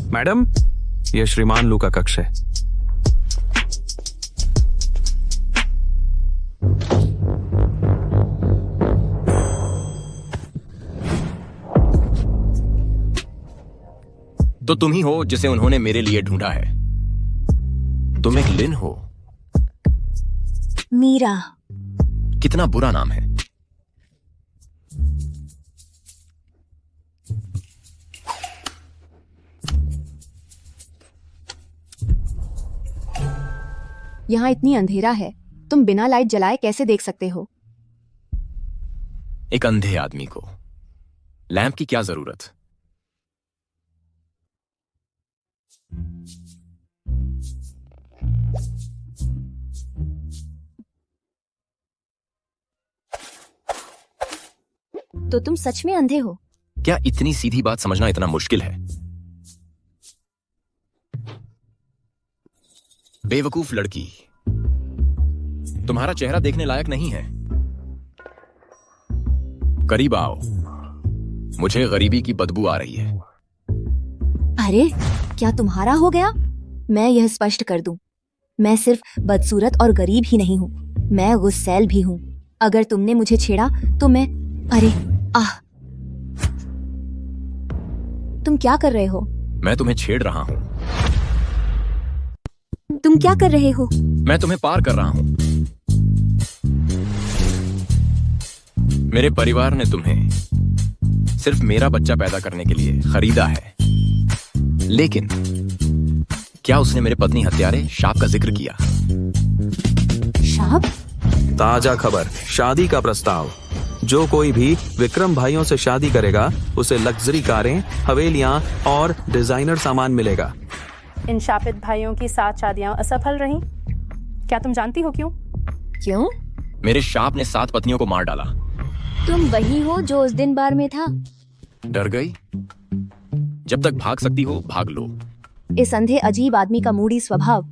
Madam, ये श्रीमान लू का कक्ष है। तो तुम ही हो जिसे उन्होंने मेरे लिए ढूंढा है। तुम एक लिन हो। मीरा। कितना बुरा नाम है। यहाँ इतनी अंधेरा है, तुम बिना लाइट जलाए कैसे देख सकते हो? एक अंधे आदमी को लैंप की क्या जरूरत? तो तुम सच में अंधे हो? क्या इतनी सीधी बात समझना इतना मुश्किल है? बेवकूफ लड़की, तुम्हारा चेहरा देखने लायक नहीं है। करीब आओ, मुझे गरीबी की बदबू आ रही है। अरे, क्या तुम्हारा हो गया? मैं यह स्पष्ट कर दूं, मैं सिर्फ बदसूरत और गरीब ही नहीं हूँ, मैं गुस्सैल भी हूँ। अगर तुमने मुझे छेड़ा तो मैं... अरे आह! तुम क्या कर रहे हो? मैं तुम्हें छेड़ रहा हूँ। तुम क्या कर रहे हो? मैं तुम्हें पार कर रहा हूँ। मेरे परिवार ने तुम्हें सिर्फ मेरा बच्चा पैदा करने के लिए खरीदा है, लेकिन क्या उसने मेरे पत्नी हत्यारे शाप का जिक्र किया? शाप? ताजा खबर, शादी का प्रस्ताव। जो कोई भी विक्रम भाइयों से शादी करेगा उसे लग्जरी कारें, हवेलियां और डिजाइनर सामान मिलेगा। इन शापित भाइयों की 7 शादियां असफल रहीं। क्या तुम जानती हो क्यों? क्यों? मेरे शाप ने 7 पत्नियों को मार डाला। तुम वही हो जो उस दिन बार में था। डर गई? जब तक भाग सकती हो भाग लो। इस अंधे अजीब आदमी का मूडी स्वभाव,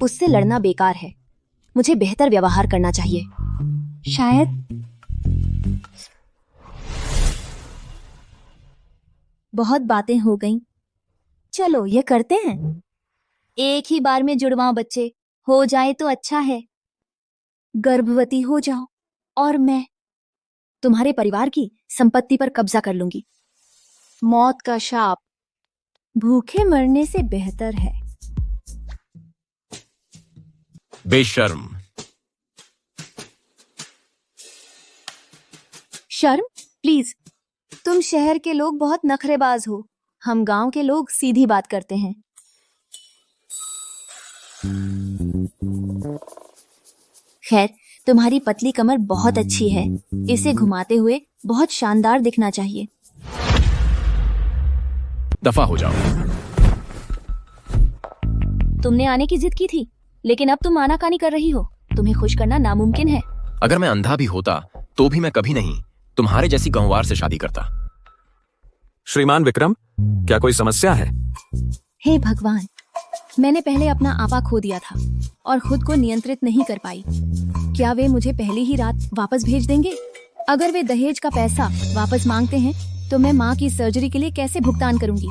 उससे लड़ना बेकार है। मुझे बेहतर व्यवहार करना चाहिए। शायद बहुत बातें हो गईं। चलो ये करते हैं। एक ही बार में जुड़वां बच्चे हो जाए तो अच्छा है। गर्भवती हो जाओ और मैं तुम्हारे परिवार की संपत्ति पर कब्जा कर लूंगी। मौत का शाप भूखे मरने से बेहतर है। बेशर्म। शर्म? प्लीज, तुम शहर के लोग बहुत नखरेबाज हो, हम गांव के लोग सीधी बात करते हैं। खैर, तुम्हारी पतली कमर बहुत अच्छी है, इसे घुमाते हुए बहुत शानदार दिखना चाहिए। दफा हो जाओ। तुमने आने की जिद की थी, लेकिन अब तुम आनाकानी कर रही हो। तुम्हें खुश करना नामुमकिन है। अगर मैं अंधा भी होता तो भी मैं कभी नहीं तुम्हारे जैसी गंवार से शादी करता। श्रीमान विक्रम, क्या कोई समस्या है? हे भगवान, मैंने पहले अपना आपा खो दिया था और खुद को नियंत्रित नहीं कर पाई। क्या वे मुझे पहली ही रात वापस भेज देंगे? अगर वे दहेज का पैसा वापस मांगते हैं तो मैं माँ की सर्जरी के लिए कैसे भुगतान करूंगी?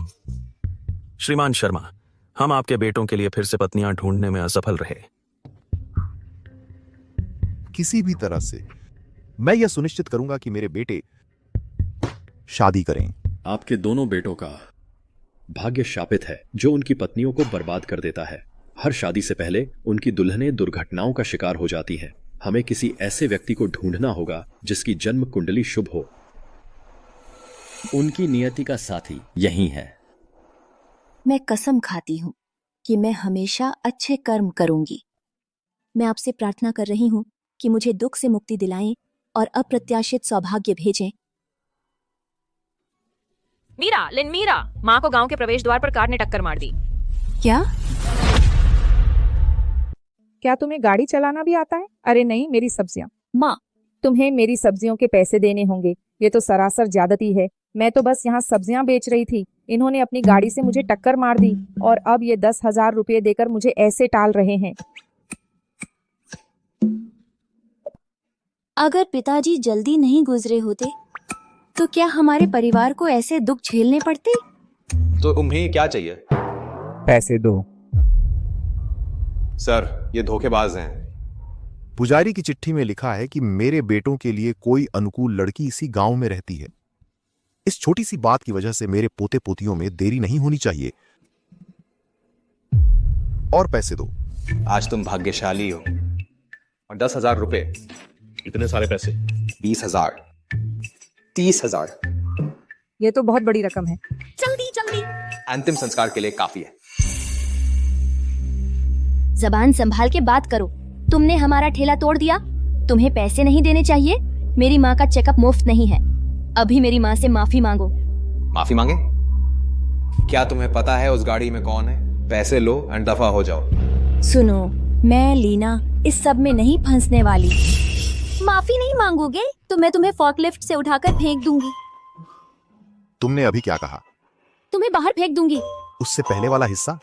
श्रीमान शर्मा, हम आपके बेटों के लिए फिर से पत्नियां ढूंढने में असफल रहे। किसी भी तरह से मैं यह सुनिश्चित करूंगा कि मेरे बेटे शादी करें। आपके दोनों बेटों का भाग्य शापित है, जो उनकी पत्नियों को बर्बाद कर देता है। हर शादी से पहले उनकी दुल्हनें दुर्घटनाओं का शिकार हो जाती हैं। हमें किसी ऐसे व्यक्ति को ढूंढना होगा जिसकी जन्म कुंडली शुभ हो। उनकी नियति का साथी यही है। मैं कसम खाती हूँ कि मैं हमेशा अच्छे कर्म करूंगी। मैं आपसे प्रार्थना कर रही हूँ कि मुझे दुख से मुक्ति दिलाएं और अप्रत्याशित सौभाग्य भेजें। मीरा, माँ को गांव के प्रवेश द्वार पर कार ने टक्कर मार दी। क्या तुम्हें गाड़ी चलाना भी आता है? अरे नहीं, मेरी सब्जियां। माँ, तुम्हें मेरी सब्जियों के पैसे देने होंगे। ये तो सरासर ज्यादती है। मैं तो बस यहाँ सब्जियां बेच रही थी, इन्होंने अपनी गाड़ी से मुझे टक्कर मार दी और अब ये 10,000 रुपये देकर मुझे ऐसे टाल रहे हैं। अगर पिताजी जल्दी नहीं गुजरे होते तो क्या हमारे परिवार को ऐसे दुख झेलने पड़ते? तो तुम्हें क्या चाहिए? पैसे दो। सर, ये धोखेबाज हैं। पुजारी की चिट्ठी में लिखा है कि मेरे बेटों के लिए कोई अनुकूल लड़की इसी गांव में रहती है। इस छोटी सी बात की वजह से मेरे पोते पोतियों में देरी नहीं होनी चाहिए। और पैसे दो। आज तुम भाग्यशाली हो। और 10,000 रुपए। इतने सारे पैसे? 20,000, 30,000 ये तो बहुत बड़ी रकम है। जल्दी जल्दी। अंतिम संस्कार के लिए काफी है। जबान संभाल के बात करो। तुमने हमारा ठेला तोड़ दिया। तुम्हें पैसे नहीं देने चाहिए। मेरी माँ का चेकअप मुफ्त नहीं है। अभी मेरी माँ से माफी मांगो। माफी मांगे? क्या तुम्हें पता है उस गाड़ी में कौन है? पैसे लो एंड दफा हो जाओ। सुनो, मैं लीना इस सब में नहीं फंसने वाली। माफी नहीं मांगोगे तो मैं तुम्हें फॉकलिफ्ट से उठाकर फेंक दूंगी। तुमने अभी क्या कहा? तुम्हें बाहर फेंक दूंगी। उससे पहले वाला हिस्सा?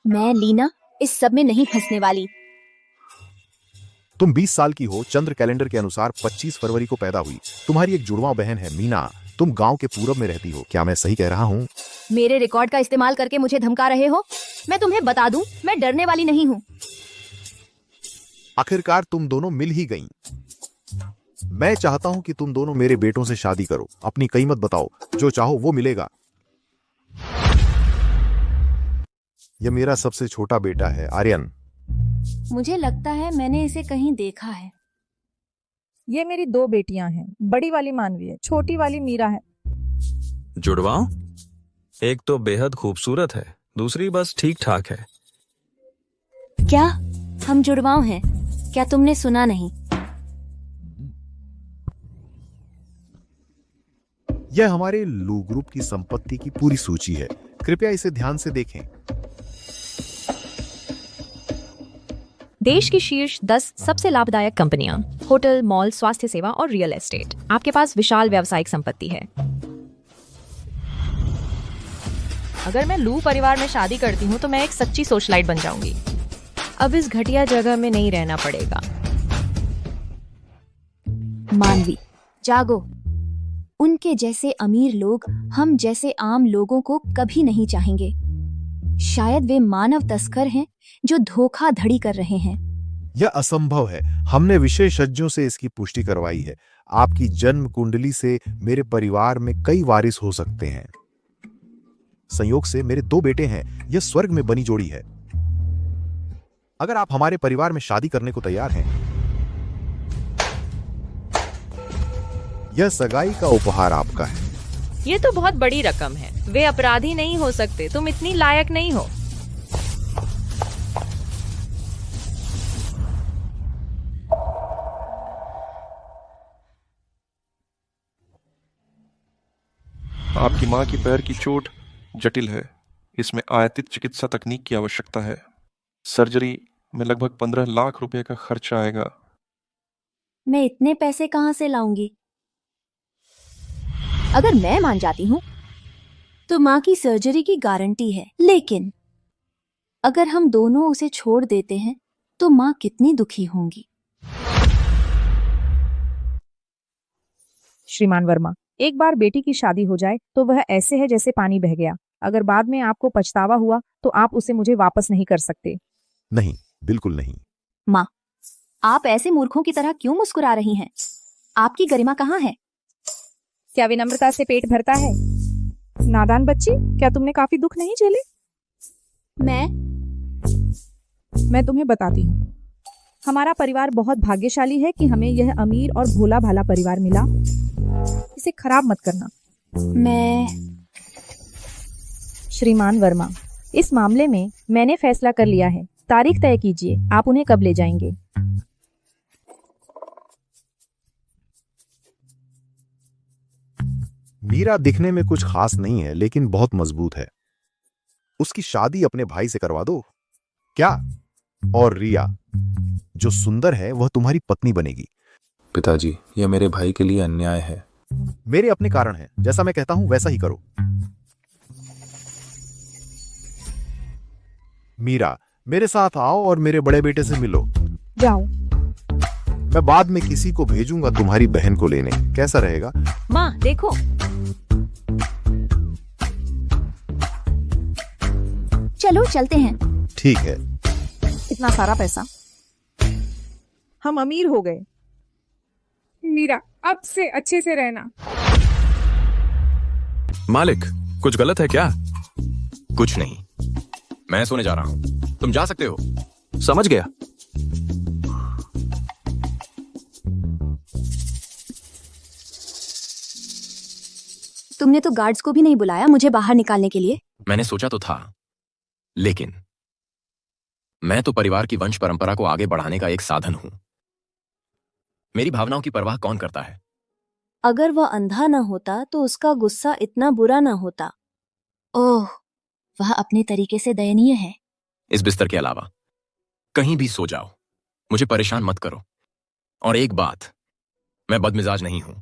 मैं लीना इस सब में नहीं फंसने वाली। तुम 20 साल की हो। चंद्र कैलेंडर के अनुसार 25 फरवरी को पैदा हुई। तुम्हारी एक जुड़वा बहन है मीना। तुम गांव के पूरब में रहती हो। क्या मैं सही कह रहा हूँ? मेरे रिकॉर्ड का इस्तेमाल करके मुझे धमका रहे हो? मैं तुम्हें बता दूं, मैं डरने वाली नहीं हूँ। आखिरकार तुम दोनों मिल ही गईं। मैं चाहता हूं कि तुम दोनों मेरे बेटों से शादी करो। अपनी कीमत बताओ, जो चाहो वो मिलेगा। यह मेरा सबसे छोटा बेटा है, आर्यन। मुझे लगता है मैंने इसे कहीं देखा है। ये मेरी 2 बेटियां हैं। बड़ी वाली मानवी है, छोटी वाली मीरा है। जुड़वाओ? एक तो बेहद खूबसूरत है, दूसरी बस ठीक ठाक है। क्या हम जुड़वाओं हैं? क्या तुमने सुना नहीं? यह हमारे लू ग्रुप की संपत्ति की पूरी सूची है। कृपया इसे ध्यान से देखें। देश की शीर्ष 10 सबसे लाभदायक कंपनियां, होटल, मॉल, स्वास्थ्य सेवा और रियल एस्टेट। आपके पास विशाल व्यावसायिक संपत्ति है। अगर मैं लू परिवार में शादी करती हूँ तो मैं एक सच्ची सोशलाइट बन जाऊंगी। अब इस घटिया जगह में नहीं रहना पड़ेगा। मानवी, जागो। उनके जैसे अमीर लोग हम जैसे आम लोगों को कभी नहीं चाहेंगे। शायद वे मानव तस्कर हैं जो धोखाधड़ी कर रहे हैं। यह असंभव है। हमने विशेषज्ञों से इसकी पुष्टि करवाई है। आपकी जन्म कुंडली से मेरे परिवार में कई वारिस हो सकते हैं। संयोग से मेरे 2 बेटे हैं। यह स्वर्ग में बनी जोड़ी है। अगर आप हमारे परिवार में शादी करने को तैयार हैं, यह सगाई का उपहार आपका है। ये तो बहुत बड़ी रकम है। वे अपराधी नहीं हो सकते। तुम इतनी लायक नहीं हो। आपकी मां की पैर की चोट जटिल है। इसमें आयातित चिकित्सा तकनीक की आवश्यकता है। सर्जरी में लगभग 15 लाख रुपए का खर्चा आएगा। मैं इतने पैसे कहां से लाऊंगी? अगर मैं मान जाती हूँ तो माँ की सर्जरी की गारंटी है, लेकिन अगर हम दोनों उसे छोड़ देते हैं तो माँ कितनी दुखी होंगी। श्रीमान वर्मा, एक बार बेटी की शादी हो जाए तो वह ऐसे है जैसे पानी बह गया। अगर बाद में आपको पछतावा हुआ तो आप उसे मुझे वापस नहीं कर सकते। नहीं, बिल्कुल नहीं। माँ, आप ऐसे मूर्खों की तरह क्यों मुस्कुरा रही हैं? आपकी गरिमा कहाँ है? क्या विनम्रता से पेट भरता है? नादान बच्ची, क्या तुमने काफी दुख नहीं झेले? मैं तुम्हें बताती हूँ। हमारा परिवार बहुत भाग्यशाली है कि हमें यह अमीर और भोला भाला परिवार मिला। इसे खराब मत करना। श्रीमान वर्मा, इस मामले में मैंने फैसला कर लिया है। तारीख तय कीजिए, आप उन्हें कब ले जाएंगे? मीरा दिखने में कुछ खास नहीं है, लेकिन बहुत मजबूत है। उसकी शादी अपने भाई से करवा दो। क्या? और रिया, जो सुंदर है, वह तुम्हारी पत्नी बनेगी। पिताजी, यह मेरे भाई के लिए अन्याय है। मेरे अपने कारण हैं। जैसा मैं कहता हूं वैसा ही करो। मीरा, मेरे साथ आओ और मेरे बड़े बेटे से मिलो। जाओ। मैं बाद में किसी को भेजूंगा तुम्हारी बहन को लेने। कैसा रहेगा? माँ देखो। चलो चलते हैं। ठीक है। इतना सारा पैसा, हम अमीर हो गए। मीरा, अब से अच्छे से रहना। मालिक, कुछ गलत है क्या? कुछ नहीं, मैं सोने जा रहा हूं, तुम जा सकते हो। समझ गया। तुमने तो गार्ड्स को भी नहीं बुलाया मुझे बाहर निकालने के लिए। मैंने सोचा तो था, लेकिन मैं तो परिवार की वंश परंपरा को आगे बढ़ाने का एक साधन हूं। मेरी भावनाओं की परवाह कौन करता है? अगर वह अंधा न होता तो उसका गुस्सा इतना बुरा न होता। ओह, वह अपने तरीके से दयनीय है। इस बिस्तर के अलावा कहीं भी सो जाओ, मुझे परेशान मत करो। और एक बात, मैं बदमिजाज नहीं हूं,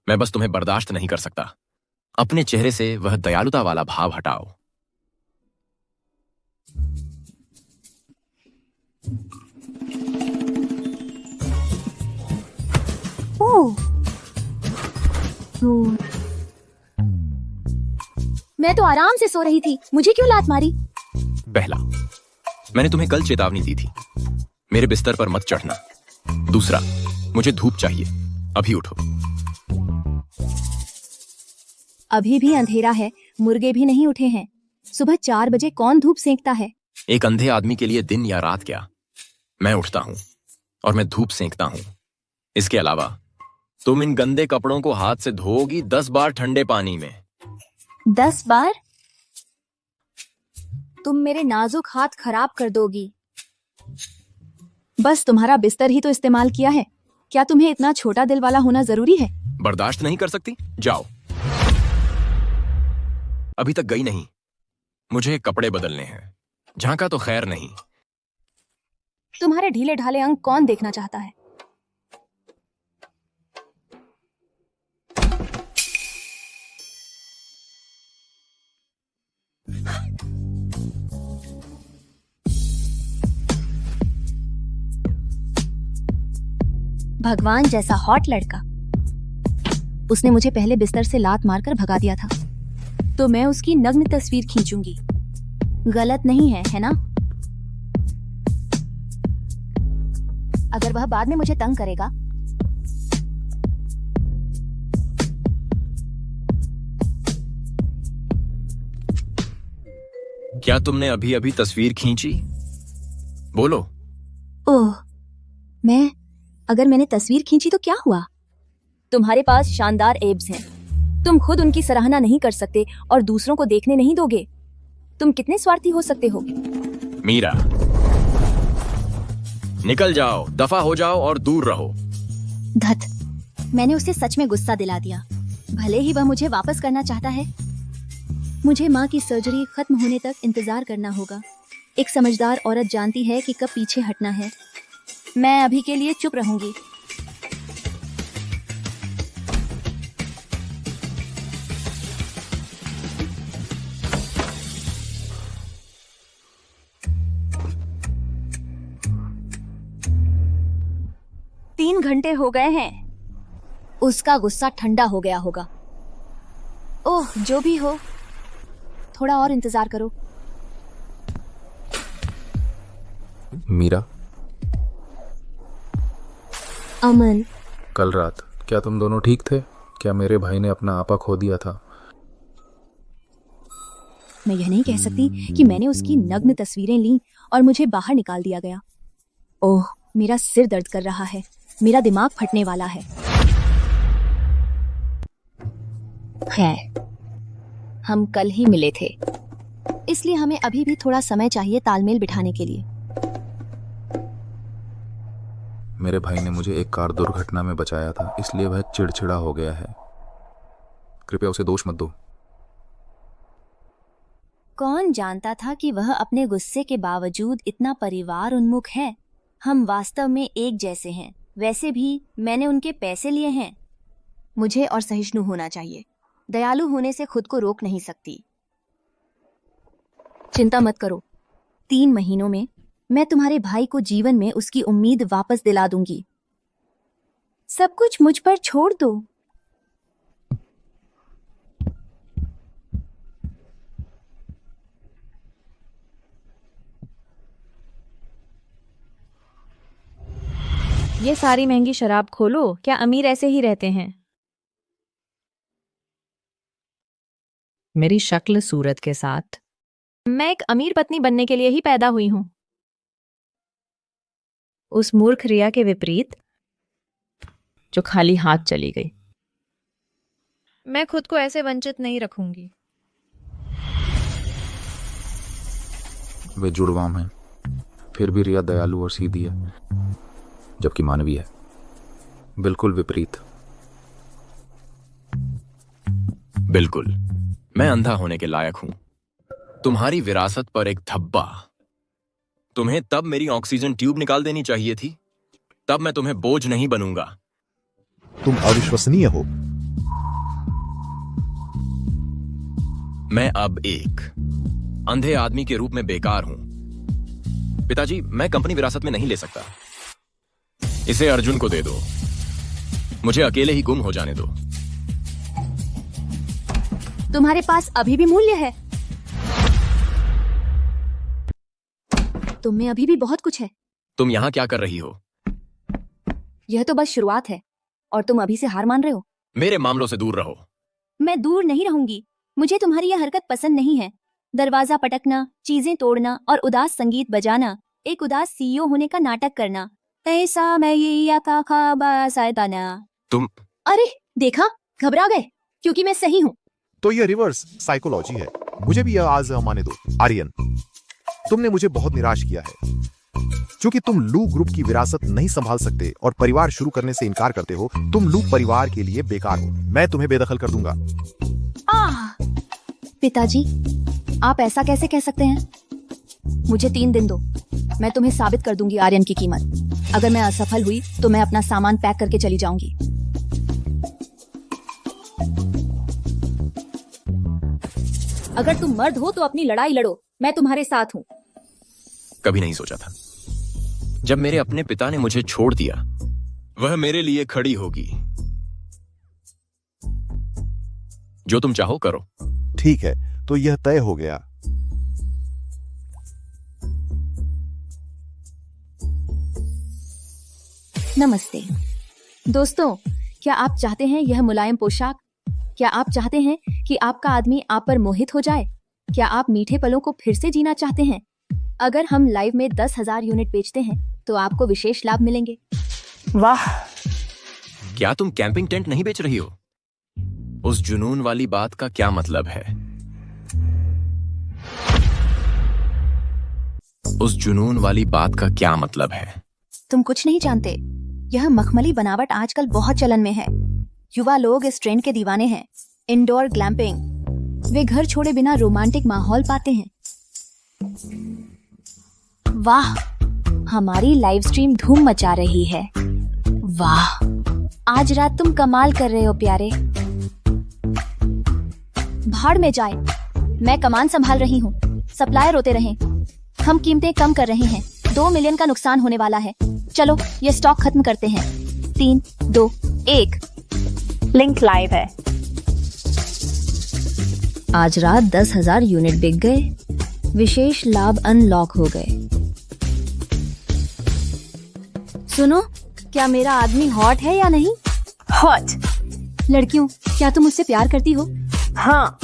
मैं बस तुम्हें बर्दाश्त नहीं कर सकता। अपने चेहरे से वह दयालुता वाला भाव हटाओ। ओह, ओह। मैं तो आराम से सो रही थी, मुझे क्यों लात मारी? पहला, मैंने तुम्हें कल चेतावनी दी थी, मेरे बिस्तर पर मत चढ़ना। दूसरा, मुझे धूप चाहिए, अभी उठो। अभी भी अंधेरा है, मुर्गे भी नहीं उठे हैं। सुबह 4 बजे कौन धूप सेंकता है? एक अंधे आदमी के लिए दिन या रात क्या, मैं उठता हूं और मैं धूप सेंकता हूं। इसके अलावा तुम इन गंदे कपड़ों को हाथ से धोओगी 10 बार ठंडे पानी में। 10 बार? तुम मेरे नाजुक हाथ खराब कर दोगी। बस तुम्हारा बिस्तर ही तो इस्तेमाल किया है, क्या तुम्हें इतना छोटा दिल वाला होना जरूरी है? बर्दाश्त नहीं कर सकती? जाओ। अभी तक गई नहीं, मुझे कपड़े बदलने हैं। झांका तो खैर नहीं। तुम्हारे ढीले ढाले अंग कौन देखना चाहता है? भगवान जैसा हॉट लड़का। उसने मुझे पहले बिस्तर से लात मारकर भगा दिया था, तो मैं उसकी नग्न तस्वीर खींचूंगी। गलत नहीं है ना? अगर वह बाद में मुझे तंग करेगा क्या तुमने अभी अभी तस्वीर खींची? बोलो। ओह, अगर मैंने तस्वीर खींची तो क्या हुआ? तुम्हारे पास शानदार एब्स हैं, तुम खुद उनकी सराहना नहीं कर सकते और दूसरों को देखने नहीं दोगे। तुम कितने स्वार्थी हो सकते हो? मीरा, निकल जाओ, दफा हो जाओ और दूर रहो। धत, मैंने उसे सच में गुस्सा दिला दिया। भले ही वह मुझे वापस करना चाहता है। मुझे माँ की सर्जरी खत्म होने तक इंतजार करना होगा। एक समझदार औरत जानती है कि कब पीछे हटना है। मैं अभी के लिए चुप रहूंगी। तीन घंटे हो गए हैं। उसका गुस्सा ठंडा हो गया होगा। ओह, जो भी हो, थोड़ा और इंतजार करो। मीरा, अमन, कल रात क्या तुम दोनों ठीक थे? क्या मेरे भाई ने अपना आपा खो दिया था? मैं यह नहीं कह सकती कि मैंने उसकी नग्न तस्वीरें लीं और मुझे बाहर निकाल दिया गया। ओह, मेरा सिर दर्द कर रहा है, मेरा दिमाग फटने वाला है। खैर, हम कल ही मिले थे, इसलिए हमें अभी भी थोड़ा समय चाहिए तालमेल बिठाने के लिए। मेरे भाई ने मुझे एक कार दुर्घटना में बचाया था, इसलिए वह चिड़चिड़ा हो गया है। कृपया उसे दोष मत दो। कौन जानता था कि वह अपने गुस्से के बावजूद इतना परिवार उन्मुख है। हम वास्तव में एक जैसे हैं। वैसे भी मैंने उनके पैसे लिए हैं। मुझे और सहिष्णु होना चाहिए। दयालु होने से खुद को रोक नहीं सकती। चिंता मत करो, 3 महीनों में मैं तुम्हारे भाई को जीवन में उसकी उम्मीद वापस दिला दूंगी। सब कुछ मुझ पर छोड़ दो। ये सारी महंगी शराब खोलो। क्या अमीर ऐसे ही रहते हैं? मेरी शक्ल सूरत के साथ मैं एक अमीर पत्नी बनने के लिए ही पैदा हुई हूं। उस मूर्ख रिया के विपरीत जो खाली हाथ चली गई। मैं खुद को ऐसे वंचित नहीं रखूंगी। वे जुड़वाम हैं, फिर भी रिया दयालु और सीधी है, जबकि मानवी है। बिल्कुल विपरीत। बिल्कुल, मैं अंधा होने के लायक हूं। तुम्हारी विरासत पर एक धब्बा। तुम्हें तब मेरी ऑक्सीजन ट्यूब निकाल देनी चाहिए थी। तब मैं तुम्हें बोझ नहीं बनूंगा। तुम अविश्वसनीय हो। मैं अब एक अंधे आदमी के रूप में बेकार हूं। पिताजी, मैं कंपनी विरासत में नहीं ले सकता। इसे अर्जुन को दे दो। मुझे अकेले ही गुम हो जाने दो। तुम्हारे पास अभी भी मूल्य है। तुम में अभी भी बहुत कुछ है। तुम यहां क्या कर रही हो? यह तो बस शुरुआत है और तुम अभी से हार मान रहे हो। मेरे मामलों से दूर रहो। मैं दूर नहीं रहूंगी। मुझे तुम्हारी यह हरकत पसंद नहीं है। दरवाजा पटकना, चीजें तोड़ना और उदास संगीत बजाना, एक उदास सीईओ होने का नाटक करना। ऐसा मैं ये का खाबा सायताना। तुम अरे देखा, घबरा गए क्योंकि मैं सही हूँ। तो यह रिवर्स साइकोलॉजी है। मुझे भी यह आजमाने दो। आर्यन, तुमने मुझे बहुत निराश किया है। क्योंकि तुम लू ग्रुप की विरासत नहीं संभाल सकते और परिवार शुरू करने से इनकार करते हो, तुम लू परिवार के लिए बेकार हो। मैं तुम्हें बेदखल कर दूंगा। पिताजी, आप ऐसा कैसे कह सकते हैं? मुझे 3 दिन दो। मैं तुम्हें साबित कर दूंगी आर्यन की कीमत। अगर मैं असफल हुई तो मैं अपना सामान पैक करके चली जाऊंगी। अगर तुम मर्द हो तो अपनी लड़ाई लड़ो। मैं तुम्हारे साथ हूँ। कभी नहीं सोचा था जब मेरे अपने पिता ने मुझे छोड़ दिया, वह मेरे लिए खड़ी होगी। जो तुम चाहो करो। ठीक है, तो यह तय हो गया। नमस्ते दोस्तों, क्या आप चाहते हैं यह मुलायम पोशाक? क्या आप चाहते हैं कि आपका आदमी आप पर मोहित हो जाए? क्या आप मीठे पलों को फिर से जीना चाहते हैं? अगर हम लाइव में 10,000 यूनिट बेचते हैं तो आपको विशेष लाभ मिलेंगे। वाह, क्या तुम कैंपिंग टेंट नहीं बेच रही हो? उस जुनून वाली बात का क्या मतलब है? उस जुनून वाली बात का क्या मतलब है? तुम कुछ नहीं जानते। यह मखमली बनावट आजकल बहुत चलन में है। युवा लोग इस ट्रेंड के दीवाने हैं। Indoor glamping. वे घर छोड़े बिना रोमांटिक माहौल पाते हैं। वाह, हमारी लाइव स्ट्रीम धूम मचा रही है। वाह, आज रात तुम कमाल कर रहे हो प्यारे। भाड़ में जाए, मैं कमान संभाल रही हूँ। सप्लायर रोते रहें। हम कीमतें कम कर रहे हैं। 2 मिलियन का नुकसान होने वाला है। चलो ये स्टॉक खत्म करते हैं। 3, 2, 1। लिंक लाइव है। आज रात 10,000 यूनिट बिक गए। विशेष लाभ अनलॉक हो गए। सुनो, क्या मेरा आदमी हॉट है या नहीं? हॉट। लड़कियों, क्या तुम मुझसे प्यार करती हो? हाँ।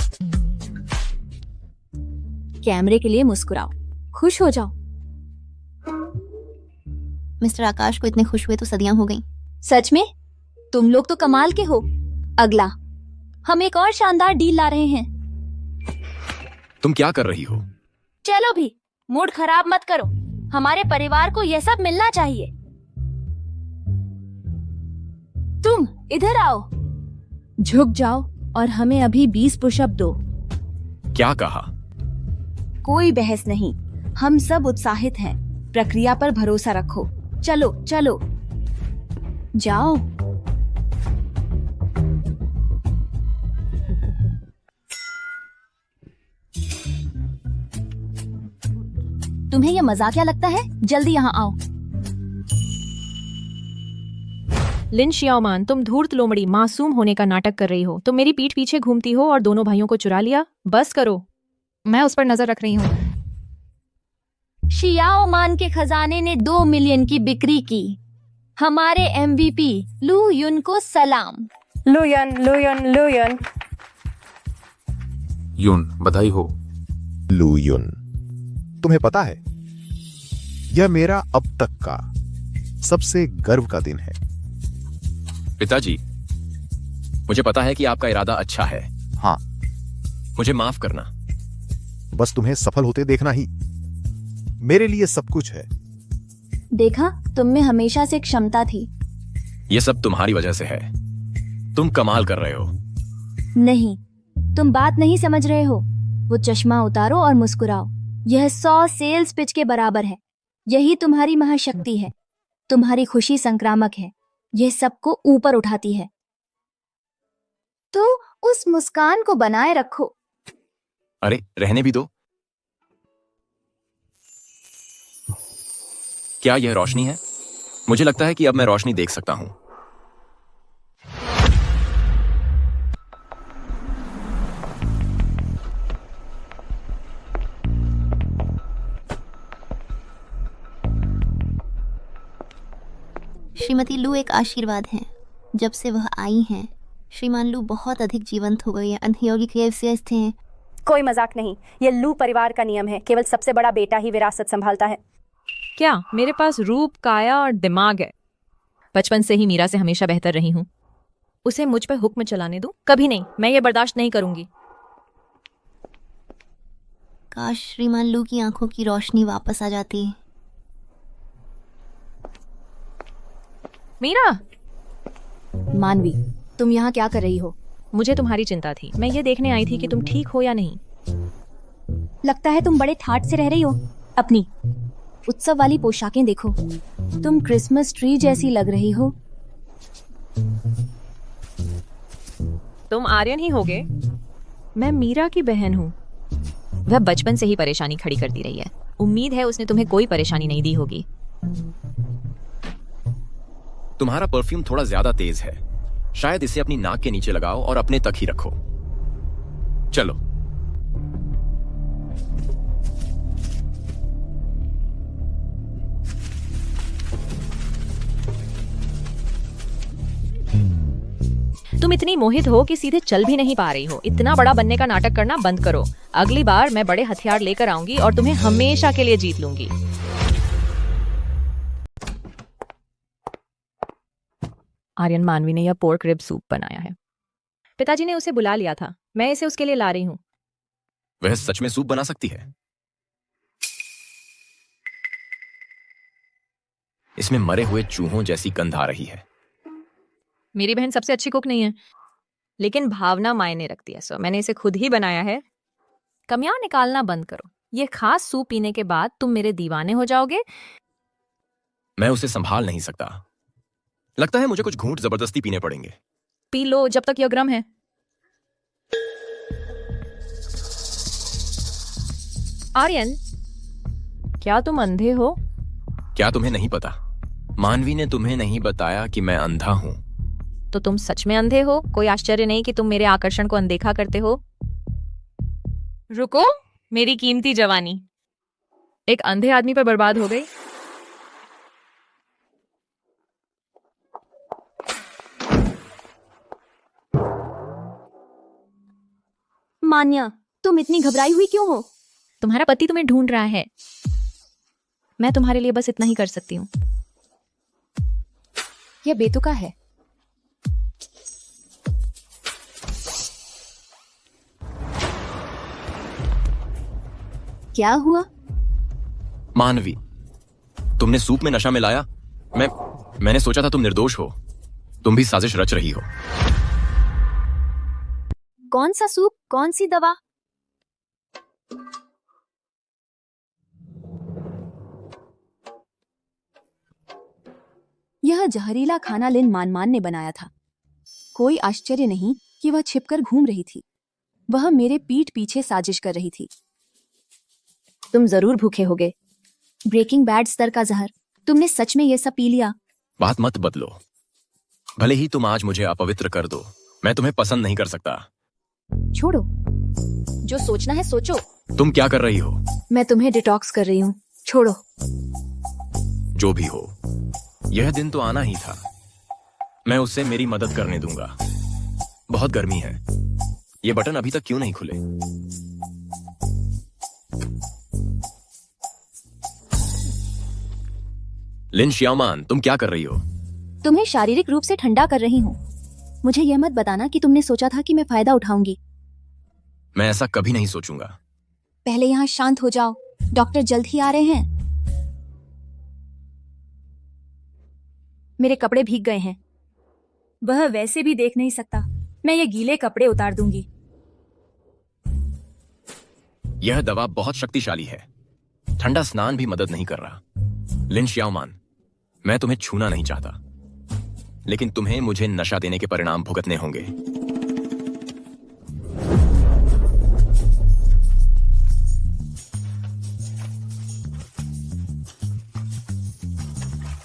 कैमरे के लिए मुस्कुराओ, खुश हो जाओ। मिस्टर आकाश को इतने खुश हुए तो सदियां हो गईं। सच में? तुम लोग तो कमाल के हो। अगला, हम एक और शानदार डील ला रहे हैं। तुम क्या कर रही हो? चलो भी, मूड खराब मत करो। हमारे परिवार को यह सब मिलना चाहिए। तुम इधर आओ। झुक जाओ और हमें अभी 20 पुशअप दो। क्या कहा? कोई बहस नहीं। हम सब उत्साहित हैं। प्रक्रिया पर भरोसा रखो। चलो चलो, जाओ। तुम्हें यह मजाकिया लगता है? जल्दी यहाँ आओ। लिन शियाओमान, तुम धूर्त लोमड़ी मासूम होने का नाटक कर रही हो। तुम मेरी पीठ पीछे घूमती हो और दोनों भाइयों को चुरा लिया। बस करो, मैं उस पर नजर रख रही हूँ। शियाओमान के खजाने ने 2 मिलियन की बिक्री की। हमारे MVP लू युन को सलाम। लुयन लुयन लुयन। यून, बधाई हो। लू युन, तुम्हें पता है यह मेरा अब तक का सबसे गर्व का दिन है। पिताजी, मुझे पता है कि आपका इरादा अच्छा है। हाँ, मुझे माफ करना। बस तुम्हें सफल होते देखना ही मेरे लिए सब कुछ है। देखा, तुम में हमेशा से क्षमता थी। ये सब तुम्हारी वजह से है। तुम कमाल कर रहे हो। नहीं, तुम बात नहीं समझ रहे हो। वो चश्मा उतारो और मुस्कुराओ। यह 100 सेल्स पिच के बराबर है। यही तुम्हारी महाशक्ति है। तुम्हारी खुशी संक्रामक है। यह सबको ऊपर उठाती है। तो उस मुस्कान को बनाए रखो। अरे रहने भी दो। क्या यह रोशनी है? मुझे लगता है कि अब मैं रोशनी देख सकता हूं। श्रीमती लू एक आशीर्वाद हैं। जब से वह आई हैं, श्रीमान लू बहुत अधिक जीवंत हो गई हैं। अंधयोगी के थे। कोई मजाक नहीं। ये लू परिवार का नियम है। केवल सबसे बड़ा बेटा ही विरासत संभालता है। क्या मेरे पास रूप, काया और दिमाग है? बचपन से ही मीरा से हमेशा बेहतर रही हूँ। उसे मुझ पर हुक्म चलाने दूं? कभी नहीं। मैं ये बर्दाश्त नहीं करूंगी। काश श्रीमान लू की आंखों की रोशनी वापस आ जाती। मीरा! मानवी, तुम यहाँ क्या कर रही हो? मुझे तुम्हारी चिंता थी। मैं ये देखने आई थी कि तुम ठीक हो या नहीं। लगता है तुम बड़े ठाट से रह रही हो। अपनी उत्सव वाली पोशाकें देखो। तुम क्रिसमस ट्री जैसी लग रही हो। तुम आर्यन ही होगे। मैं मीरा की बहन हूँ। वह बचपन से ही परेशानी खड़ी करती रही है। उम्मीद है उसने तुम्हें कोई परेशानी नहीं दी होगी। तुम्हारा परफ्यूम थोड़ा ज्यादा तेज है। शायद इसे अपनी नाक के नीचे लगाओ और अपने तक ही रखो। चलो। तुम इतनी मोहित हो कि सीधे चल भी नहीं पा रही हो। इतना बड़ा बनने का नाटक करना बंद करो। अगली बार मैं बड़े हथियार लेकर आऊंगी और तुम्हें हमेशा के लिए जीत लूंगी। आर्यन, मानवी ने यह पोर्क रिब सूप बनाया है। पिताजी ने उसे बुला लिया था। मैं इसे उसके लिए ला रही हूँ। वह सच में सूप बना सकती है? इसमें मरे हुए चूहों जैसी गंध आ रही है। मेरी बहन सबसे अच्छी कुक नहीं है, लेकिन भावना मायने रखती है। सो मैंने इसे खुद ही बनाया है। कमियां निकालना बंद करो। ये खास सूप पीने के बाद तुम मेरे दीवाने हो जाओगे। मैं उसे संभाल नहीं सकता। लगता है मुझे कुछ घूंट जबरदस्ती पीने पड़ेंगे। पी लो जब तक यह गर्म है। आर्यन, क्या तुम अंधे हो? क्या तुम्हें नहीं पता? मानवी ने तुम्हें नहीं बताया कि मैं अंधा हूं। तो तुम सच में अंधे हो? कोई आश्चर्य नहीं कि तुम मेरे आकर्षण को अनदेखा करते हो। रुको, मेरी कीमती जवानी एक अंधे आदमी पर बर्बाद हो गई। मान्या, तुम इतनी घबराई हुई क्यों हो? तुम्हारा पति तुम्हें ढूंढ रहा है। मैं तुम्हारे लिए बस इतना ही कर सकती हूँ। यह बेतुका है। क्या हुआ? मानवी, तुमने सूप में नशा मिलाया। मैंने सोचा था तुम निर्दोष हो। तुम भी साजिश रच रही हो। कौन सा सूप, कौन सी दवा? यह जहरीला खाना लिन मानमान ने बनाया था। कोई आश्चर्य नहीं कि वह छिपकर घूम रही थी। वह मेरे पीठ पीछे साजिश कर रही थी। तुम जरूर भूखे होगे। ब्रेकिंग बैड स्तर का जहर। तुमने सच में यह सब पी लिया? बात मत बदलो। भले ही तुम आज मुझे अपवित्र कर दो, मैं तुम्हें पसंद नहीं कर सकता। छोड़ो, जो सोचना है सोचो। तुम क्या कर रही हो? मैं तुम्हें डिटॉक्स कर रही हूँ। छोड़ो। जो भी हो, यह दिन तो आना ही था। मैं उससे मेरी मदद करने दूंगा। बहुत गर्मी है। ये बटन अभी तक क्यों नहीं खुले? लिन श्यामान, तुम क्या कर रही हो? तुम्हें शारीरिक रूप से ठंडा कर रही हूँ। मुझे यह मत बताना कि तुमने सोचा था कि मैं फायदा उठाऊंगी। मैं ऐसा कभी नहीं सोचूंगा। पहले यहाँ शांत हो जाओ, डॉक्टर जल्द ही आ रहे हैं। मेरे कपड़े भीग गए हैं। वह वैसे भी देख नहीं सकता। मैं ये गीले कपड़े उतार दूंगी। यह दवा बहुत शक्तिशाली है। ठंडा स्नान भी मदद नहीं कर रहा। लिन श्याओमान, मैं तुम्हें छूना नहीं चाहता, लेकिन तुम्हें मुझे नशा देने के परिणाम भुगतने होंगे।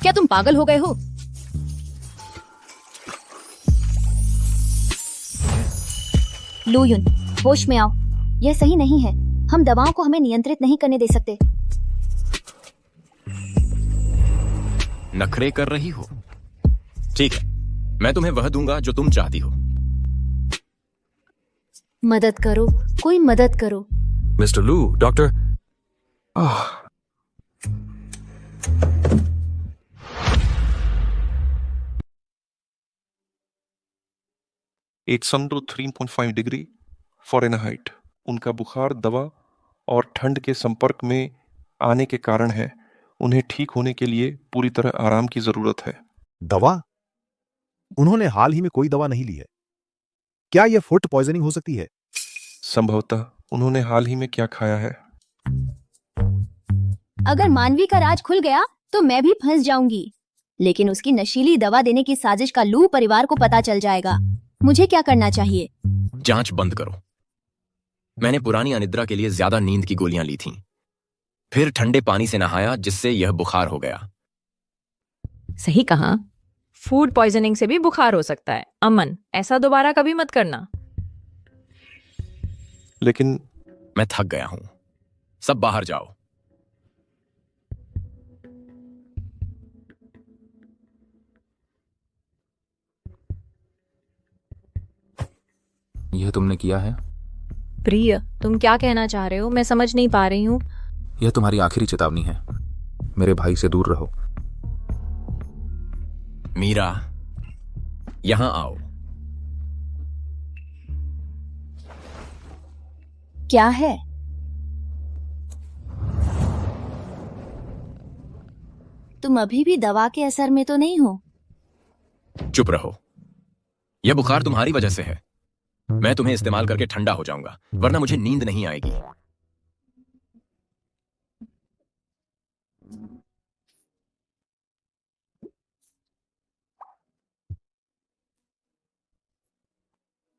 क्या तुम पागल हो गए हो? लूयुन, होश में आओ। यह सही नहीं है। हम दवाओं को हमें नियंत्रित नहीं करने दे सकते। नखरे कर रही हो? ठीक है, मैं तुम्हें वह दूंगा जो तुम चाहती हो। मदद करो, कोई मदद करो। Mister Lu, doctor. एट सन टू 3.5 डिग्री फ़ारेनहाइट। उनका बुखार दवा और ठंड के संपर्क में आने के कारण है। उन्हें ठीक होने के लिए पूरी तरह आराम की जरूरत है। दवा? उन्होंने हाल ही में कोई दवा नहीं ली है। क्या यह फूड पॉइजनिंग हो सकती है? संभवतः उन्होंने हाल ही में क्या खाया है। अगर मानवी का राज खुल गया तो मैं भी फंस जाऊंगी। लेकिन उसकी नशीली दवा देने की साजिश का लू परिवार को पता चल जाएगा। मुझे क्या करना चाहिए? जांच बंद करो। मैंने पुरानी अनिद्रा के लिए ज्यादा नींद की गोलियां ली थीं। फिर ठंडे पानी से नहाया, जिससे यह बुखार हो गया। सही कहा। फूड पॉइजनिंग से भी बुखार हो सकता है। अमन, ऐसा दोबारा कभी मत करना। लेकिन मैं थक गया हूं। सब बाहर जाओ। यह तुमने किया है? प्रिय, तुम क्या कहना चाह रहे हो? मैं समझ नहीं पा रही हूँ। यह तुम्हारी आखिरी चेतावनी है। मेरे भाई से दूर रहो। मीरा, यहां आओ। क्या है? तुम अभी भी दवा के असर में तो नहीं हो? चुप रहो। यह बुखार तुम्हारी वजह से है। मैं तुम्हें इस्तेमाल करके ठंडा हो जाऊंगा, वरना मुझे नींद नहीं आएगी।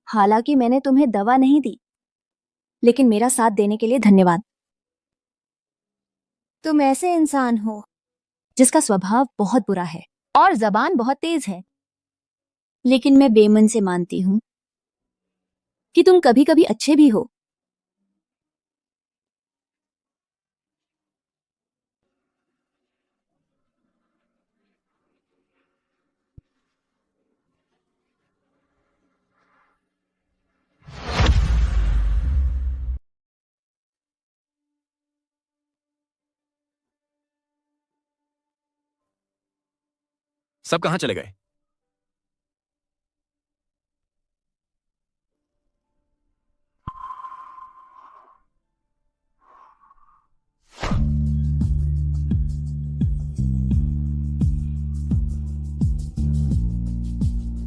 हालांकि मैंने तुम्हें दवा नहीं दी, लेकिन मेरा साथ देने के लिए धन्यवाद। तुम ऐसे इंसान हो जिसका स्वभाव बहुत बुरा है और जबान बहुत तेज है। लेकिन मैं बेमन से मानती हूं कि तुम कभी कभी अच्छे भी हो। सब कहां चले गए?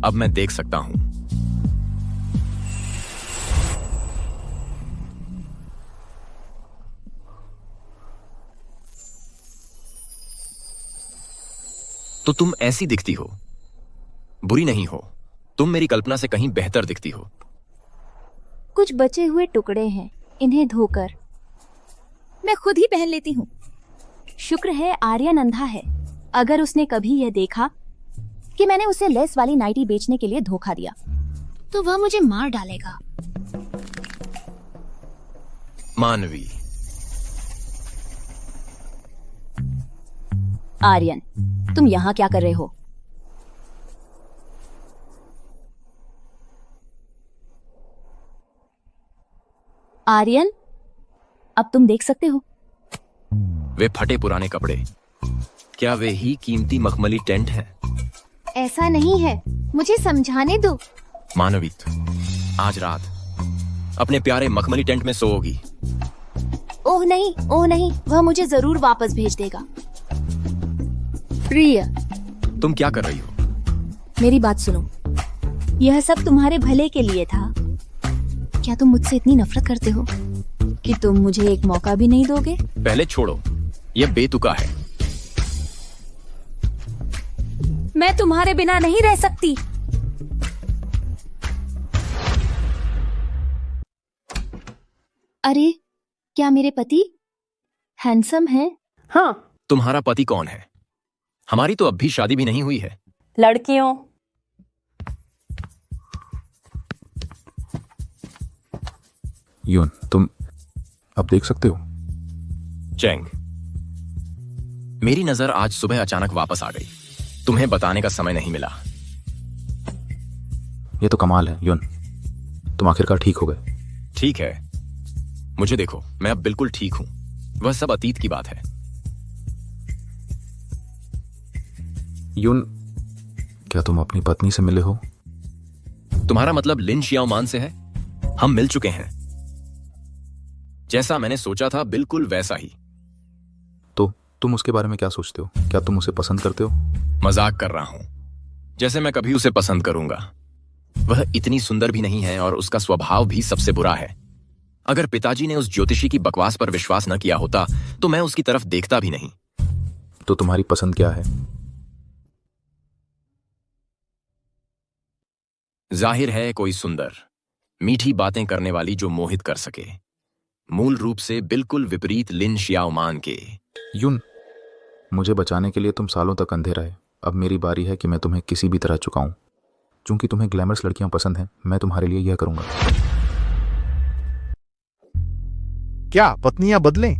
अब मैं देख सकता हूं। तो तुम ऐसी दिखती हो। बुरी नहीं हो। तुम मेरी कल्पना से कहीं बेहतर दिखती हो। कुछ बचे हुए टुकड़े हैं, इन्हें धोकर मैं खुद ही पहन लेती हूँ। शुक्र है आर्यन अंधा है। अगर उसने कभी यह देखा कि मैंने उसे लेस वाली नाइटी बेचने के लिए धोखा दिया, तो वह मुझे मार डालेगा। मानवी। आर्यन, तुम यहाँ क्या कर रहे हो? आर्यन, अब तुम देख सकते हो। वे फटे पुराने कपड़े, क्या वे ही कीमती मखमली टेंट है? ऐसा नहीं है, मुझे समझाने दो। मानवी, आज रात अपने प्यारे मखमली टेंट में सोओगी। ओह नहीं, वह मुझे जरूर वापस भेज देगा। प्रिय, तुम क्या कर रही हो? मेरी बात सुनो, यह सब तुम्हारे भले के लिए था। क्या तुम मुझसे इतनी नफरत करते हो कि तुम मुझे एक मौका भी नहीं दोगे? पहले छोड़ो, यह बेतुका है। मैं तुम्हारे बिना नहीं रह सकती। अरे, क्या मेरे पति हैंडसम है? हाँ। तुम्हारा पति कौन है? हमारी तो अब भी शादी भी नहीं हुई है। लड़कियों, यून, तुम अब देख सकते हो। चैंग, मेरी नजर आज सुबह अचानक वापस आ गई। तुम्हें बताने का समय नहीं मिला। ये तो कमाल है यून, तुम आखिरकार ठीक हो गए। ठीक है, मुझे देखो, मैं अब बिल्कुल ठीक हूं। वह सब अतीत की बात है। यून, क्या तुम अपनी पत्नी से मिले हो? तुम्हारा मतलब लिन शियाओमान से है? हम मिल चुके हैं। जैसा मैंने सोचा था बिल्कुल वैसा ही। तो तुम उसके बारे में क्या सोचते हो? क्या तुम उसे पसंद करते हो? मजाक कर रहा हूं, जैसे मैं कभी उसे पसंद करूंगा। वह इतनी सुंदर भी नहीं है और उसका स्वभाव भी सबसे बुरा है। अगर पिताजी ने उस ज्योतिषी की बकवास पर विश्वास न किया होता तो मैं उसकी तरफ देखता भी नहीं। तो तुम्हारी पसंद क्या है? जाहिर है कोई सुंदर, मीठी बातें करने वाली जो मोहित कर सके। मूल रूप से बिल्कुल विपरीत लिन शियाओमान के। यून, मुझे बचाने के लिए तुम सालों तक अंधे रहे। अब मेरी बारी है कि मैं तुम्हें किसी भी तरह चुकाऊं। चूंकि तुम्हें ग्लैमरस लड़कियां पसंद हैं, मैं तुम्हारे लिए यह करूंगा। क्या पत्नियां बदलें?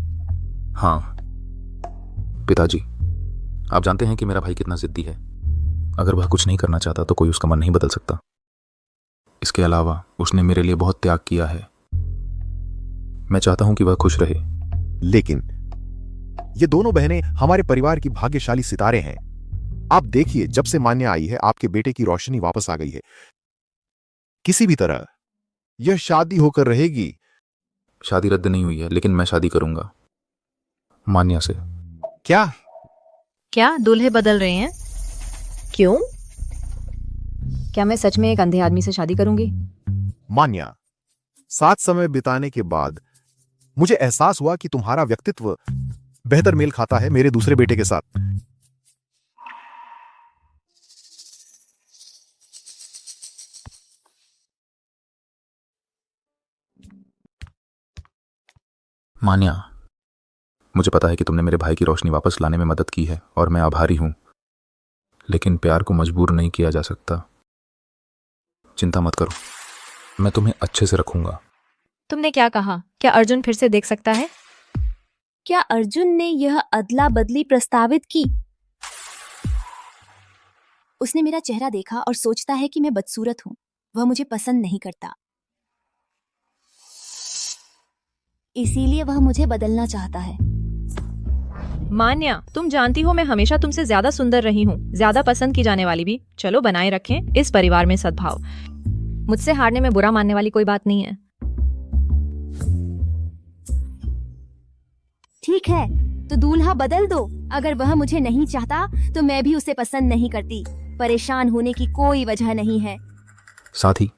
हाँ पिताजी, आप जानते हैं कि मेरा भाई कितना जिद्दी है। अगर वह कुछ नहीं करना चाहता तो कोई उसका मन नहीं बदल सकता। इसके अलावा उसने मेरे लिए बहुत त्याग किया है। मैं चाहता हूं कि वह खुश रहे। लेकिन ये दोनों बहनें हमारे परिवार की भाग्यशाली सितारे हैं। आप देखिए, जब से मान्या आई है आपके बेटे की रोशनी वापस आ गई है। किसी भी तरह यह शादी होकर रहेगी। शादी रद्द नहीं हुई है, लेकिन मैं शादी करूंगा मान्या से। क्या दूल्हे बदल रहे हैं? क्यों? क्या मैं सच में एक अंधे आदमी से शादी करूंगी? मान्या, साथ समय बिताने के बाद मुझे एहसास हुआ कि तुम्हारा व्यक्तित्व बेहतर मेल खाता है मेरे दूसरे बेटे के साथ। मान्या, मुझे पता है कि तुमने मेरे भाई की रोशनी वापस लाने में मदद की है और मैं आभारी हूं, लेकिन प्यार को मजबूर नहीं किया जा सकता। चिंता मत करो, मैं तुम्हें अच्छे से रखूंगा। तुमने क्या कहा? क्या अर्जुन फिर से देख सकता है? क्या अर्जुन ने यह अदला बदली प्रस्तावित की? उसने मेरा चेहरा देखा और सोचता है कि मैं बदसूरत हूं। वह मुझे पसंद नहीं करता, इसीलिए वह मुझे बदलना चाहता है। मान्या, तुम जानती हो मैं हमेशा तुमसे ज्यादा सुंदर रही हूँ, ज्यादा पसंद की जाने वाली भी। चलो बनाए रखें इस परिवार में सद्भाव। मुझसे हारने में बुरा मानने वाली कोई बात नहीं है। ठीक है, तो दूल्हा बदल दो। अगर वह मुझे नहीं चाहता तो मैं भी उसे पसंद नहीं करती। परेशान होने की कोई वजह नहीं है। साथ ही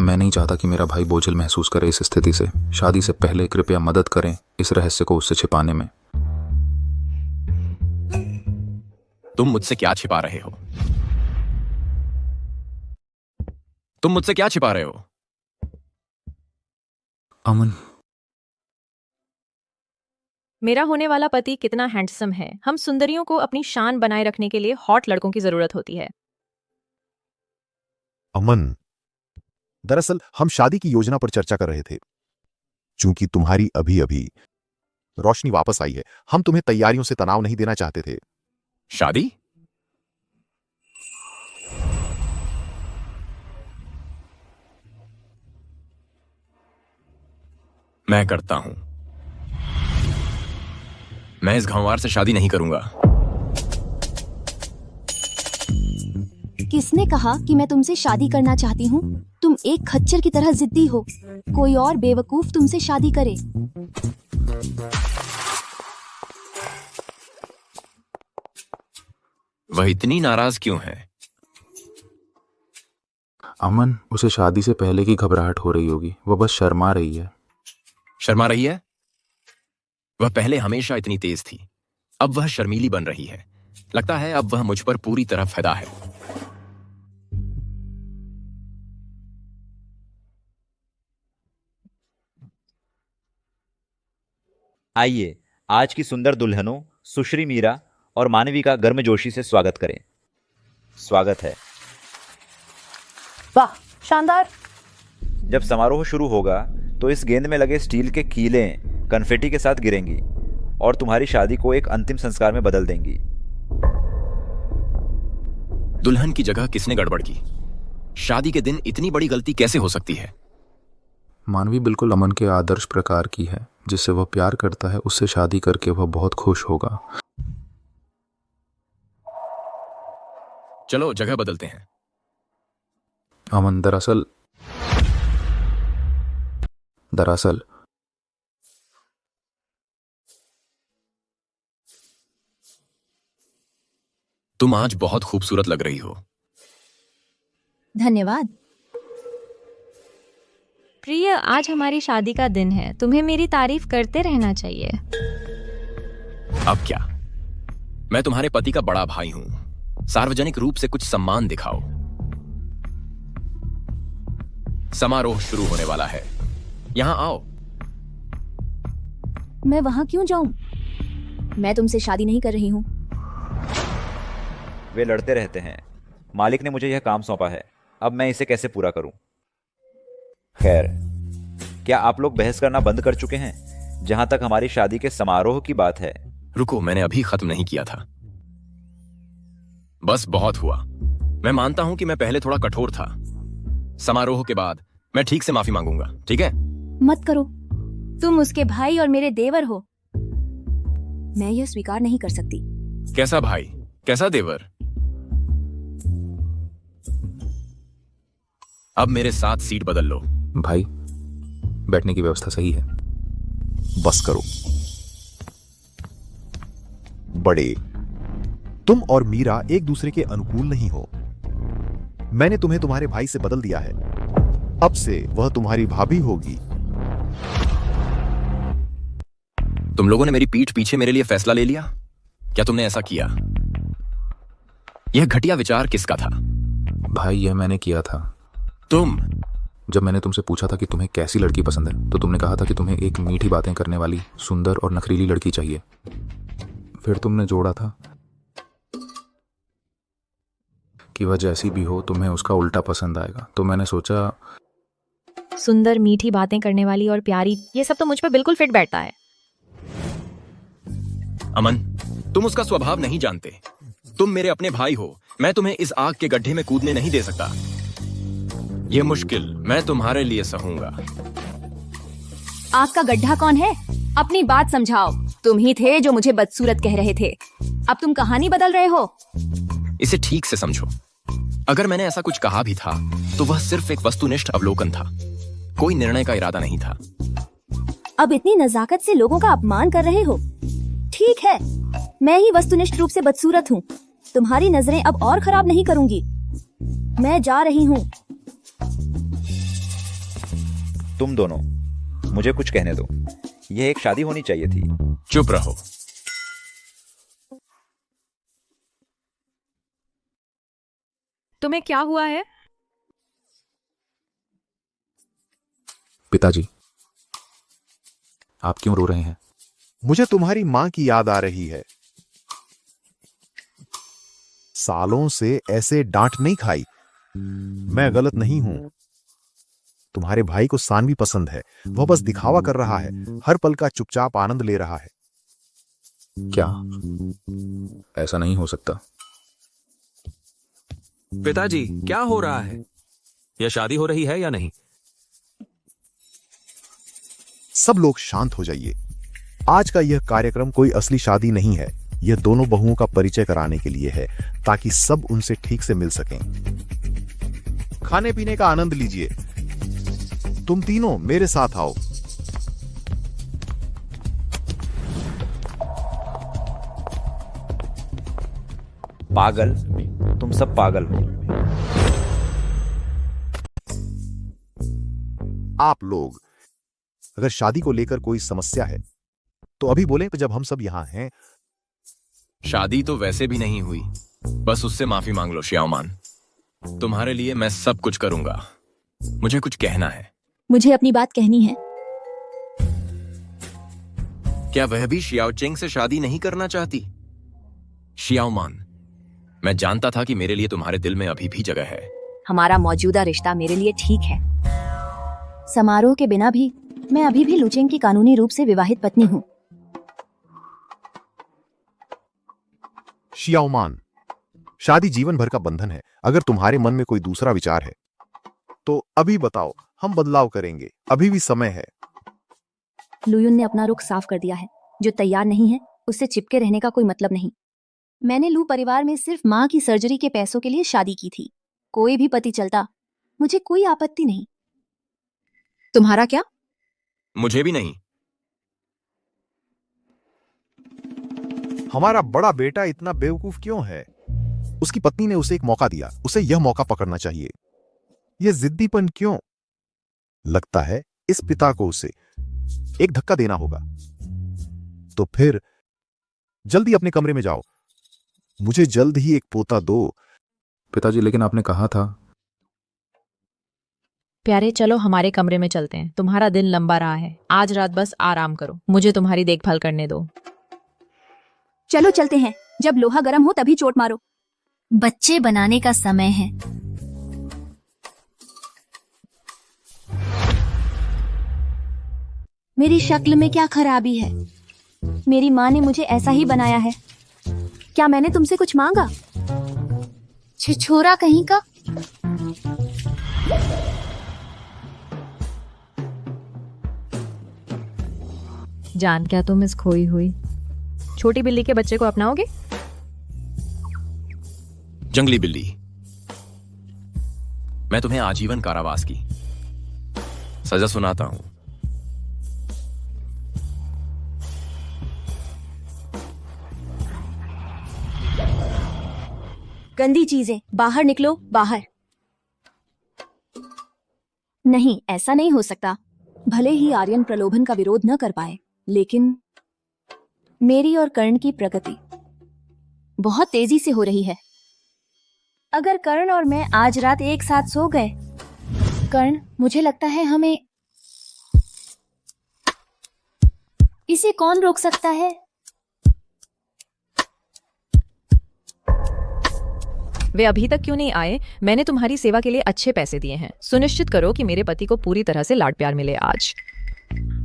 मैं नहीं चाहता कि मेरा भाई बोझिल महसूस करे इस स्थिति से। शादी से पहले कृपया मदद करें इस रहस्य को उससे छिपाने में। तुम मुझसे क्या छिपा रहे हो? तुम मुझसे क्या छिपा रहे हो? अमन, मेरा होने वाला पति कितना हैंडसम है। हम सुंदरियों को अपनी शान बनाए रखने के लिए हॉट लड़कों की जरूरत होती है। अमन, दरअसल हम शादी की योजना पर चर्चा कर रहे थे। चूंकि तुम्हारी अभी अभी रोशनी वापस आई है, हम तुम्हें तैयारियों से तनाव नहीं देना चाहते थे। शादी? मैं करता हूं। मैं इस घंवार से शादी नहीं करूंगा। किसने कहा कि मैं तुमसे शादी करना चाहती हूँ? तुम एक खच्चर की तरह जिद्दी हो। कोई और बेवकूफ तुमसे शादी करे। वह इतनी नाराज क्यों है? अमन, उसे शादी से पहले की घबराहट हो रही होगी। वह बस शर्मा रही है। शर्मा रही है? वह पहले हमेशा इतनी तेज थी, अब वह शर्मीली बन रही है। लगता है अब वह मुझ पर पूरी तरह फिदा है। आइए आज की सुंदर दुल्हनों सुश्री मीरा और मानवी का गर्मजोशी से स्वागत करें। स्वागत है। वाह, शानदार। जब समारोह शुरू होगा तो इस गेंद में लगे स्टील के कीलें कन्फेटी के साथ गिरेंगी और तुम्हारी शादी को एक अंतिम संस्कार में बदल देंगी। दुल्हन की जगह किसने गड़बड़ की? शादी के दिन इतनी बड़ी गलती कैसे हो सकती है? मानवी बिल्कुल अमन के आदर्श प्रकार की है। जिससे वह प्यार करता है उससे शादी करके वह बहुत खुश होगा। चलो जगह बदलते हैं। अमन, दरअसल तुम आज बहुत खूबसूरत लग रही हो। धन्यवाद। प्रिय, आज हमारी शादी का दिन है। तुम्हें मेरी तारीफ करते रहना चाहिए। अब क्या? मैं तुम्हारे पति का बड़ा भाई हूं। सार्वजनिक रूप से कुछ सम्मान दिखाओ। समारोह शुरू होने वाला है। यहां आओ। मैं वहां क्यों जाऊं? मैं तुमसे शादी नहीं कर रही हूँ। वे लड़ते रहते हैं। मालिक ने मुझे यह काम सौंपा है, अब मैं इसे कैसे पूरा करूं? खैर, क्या आप लोग बहस करना बंद कर चुके हैं? जहां तक हमारी शादी के समारोह की बात है। रुको, मैंने अभी खत्म नहीं किया था। बस बहुत हुआ। मैं मानता हूं कि मैं पहले थोड़ा कठोर था। समारोह के बाद मैं ठीक से माफी मांगूंगा, ठीक है? मत करो। तुम उसके भाई और मेरे देवर हो। मैं यह स्वीकार नहीं कर सकती। कैसा भाई, कैसा देवर? अब मेरे साथ सीट बदल लो। भाई, बैठने की व्यवस्था सही है। बस करो। बड़े, तुम और मीरा एक दूसरे के अनुकूल नहीं हो। मैंने तुम्हें तुम्हारे भाई से बदल दिया है। अब से वह तुम्हारी भाभी होगी। तुम लोगों ने मेरी पीठ पीछे मेरे लिए फैसला ले लिया। क्या तुमने ऐसा किया? यह घटिया विचार किसका था? भाई, यह मैंने किया था। तुम? जब मैंने तुमसे पूछा था कि तुम्हें कैसी लड़की पसंद है तो तुमने कहा था कि तुम्हें एक मीठी बातें करने वाली, सुंदर और नखरीली लड़की चाहिए। फिर तुमने जोड़ा था कि वह जैसी भी हो तुम्हें उसका उल्टा पसंद आएगा। तो मैंने सोचा, सुंदर, मीठी बातें करने वाली और प्यारी, ये सब तो मुझ पर बिल्कुल फिट बैठता है। अमन, तुम उसका स्वभाव नहीं जानते। तुम मेरे अपने भाई हो। मैं तुम्हें इस आग के गड्ढे में कूदने नहीं दे सकता। यह मुश्किल मैं तुम्हारे लिए सहूंगा। आग का गड्ढा कौन है? अपनी बात समझाओ। तुम ही थे जो मुझे बदसूरत कह रहे थे। अब तुम कहानी बदल रहे हो। इसे ठीक से समझो। अगर मैंने ऐसा कुछ कहा भी था तो वह सिर्फ एक वस्तुनिष्ठ अवलोकन था। कोई निर्णय का इरादा नहीं था। अब इतनी नजाकत से लोगों का अपमान कर रहे हो। ठीक है, मैं ही वस्तुनिष्ठ रूप से बदसूरत हूँ। तुम्हारी नजरें अब और खराब नहीं करूंगी। मैं जा रही हूँ। तुम दोनों, मुझे कुछ कहने दो। यह एक शादी होनी चाहिए थी। चुप रहो। तुम्हें क्या हुआ है? पिताजी, आप क्यों रो रहे हैं? मुझे तुम्हारी मां की याद आ रही है। सालों से ऐसे डांट नहीं खाई। मैं गलत नहीं हूं। तुम्हारे भाई को सानवी पसंद है। वह बस दिखावा कर रहा है। हर पल का चुपचाप आनंद ले रहा है। क्या ऐसा नहीं हो सकता? पिताजी, क्या हो रहा है? यह शादी हो रही है या नहीं? सब लोग शांत हो जाइए। आज का यह कार्यक्रम कोई असली शादी नहीं है। यह दोनों बहुओं का परिचय कराने के लिए है, ताकि सब उनसे ठीक से मिल सकें। खाने पीने का आनंद लीजिए। तुम तीनों मेरे साथ आओ। पागल, तुम सब पागल हो। आप लोग अगर शादी को लेकर कोई समस्या है तो अभी बोले, जब हम सब यहां हैं। शादी तो वैसे भी नहीं हुई, बस उससे माफी मांग लो श्याओमान। तुम्हारे लिए मैं सब कुछ करूंगा। मुझे कुछ कहना है। मुझे अपनी बात कहनी है। क्या वह भी शियाओचेंग से शादी नहीं करना चाहती? शियाओमान, मैं जानता था कि मेरे लिए तुम्हारे दिल में अभी भी जगह है। हमारा मौजूदा रिश्ता मेरे लिए ठीक है। समारोह के बिना भी मैं अभी भी लुचेंग की कानूनी रूप से विवाहित पत्नी हूँ। शियाओमान, शादी जीवन भर का बंधन है। अगर तुम्हारे मन में कोई दूसरा विचार है तो अभी बताओ, हम बदलाव करेंगे। अभी भी समय है। लुयुन ने अपना रुख साफ कर दिया है। जो तैयार नहीं है उससे चिपके रहने का कोई मतलब नहीं। मैंने लू परिवार में सिर्फ माँ की सर्जरी के पैसों के लिए शादी की थी। कोई भी पति चलता, मुझे कोई आपत्ति नहीं। तुम्हारा क्या? मुझे भी नहीं। हमारा बड़ा बेटा इतना बेवकूफ क्यों है? उसकी पत्नी ने उसे एक मौका दिया, उसे यह मौका पकड़ना चाहिए। यह जिद्दीपन क्यों? लगता है इस पिता को उसे एक धक्का देना होगा। तो फिर जल्दी अपने कमरे में जाओ। मुझे जल्द ही एक पोता दो। पिताजी, लेकिन आपने कहा था। प्यारे, चलो हमारे कमरे में चलते हैं। तुम्हारा दिन लंबा रहा है। आज रात बस आराम करो। मुझे तुम्हारी देखभाल करने दो। चलो चलते हैं। जब लोहा गर्म हो तभी चोट मारो। बच्चे बनाने का समय है। मेरी शक्ल में क्या खराबी है? मेरी माँ ने मुझे ऐसा ही बनाया है। क्या मैंने तुमसे कुछ मांगा? छिछोरा कहीं का। जान, क्या तुम इस खोई हुई छोटी बिल्ली के बच्चे को अपनाओगे? जंगली बिल्ली, मैं तुम्हें आजीवन कारावास की सजा सुनाता हूं। गंदी चीजें, बाहर निकलो, बाहर। नहीं, ऐसा नहीं हो सकता। भले ही आर्यन प्रलोभन का विरोध न कर पाए, लेकिन मेरी और कर्ण की प्रगति बहुत तेजी से हो रही है। अगर कर्ण और मैं आज रात एक साथ सो गए, कर्ण, मुझे लगता है हमें इसे कौन रोक सकता है? वे अभी तक क्यों नहीं आए? मैंने तुम्हारी सेवा के लिए अच्छे पैसे दिए हैं। सुनिश्चित करो कि मेरे पति को पूरी तरह से लाड प्यार मिले आज।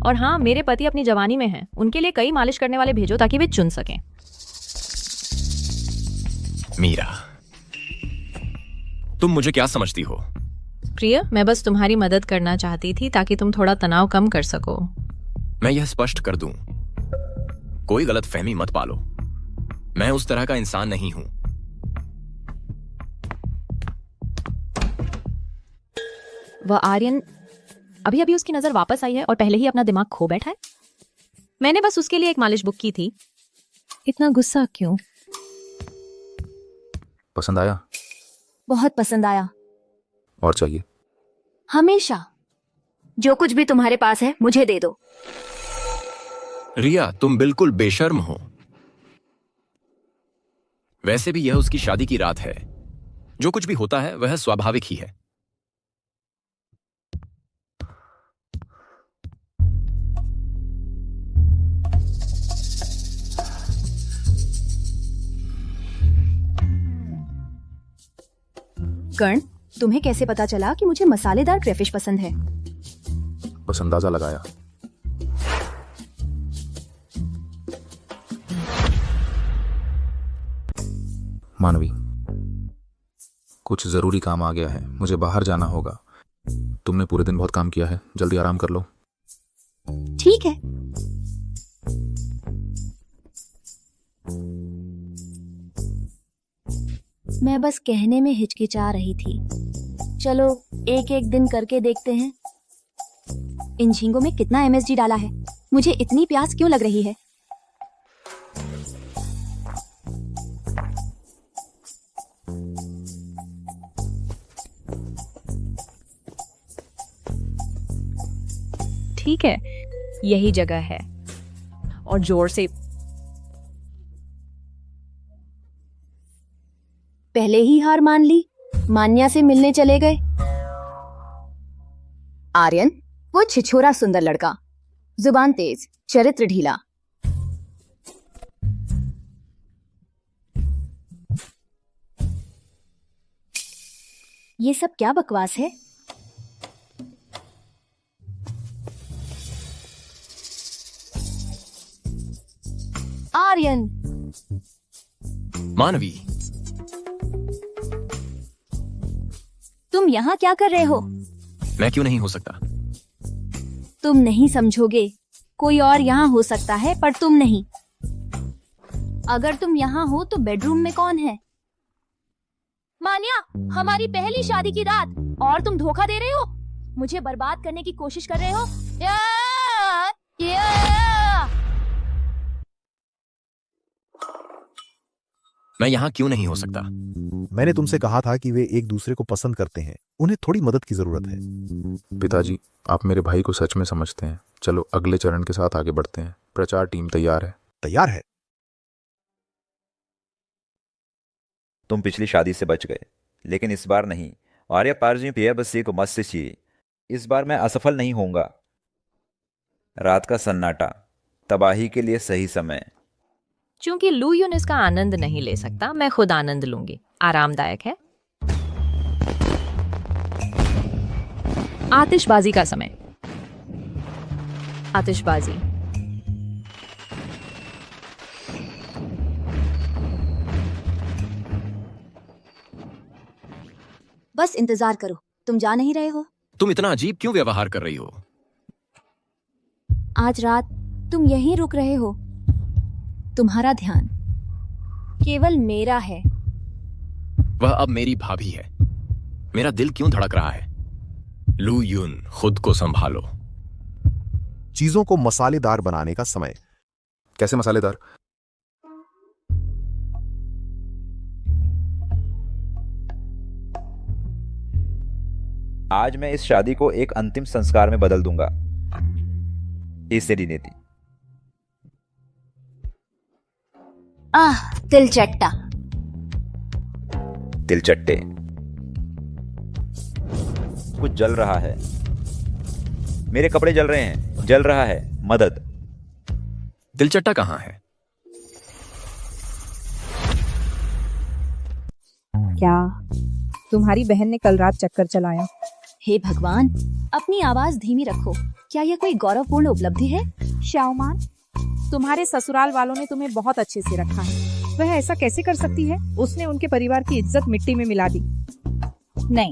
और हाँ, मेरे पति अपनी जवानी में हैं। उनके लिए कई मालिश करने वाले भेजो ताकि वे चुन सकें। मीरा, तुम मुझे क्या समझती हो? प्रिय, मैं बस तुम्हारी मदद करना चाहती थी ताकि तुम थोड़ा तनाव कम कर सको। मैं यह स्पष्ट कर दूं, कोई गलतफहमी मत पालो। मैं उस तरह का इंसान नहीं हूं। वह आर्यन अभी अभी उसकी नजर वापस आई है और पहले ही अपना दिमाग खो बैठा है। मैंने बस उसके लिए एक मालिश बुक की थी। इतना गुस्सा क्यों? पसंद आया? बहुत पसंद आया। और चाहिए? हमेशा। जो कुछ भी तुम्हारे पास है मुझे दे दो। रिया, तुम बिल्कुल बेशर्म हो। वैसे भी यह उसकी शादी की रात है। जो कुछ भी होता है वह स्वाभाविक ही है। कर्ण, तुम्हें कैसे पता चला कि मुझे मसालेदार क्रेफिश पसंद है? बस अंदाजा लगाया। मानवी, कुछ जरूरी काम आ गया है। मुझे बाहर जाना होगा। तुमने पूरे दिन बहुत काम किया है। जल्दी आराम कर लो। ठीक है। मैं बस कहने में हिचकिचा रही थी। चलो एक एक दिन करके देखते हैं। इन झींगों में कितना MSG डाला है? मुझे इतनी प्यास क्यों लग रही है? ठीक है, यही जगह है। और जोर से। पहले ही हार मान ली। मान्या से मिलने चले गए। आर्यन, वो छिछोरा सुंदर लड़का, जुबान तेज, चरित्र ढीला। ये सब क्या बकवास है? आर्यन, मानवी, तुम यहाँ क्या कर रहे हो? मैं क्यों नहीं हो सकता? तुम नहीं समझोगे। कोई और यहाँ हो सकता है, पर तुम नहीं। अगर तुम यहाँ हो तो बेडरूम में कौन है? मान्या, हमारी पहली शादी की रात, और तुम धोखा दे रहे हो। मुझे बर्बाद करने की कोशिश कर रहे हो। मैं यहाँ क्यों नहीं हो सकता? मैंने तुमसे कहा था कि वे एक दूसरे को पसंद करते हैं। उन्हें थोड़ी मदद की जरूरत है। पिताजी, आप मेरे भाई को सच में समझते हैं। चलो अगले चरण के साथ आगे बढ़ते हैं। प्रचार टीम तैयार है। तैयार है। तुम पिछली शादी से बच गए, लेकिन इस बार नहीं। आर्य पारजी पियबसी को मत चाहिए। इस बार मैं असफल नहीं होऊंगा। रात का सन्नाटा, तबाही के लिए सही समय। चूंकि लू यून इसका आनंद नहीं ले सकता, मैं खुद आनंद लूंगी। आरामदायक है। आतिशबाजी का समय। आतिशबाजी। बस इंतजार करो। तुम जा नहीं रहे हो? तुम इतना अजीब क्यों व्यवहार कर रही हो? आज रात तुम यहीं रुक रहे हो। तुम्हारा ध्यान केवल मेरा है। वह अब मेरी भाभी है। मेरा दिल क्यों धड़क रहा है? लू यून, खुद को संभालो। चीजों को मसालेदार बनाने का समय। कैसे मसालेदार? आज मैं इस शादी को एक अंतिम संस्कार में बदल दूंगा। इससे नीति। तिलचट्टा। तिलचट्टे। कुछ जल रहा है। मेरे कपड़े जल रहे हैं। जल रहा है। मदद। तिलचट्टा कहाँ है? क्या तुम्हारी बहन ने कल रात चक्कर चलाया? हे भगवान, अपनी आवाज धीमी रखो। क्या यह कोई गौरवपूर्ण उपलब्धि है? श्याओमान, तुम्हारे ससुराल वालों ने तुम्हें बहुत अच्छे से रखा है। वह ऐसा कैसे कर सकती है? उसने उनके परिवार की इज्जत मिट्टी में मिला दी। नहीं,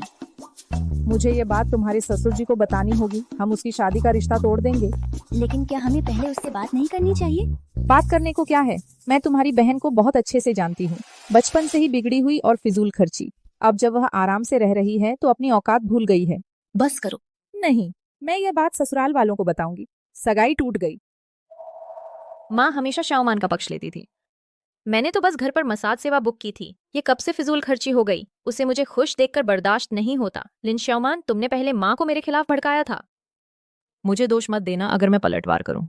मुझे ये बात तुम्हारे ससुर जी को बतानी होगी। हम उसकी शादी का रिश्ता तोड़ देंगे। लेकिन क्या हमें पहले उससे बात नहीं करनी चाहिए? बात करने को क्या है? मैं तुम्हारी बहन को बहुत अच्छे से जानती हूँ। बचपन से ही बिगड़ी हुई और फिजूल खर्ची। अब जब वह आराम से रह रही है तो अपनी औकात भूल गई है। बस करो। नहीं, मैं ये बात ससुराल वालों को बताऊंगी। सगाई टूट गई। माँ हमेशा शाओमान का पक्ष लेती थी। मैंने तो बस घर पर मसाज सेवा बुक की थी। ये कब से फिजूल खर्ची हो गई? उसे मुझे खुश देखकर बर्दाश्त नहीं होता। लिन शाओमान, तुमने पहले माँ को मेरे खिलाफ भड़काया था। मुझे दोष मत देना अगर मैं पलटवार करूं।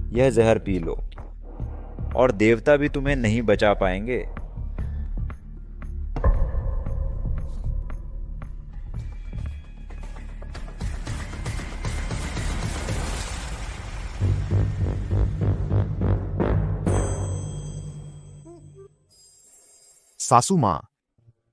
यह जहर पी लो और देवता भी तुम्हें नहीं बचा पाएंगे। सासू मां।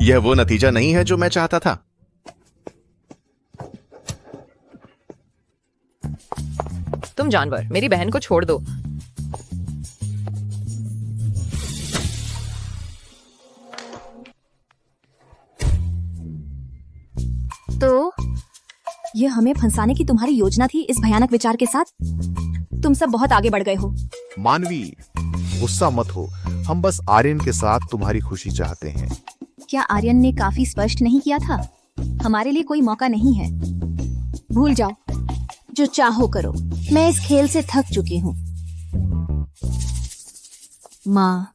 यह वो नतीजा नहीं है जो मैं चाहता था। तुम जानवर, मेरी बहन को छोड़ दो। तो ये हमें फंसाने की तुम्हारी योजना थी इस भयानक विचार के साथ? तुम सब बहुत आगे बढ़ गए हो। मानवी, गुस्सा मत हो, हम बस आर्यन के साथ तुम्हारी खुशी चाहते हैं। क्या आर्यन ने काफी स्पष्ट नहीं किया था? हमारे लिए कोई मौका नहीं है। भूल जाओ, जो चाहो करो। मैं इस खेल से थक चुकी हूँ। माँ,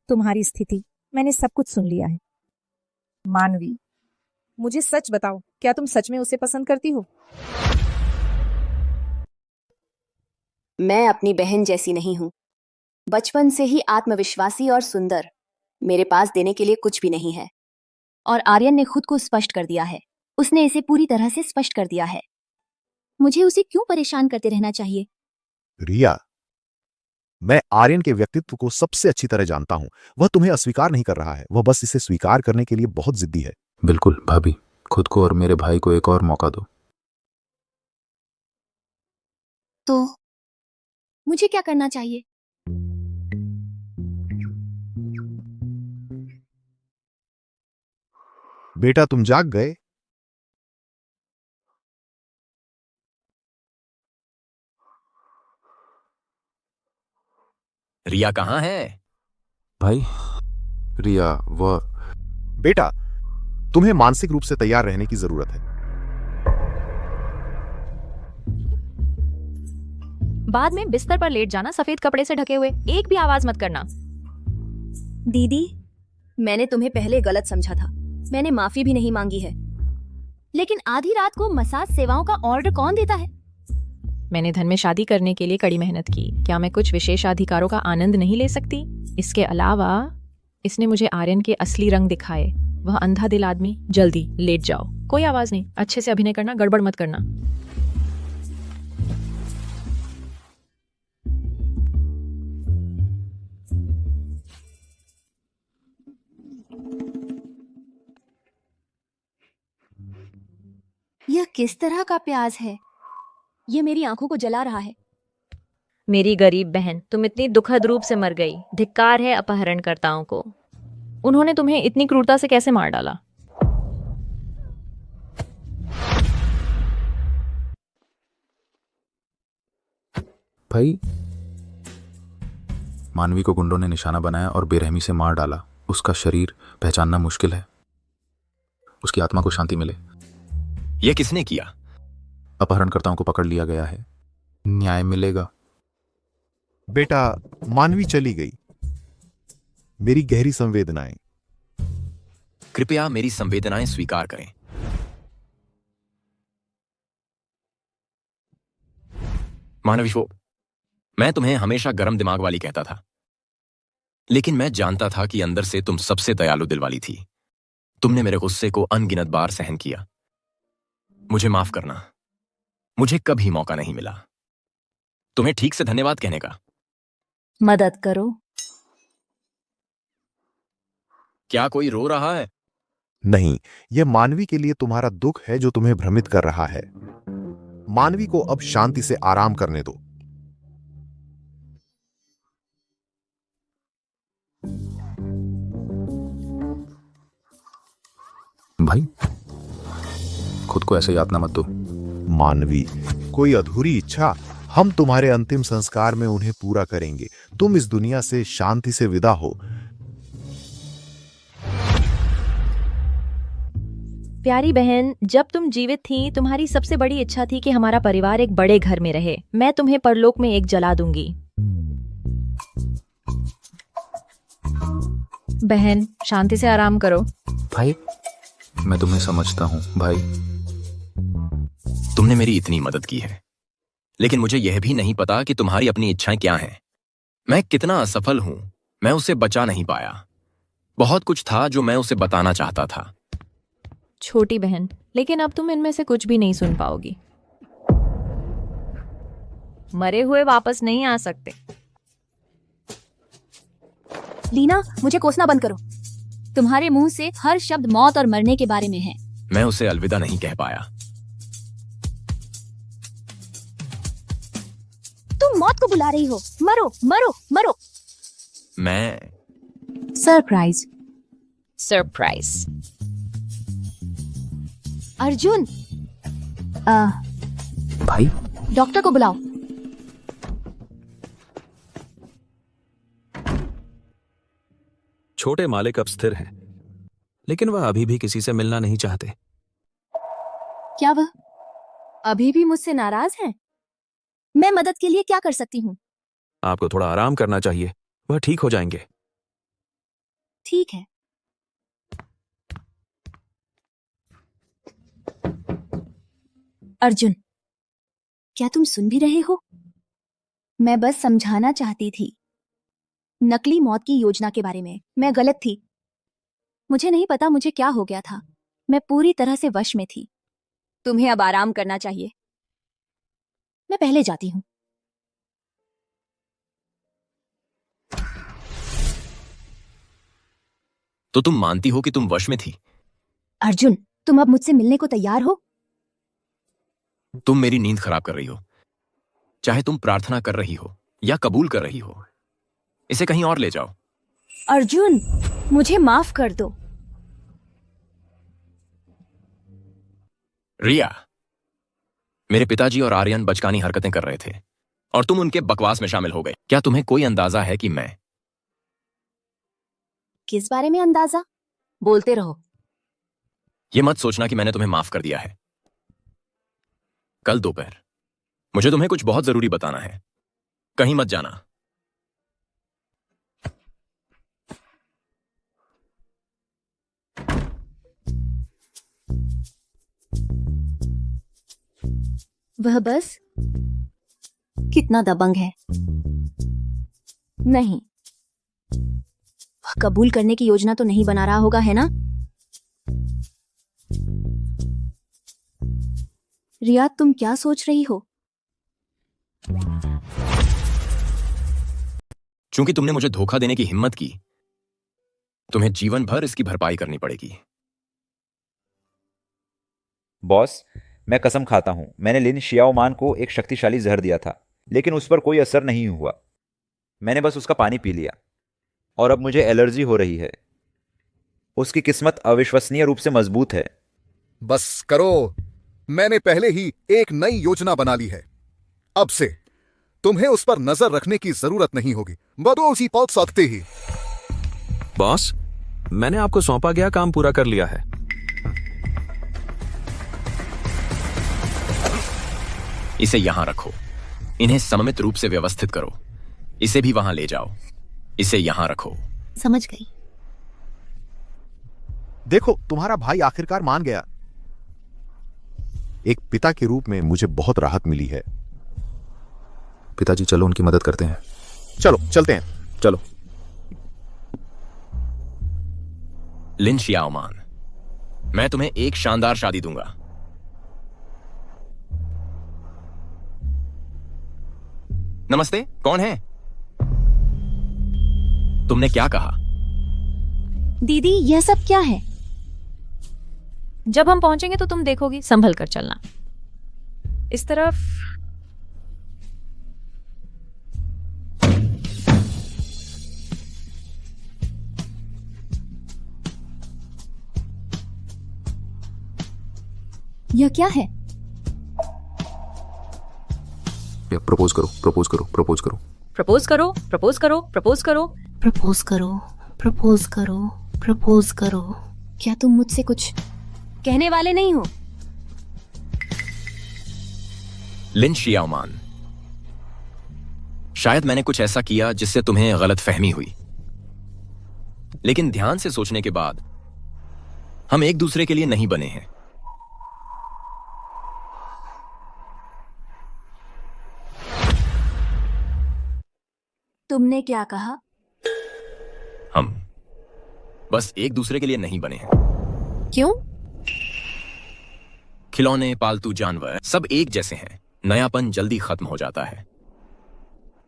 तुम्हारी स्थिति मैंने सब कुछ सुन लिया है। मानवी, मुझे सच बताओ, क्या तुम सच में उसे पसंद करती हो? मैं अपनी बहन जैसी नहीं हूँ। बचपन से ही आत्मविश्वासी और सुंदर। मेरे पास देने के लिए कुछ भी नहीं है। और आर्यन ने खुद को स्पष्ट कर दिया है। उसने इसे पूरी तरह से स्पष्ट कर दिया है। मुझे उसे क्यों परेशान करते रहना चाहिए? रिया, मैं आर्यन के व्यक्तित्व को सबसे अच्छी तरह जानता हूं। वह तुम्हें अस्वीकार नहीं कर रहा है, वह बस इसे स्वीकार करने के लिए बहुत जिद्दी है। बिल्कुल भाभी, खुद को और मेरे भाई को एक और मौका दो। तो मुझे क्या करना चाहिए? बेटा, तुम जाग गए? रिया कहाँ है? भाई, रिया वह... बेटा, तुम्हें मानसिक रूप से तैयार रहने की जरूरत है। बाद में बिस्तर पर लेट जाना सफेद कपड़े से ढके हुए। एक भी आवाज मत करना। दीदी, मैंने तुम्हें पहले गलत समझा था। मैंने माफी भी नहीं मांगी है। लेकिन आधी रात को मसाज सेवाओं का ऑर्डर कौन देता है? मैंने धन में शादी करने के लिए कड़ी मेहनत की। क्या मैं कुछ विशेषाधिकारों का आनंद नहीं ले सकती? इसके अलावा इसने मुझे आर्यन के असली रंग दिखाए। वह अंधा दिल आदमी। जल्दी लेट जाओ। कोई आवाज नहीं, अच्छे से अभिनय करना, गड़बड़ मत करना। यह किस तरह का प्याज है? यह मेरी आंखों को जला रहा है। मेरी गरीब बहन, तुम इतनी दुखद रूप से मर गई। धिक्कार है अपहरणकर्ताओं को। उन्होंने तुम्हें इतनी क्रूरता से कैसे मार डाला? भाई, मानवी को गुंडों ने निशाना बनाया और बेरहमी से मार डाला। उसका शरीर पहचानना मुश्किल है। उसकी आत्मा को शांति मिले। यह किसने किया? अपहरणकर्ताओं को पकड़ लिया गया है। न्याय मिलेगा। बेटा, मानवी चली गई। मेरी गहरी संवेदनाएं। कृपया मेरी संवेदनाएं स्वीकार करें। मानवी, मैं तुम्हें हमेशा गर्म दिमाग वाली कहता था, लेकिन मैं जानता था कि अंदर से तुम सबसे दयालु दिल वाली थी। तुमने मेरे गुस्से को अनगिनत बार सहन किया। मुझे माफ करना, मुझे कभी मौका नहीं मिला तुम्हें ठीक से धन्यवाद कहने का। मदद करो। क्या कोई रो रहा है? नहीं, यह मानवी के लिए तुम्हारा दुख है जो तुम्हें भ्रमित कर रहा है। मानवी को अब शांति से आराम करने दो। भाई, खुद को ऐसे यातना मत दो। मानवी, कोई अधूरी इच्छा, हम तुम्हारे अंतिम संस्कार में उन्हें पूरा करेंगे। तुम इस दुनिया से शांति से विदा हो। प्यारी बहन, जब तुम जीवित थी तुम्हारी सबसे बड़ी इच्छा थी कि हमारा परिवार एक बड़े घर में रहे। मैं तुम्हें परलोक में एक जला दूंगी। बहन, शांति से आराम करो। भाई, मैं तुम्हें समझता हूं भाई। तुमने मेरी इतनी मदद की है, लेकिन मुझे यह भी नहीं पता कि तुम्हारी अपनी इच्छाएं क्या हैं। मैं कितना असफल हूं। मैं उसे बचा नहीं पाया। बहुत कुछ था जो मैं उसे बताना चाहता था। छोटी बहन, लेकिन अब तुम इनमें से कुछ भी नहीं सुन पाओगी। मरे हुए वापस नहीं आ सकते। लीना, मुझे कोसना बंद करो। तुम्हारे मुंह से हर शब्द मौत और मरने के बारे में है। मैं उसे अलविदा नहीं कह पाया। तुम मौत को बुला रही हो। मरो मरो मरो। मैं सरप्राइज। सरप्राइज। अर्जुन, भाई डॉक्टर को बुलाओ। छोटे मालिक अब स्थिर हैं, लेकिन वह अभी भी किसी से मिलना नहीं चाहते। क्या वह अभी भी मुझसे नाराज हैं? मैं मदद के लिए क्या कर सकती हूँ? आपको थोड़ा आराम करना चाहिए, वह ठीक हो जाएंगे। ठीक है। अर्जुन, क्या तुम सुन भी रहे हो? मैं बस समझाना चाहती थी। नकली मौत की योजना के बारे में मैं गलत थी। मुझे नहीं पता मुझे क्या हो गया था। मैं पूरी तरह से वश में थी। तुम्हें अब आराम करना चाहिए। मैं पहले जाती हूँ। तो तुम मानती हो कि तुम वश में थी? अर्जुन, तुम अब मुझसे मिलने को तैयार हो? तुम मेरी नींद खराब कर रही हो। चाहे तुम प्रार्थना कर रही हो या कबूल कर रही हो, इसे कहीं और ले जाओ। अर्जुन, मुझे माफ कर दो। रिया, मेरे पिताजी और आर्यन बचकानी हरकतें कर रहे थे और तुम उनके बकवास में शामिल हो गए। क्या तुम्हें कोई अंदाजा है कि मैं किस बारे में अंदाजा? बोलते रहो। ये मत सोचना कि मैंने तुम्हें माफ कर दिया है। कल दोपहर मुझे तुम्हें कुछ बहुत जरूरी बताना है। कहीं मत जाना। वह बस कितना दबंग है। नहीं, वह कबूल करने की योजना तो नहीं बना रहा होगा, है ना? रिया, तुम क्या सोच रही हो? चूंकि तुमने मुझे धोखा देने की हिम्मत की, तुम्हें जीवन भर इसकी भरपाई करनी पड़ेगी। बॉस, मैं कसम खाता हूं, मैंने लिन शियाओमान को एक शक्तिशाली जहर दिया था, लेकिन उस पर कोई असर नहीं हुआ। मैंने बस उसका पानी पी लिया और अब मुझे एलर्जी हो रही है। उसकी किस्मत अविश्वसनीय रूप से मजबूत है। बस करो, मैंने पहले ही एक नई योजना बना ली है। अब से तुम्हें उस पर नजर रखने की जरूरत नहीं होगी। बदो उसी पल सकते ही। बॉस, मैंने आपको सौंपा गया काम पूरा कर लिया है। इसे यहां रखो। इन्हें सममित रूप से व्यवस्थित करो। इसे भी वहां ले जाओ। इसे यहां रखो। समझ गई। देखो, तुम्हारा भाई आखिरकार मान गया। एक पिता के रूप में मुझे बहुत राहत मिली है। पिताजी, चलो उनकी मदद करते हैं। चलो चलते हैं। चलो। लिन शियाओमान, मैं तुम्हें एक शानदार शादी दूंगा। नमस्ते, कौन है? तुमने क्या कहा? दीदी, यह सब क्या है? जब हम पहुंचेंगे तो तुम देखोगी। संभल कर चलना। इस तरफ। यह क्या है? प्रपोज करो, प्रपोज करो, प्रपोज करो। प्रपोज करो, प्रपोज करो, प्रपोज करो। प्रपोज करो, प्रपोज करो, प्रपोज करो। क्या तुम मुझसे कुछ कहने वाले नहीं हो? लिन शियाओमान, शायद मैंने कुछ ऐसा किया जिससे तुम्हें गलतफहमी हुई, लेकिन ध्यान से सोचने के बाद हम एक दूसरे के लिए नहीं बने हैं। तुमने क्या कहा? हम बस एक दूसरे के लिए नहीं बने हैं। क्यों? खिलौने, पालतू जानवर सब एक जैसे हैं। नयापन जल्दी खत्म हो जाता है।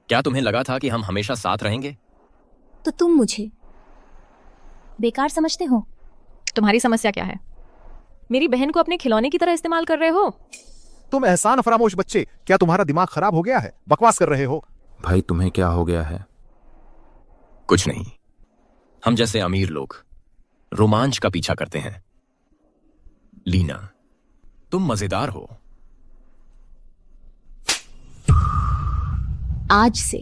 क्या तुम्हें लगा था कि हम हमेशा साथ रहेंगे? तो तुम मुझे बेकार समझते हो? तुम्हारी समस्या क्या है? मेरी बहन को अपने खिलौने की तरह इस्तेमाल कर रहे हो। तुम एहसान फरामोश बच्चे, क्या तुम्हारा दिमाग खराब हो गया है? बकवास कर रहे हो। भाई तुम्हें क्या हो गया है? कुछ नहीं, हम जैसे अमीर लोग रोमांच का पीछा करते हैं। लीना, तुम मजेदार हो। आज से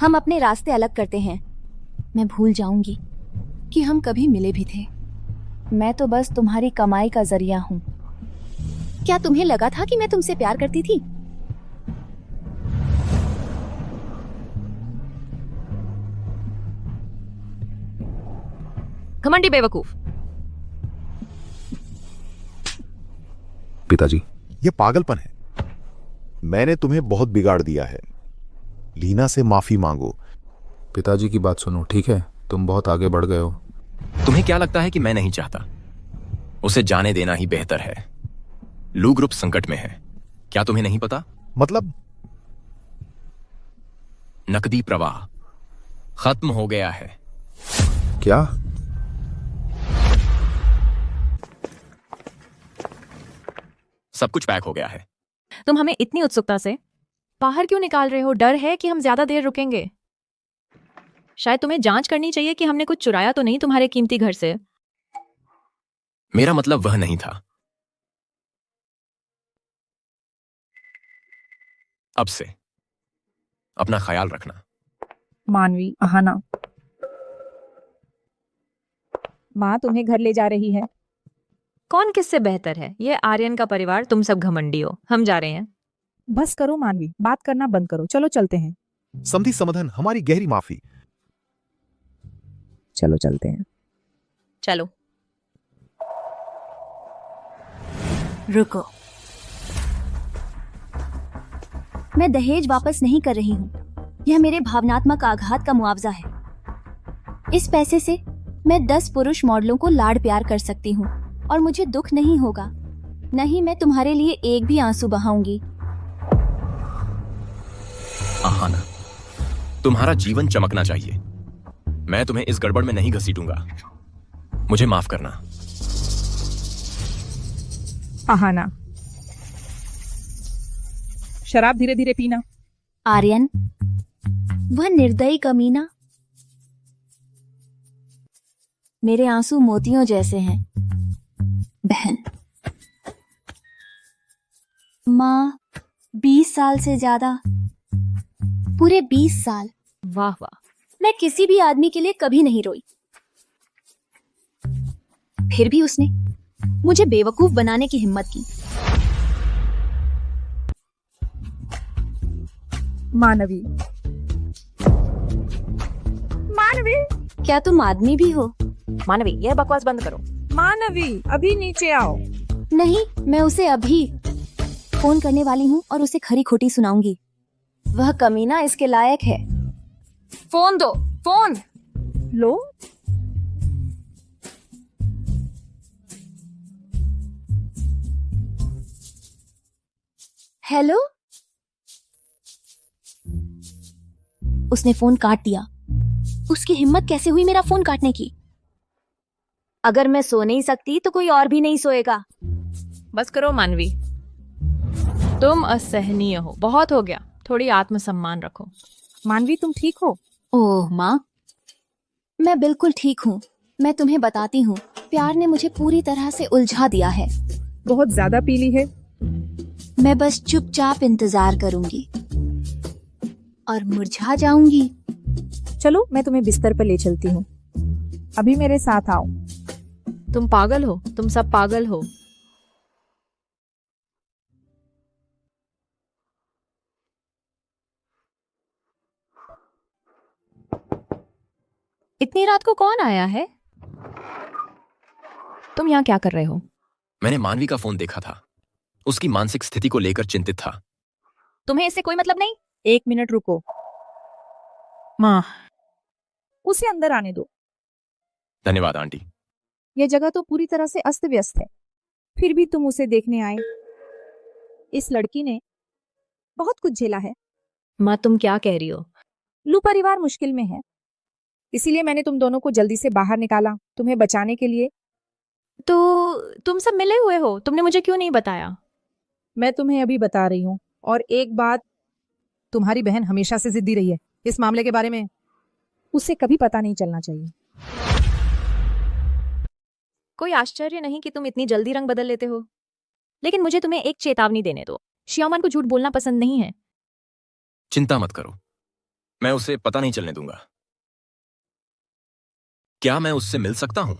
हम अपने रास्ते अलग करते हैं। मैं भूल जाऊंगी कि हम कभी मिले भी थे। मैं तो बस तुम्हारी कमाई का जरिया हूं। क्या तुम्हें लगा था कि मैं तुमसे प्यार करती थी? घमंडी बेवकूफ। पिताजी, ये पागलपन है। मैंने तुम्हें बहुत बिगाड़ दिया है। लीना से माफी मांगो। पिताजी की बात सुनो, ठीक है? तुम बहुत आगे बढ़ गए हो। तुम्हें क्या लगता है कि मैं नहीं चाहता? उसे जाने देना ही बेहतर है। लू ग्रुप संकट में है, क्या तुम्हें नहीं पता? मतलब? नकदी प्रवाह खत्म हो गया है। क्या? सब कुछ पैक हो गया है। तुम हमें इतनी उत्सुकता से बाहर क्यों निकाल रहे हो? डर है कि हम ज्यादा देर रुकेंगे? शायद तुम्हें जांच करनी चाहिए कि हमने कुछ चुराया तो नहीं तुम्हारे कीमती घर से। मेरा मतलब वह नहीं था। अब से अपना ख्याल रखना। मानवी, आहाना। माँ तुम्हें घर ले जा रही है। कौन किससे बेहतर है? ये आर्यन का परिवार, तुम सब घमंडी हो। हम जा रहे हैं। बस करो मानवी, बात करना बंद करो। चलो चलते हैं। समधी समाधान, हमारी गहरी माफी। चलो चलते हैं। चलो। रुको, मैं दहेज वापस नहीं कर रही हूँ। यह मेरे भावनात्मक आघात का मुआवजा है। इस पैसे से मैं 10 पुरुष मॉडलों को लाड प्यार कर सकती हूँ और मुझे दुख नहीं होगा। नहीं, मैं तुम्हारे लिए एक भी आंसू बहाऊंगी। आहाना, तुम्हारा जीवन चमकना चाहिए। मैं तुम्हें इस गड़बड़ में नहीं घसीटूंगा। मुझे माफ करना। आहाना, शराब धीरे धीरे पीना। आर्यन, वह निर्दयी कमीना। मेरे आंसू मोतियों जैसे हैं। बहन, माँ, 20 साल से ज्यादा, पूरे 20 साल। वाह वाह। मैं किसी भी आदमी के लिए कभी नहीं रोई। फिर भी उसने मुझे बेवकूफ बनाने की हिम्मत की। मानवी, मानवी, क्या तुम आदमी भी हो? मानवी, यह बकवास बंद करो। मानवी, अभी नीचे आओ। नहीं, मैं उसे अभी फोन करने वाली हूँ और उसे खरी खोटी सुनाऊंगी। वह कमीना इसके लायक है। फोन दो, फोन लो। हेलो। उसने फोन काट दिया। उसकी हिम्मत कैसे हुई मेरा फोन काटने की? अगर मैं सो नहीं सकती तो कोई और भी नहीं सोएगा। बस करो मानवी, तुम असहनीय हो। बहुत हो गया। थोड़ी आत्मसम्मान रखो। मानवी, तुम ठीक हो? ओह माँ, मैं बिल्कुल ठीक हूँ। मैं तुम्हें बताती हूँ, प्यार ने मुझे पूरी तरह से उलझा दिया है। बहुत ज्यादा पीली है। मैं बस चुपचाप इंतजार करूंगी और मुरझा जाऊंगी। चलो, मैं तुम्हें बिस्तर पर ले चलती हूँ। अभी मेरे साथ आओ। तुम पागल हो। तुम सब पागल हो। इतनी रात को कौन आया है? तुम यहाँ क्या कर रहे हो? मैंने मानवी का फोन देखा था। उसकी मानसिक स्थिति को लेकर चिंतित था। तुम्हें इससे कोई मतलब नहीं? 1 मिनट रुको। माँ, उसे अंदर आने दो। धन्यवाद आंटी। यह जगह तो पूरी तरह से अस्त व्यस्त है, फिर भी तुम उसे देखने आए। इस लड़की ने बहुत कुछ झेला है। माँ, तुम क्या कह रही हो? लू परिवार मुश्किल में है। इसीलिए मैंने तुम दोनों को जल्दी से बाहर निकाला, तुम्हें बचाने के लिए। तो तुम सब मिले हुए हो, तुमने मुझे क्यों नहीं बताया? मैं तुम्हें अभी बता रही हूँ। और एक बात, तुम्हारी बहन हमेशा से जिद्दी रही है। इस मामले के बारे में उसे कभी पता नहीं चलना चाहिए। कोई आश्चर्य नहीं कि तुम इतनी जल्दी रंग बदल लेते हो। लेकिन मुझे तुम्हें एक चेतावनी देने दो, श्यामन को झूठ बोलना पसंद नहीं है। चिंता मत करो, मैं उसे पता नहीं चलने दूंगा। क्या मैं उससे मिल सकता हूं?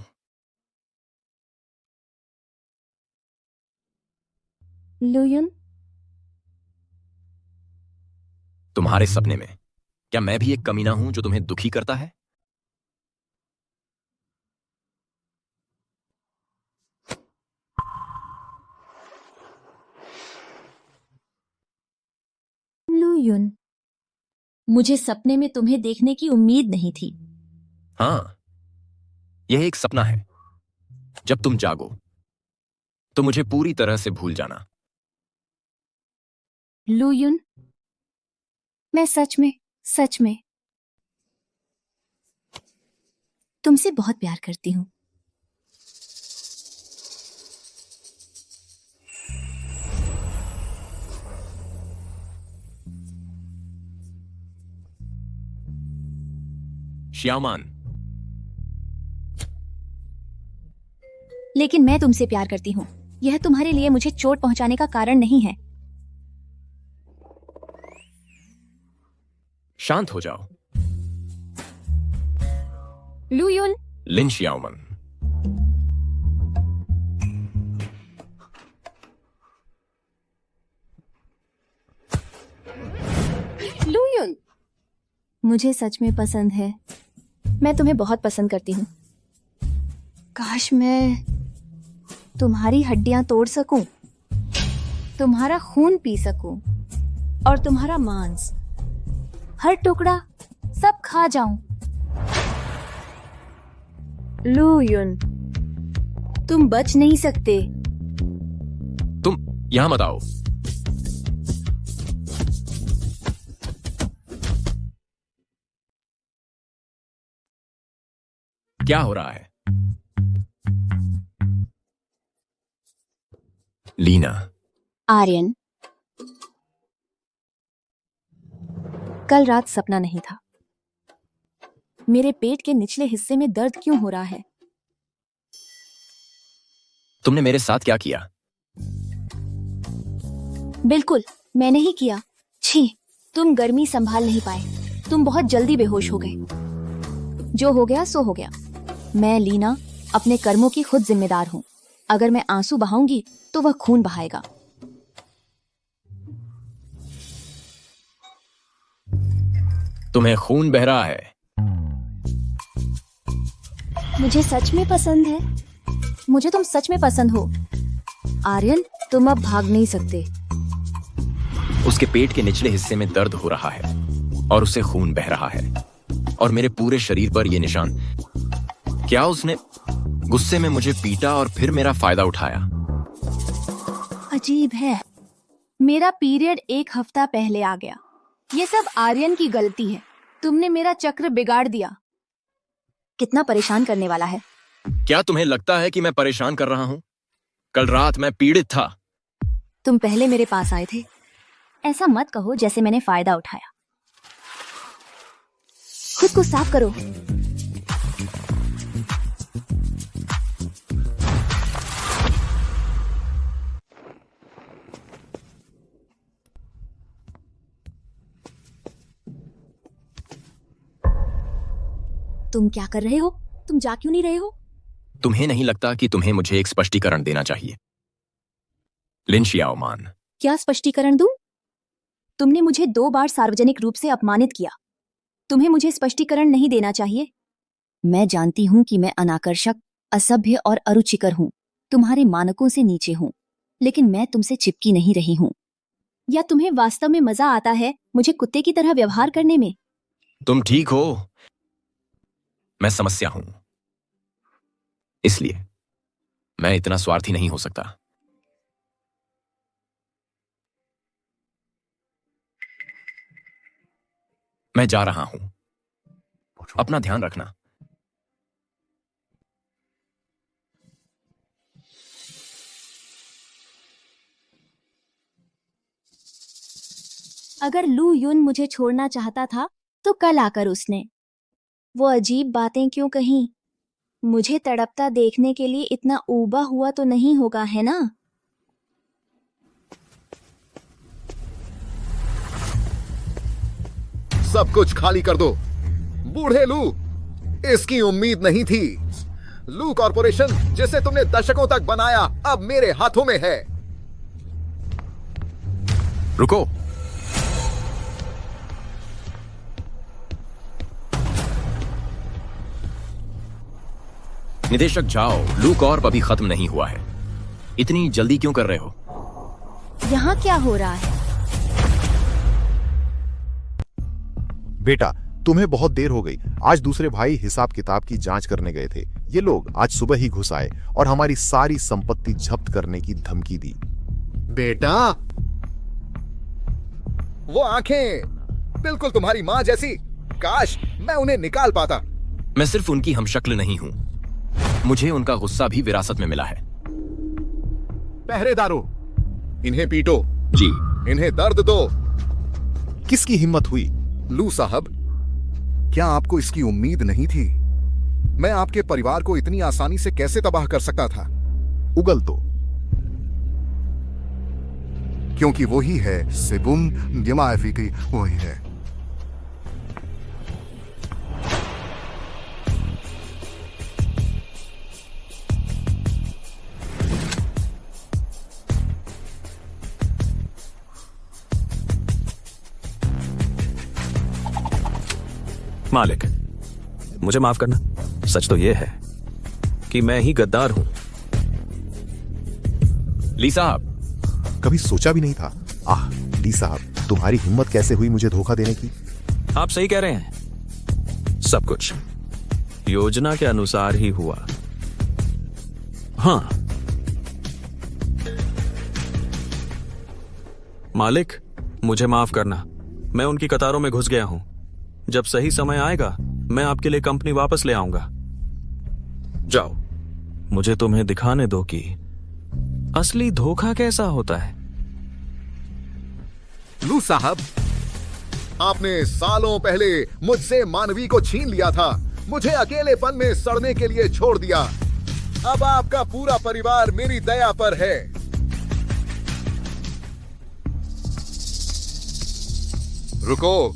लुयुन, तुम्हारे सपने में क्या मैं भी एक कमीना हूं जो तुम्हें दुखी करता है? लुयुन, मुझे सपने में तुम्हें देखने की उम्मीद नहीं थी। हां, यह एक सपना है। जब तुम जागो तो मुझे पूरी तरह से भूल जाना। लुयुन, मैं सच में तुमसे बहुत प्यार करती हूँ। श्यामान, लेकिन मैं तुमसे प्यार करती हूँ। यह तुम्हारे लिए मुझे चोट पहुंचाने का कारण नहीं है। शांत हो जाओ। लुयुन, लिन श्याओमन। लुयुन, मुझे सच में पसंद है। मैं तुम्हें बहुत पसंद करती हूँ। काश मैं तुम्हारी हड्डियां तोड़ सकूं, तुम्हारा खून पी सकूं और तुम्हारा मांस, हर टुकड़ा सब खा जाऊं। लुयुन, तुम बच नहीं सकते। तुम यहां मत आओ। क्या हो रहा है? लीना। आर्यन, कल रात सपना नहीं था। मेरे पेट के निचले हिस्से में दर्द क्यों हो रहा है? तुमने मेरे साथ क्या किया? बिल्कुल मैंने ही किया। छी, तुम गर्मी संभाल नहीं पाए। तुम बहुत जल्दी बेहोश हो गए। जो हो गया सो हो गया। मैं लीना अपने कर्मों की खुद जिम्मेदार हूँ। अगर मैं आंसू बहाऊंगी तो वह खून बहाएगा। तुम्हें खून बह रहा है। मुझे सच में पसंद है। मुझे तुम सच में पसंद हो। आर्यन, तुम अब भाग नहीं सकते। उसके पेट के निचले हिस्से में दर्द हो रहा है और उसे खून बह रहा है और मेरे पूरे शरीर पर ये निशान। क्या उसने गुस्से में मुझे पीटा और फिर मेरा फायदा उठाया? अजीब है। मेरा पीरियड 1 हफ्ता पहले आ गया। ये सब आर्यन की गलती है। तुमने मेरा चक्र बिगाड़ दिया। कितना परेशान करने वाला है। क्या तुम्हें लगता है कि मैं परेशान कर रहा हूं? कल रात मैं पीड़ित था। तुम पहले मेरे पास आए थे। ऐसा मत कहो जैसे मैंने फायदा उठाया। खुद को साफ करो। तुम क्या कर रहे हो? तुम जा क्यों नहीं रहे हो? तुम्हें नहीं लगता कि तुम्हें मुझे एक स्पष्टीकरण देना चाहिए? लिन श्याओमान। क्या स्पष्टीकरण दूं? तुमने मुझे 2 बार सार्वजनिक रूप से अपमानित किया। तुम्हें मुझे स्पष्टीकरण नहीं देना चाहिए। मैं जानती हूँ कि मैं अनाकर्षक, असभ्य और अरुचिकर हूँ, तुम्हारे मानकों से नीचे हूँ, लेकिन मैं तुमसे चिपकी नहीं रही हूँ। या तुम्हें वास्तव में मजा आता है मुझे कुत्ते की तरह व्यवहार करने में? तुम ठीक हो। मैं समस्या हूं, इसलिए मैं इतना स्वार्थी नहीं हो सकता। मैं जा रहा हूं। अपना ध्यान रखना। अगर लू युन मुझे छोड़ना चाहता था तो कल आकर उसने वो अजीब बातें क्यों कहीं? मुझे तड़पता देखने के लिए इतना ऊबा हुआ तो नहीं होगा, है ना? सब कुछ खाली कर दो। बूढ़े लू, इसकी उम्मीद नहीं थी। लू कॉर्पोरेशन जिसे तुमने दशकों तक बनाया अब मेरे हाथों में है। रुको। निदेशक जाओ, लू कॉर्प अभी खत्म नहीं हुआ है। इतनी जल्दी क्यों कर रहे हो? यहाँ क्या हो रहा है? बेटा, तुम्हें बहुत देर हो गई। आज दूसरे भाई हिसाब किताब की जांच करने गए थे। ये लोग आज सुबह ही घुस आए और हमारी सारी संपत्ति जब्त करने की धमकी दी। बेटा, वो आंखें बिल्कुल तुम्हारी मां जैसी। काश मैं उन्हें निकाल पाता। मैं सिर्फ उनकी हमशक्ल नहीं हूं, मुझे उनका गुस्सा भी विरासत में मिला है। पहरेदारों, इन्हें पीटो। जी। इन्हें दर्द दो। किसकी हिम्मत हुई? लू साहब, क्या आपको इसकी उम्मीद नहीं थी? मैं आपके परिवार को इतनी आसानी से कैसे तबाह कर सकता था? उगल तो क्योंकि वही है सिबुन दिमाफी की, वही है। मालिक, मुझे माफ करना। सच तो यह है कि मैं ही गद्दार हूं। ली साहब, कभी सोचा भी नहीं था। ली साहब, तुम्हारी हिम्मत कैसे हुई मुझे धोखा देने की? आप सही कह रहे हैं। सब कुछ योजना के अनुसार ही हुआ। हाँ मालिक, मुझे माफ करना। मैं उनकी कतारों में घुस गया हूं। जब सही समय आएगा मैं आपके लिए कंपनी वापस ले आऊंगा। जाओ, मुझे तुम्हें दिखाने दो कि असली धोखा कैसा होता है। लू साहब, आपने सालों पहले मुझसे मानवी को छीन लिया था। मुझे अकेलेपन में सड़ने के लिए छोड़ दिया। अब आपका पूरा परिवार मेरी दया पर है। रुको।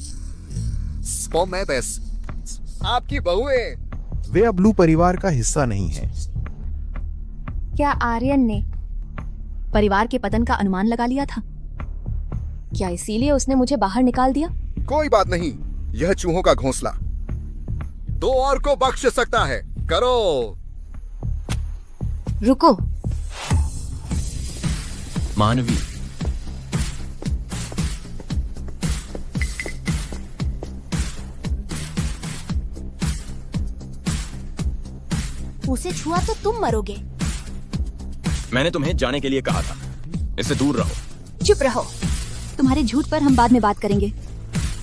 आपकी बहुएं। वे अब लू परिवार का हिस्सा नहीं है। क्या आर्यन ने परिवार के पतन का अनुमान लगा लिया था? क्या इसीलिए उसने मुझे बाहर निकाल दिया? कोई बात नहीं, यह चूहों का घोंसला। दो और को बख्श सकता है। करो। रुको। मानवी, उसे छुआ तो तुम मरोगे। मैंने तुम्हें जाने के लिए कहा था। इससे दूर रहो। चुप रहो। तुम्हारे झूठ पर हम बाद में बात करेंगे।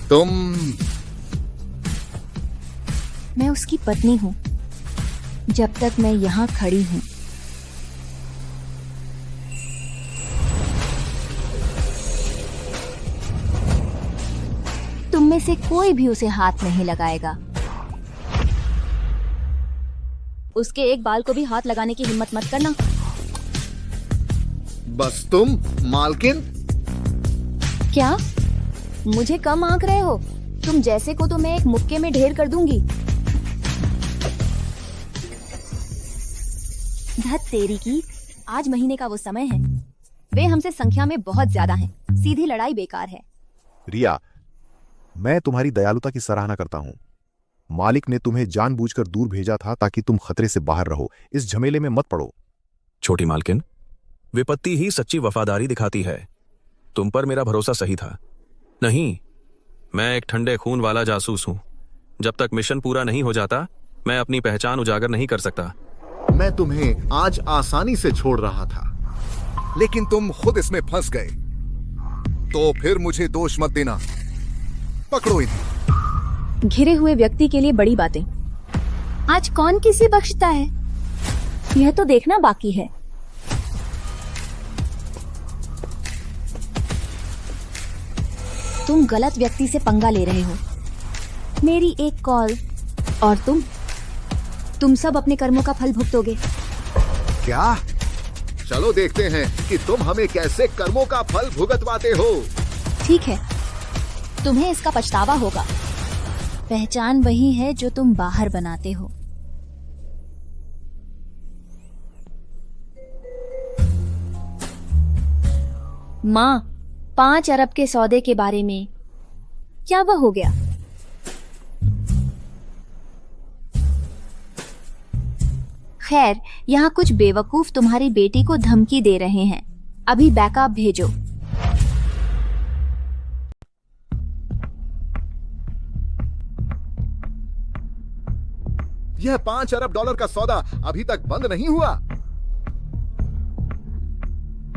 तुम। मैं उसकी पत्नी हूं जब तक मैं यहां खड़ी हूं। तुम में से कोई भी उसे हाथ नहीं लगाएगा। उसके एक बाल को भी हाथ लगाने की हिम्मत मत करना। बस तुम, मालकिन। क्या मुझे कम आंक रहे हो? तुम जैसे को तो मैं एक मुक्के में ढेर कर दूंगी। धत तेरी की, आज महीने का वो समय है। वे हमसे संख्या में बहुत ज्यादा हैं। सीधी लड़ाई बेकार है। रिया, मैं तुम्हारी दयालुता की सराहना करता हूं। मालिक ने तुम्हें जानबूझकर दूर भेजा था ताकि तुम खतरे से बाहर रहो। इस झमेले में मत पड़ो। छोटी मालकिन, विपत्ति ही सच्ची वफादारी दिखाती है। तुम पर मेरा भरोसा सही था। नहीं, मैं एक ठंडे खून वाला जासूस हूं। जब तक मिशन पूरा नहीं हो जाता मैं अपनी पहचान उजागर नहीं कर सकता। मैं तुम्हें आज आसानी से छोड़ रहा था, लेकिन तुम खुद इसमें फंस गए। तो फिर मुझे दोष मत देना। पकड़ो इन्हें। घिरे हुए व्यक्ति के लिए बड़ी बातें। आज कौन किसे बख्शता है, यह तो देखना बाकी है। तुम गलत व्यक्ति से पंगा ले रहे हो। मेरी एक कॉल और तुम सब अपने कर्मों का फल भुगतोगे। क्या? चलो देखते हैं कि तुम हमें कैसे कर्मों का फल भुगतवाते हो। ठीक है, तुम्हें इसका पछतावा होगा। पहचान वही है जो तुम बाहर बनाते हो। माँ, 5 अरब के सौदे के बारे में क्या वह हो गया? खैर, यहाँ कुछ बेवकूफ तुम्हारी बेटी को धमकी दे रहे हैं। अभी बैकअप भेजो। यह 5 अरब डॉलर का सौदा अभी तक बंद नहीं हुआ।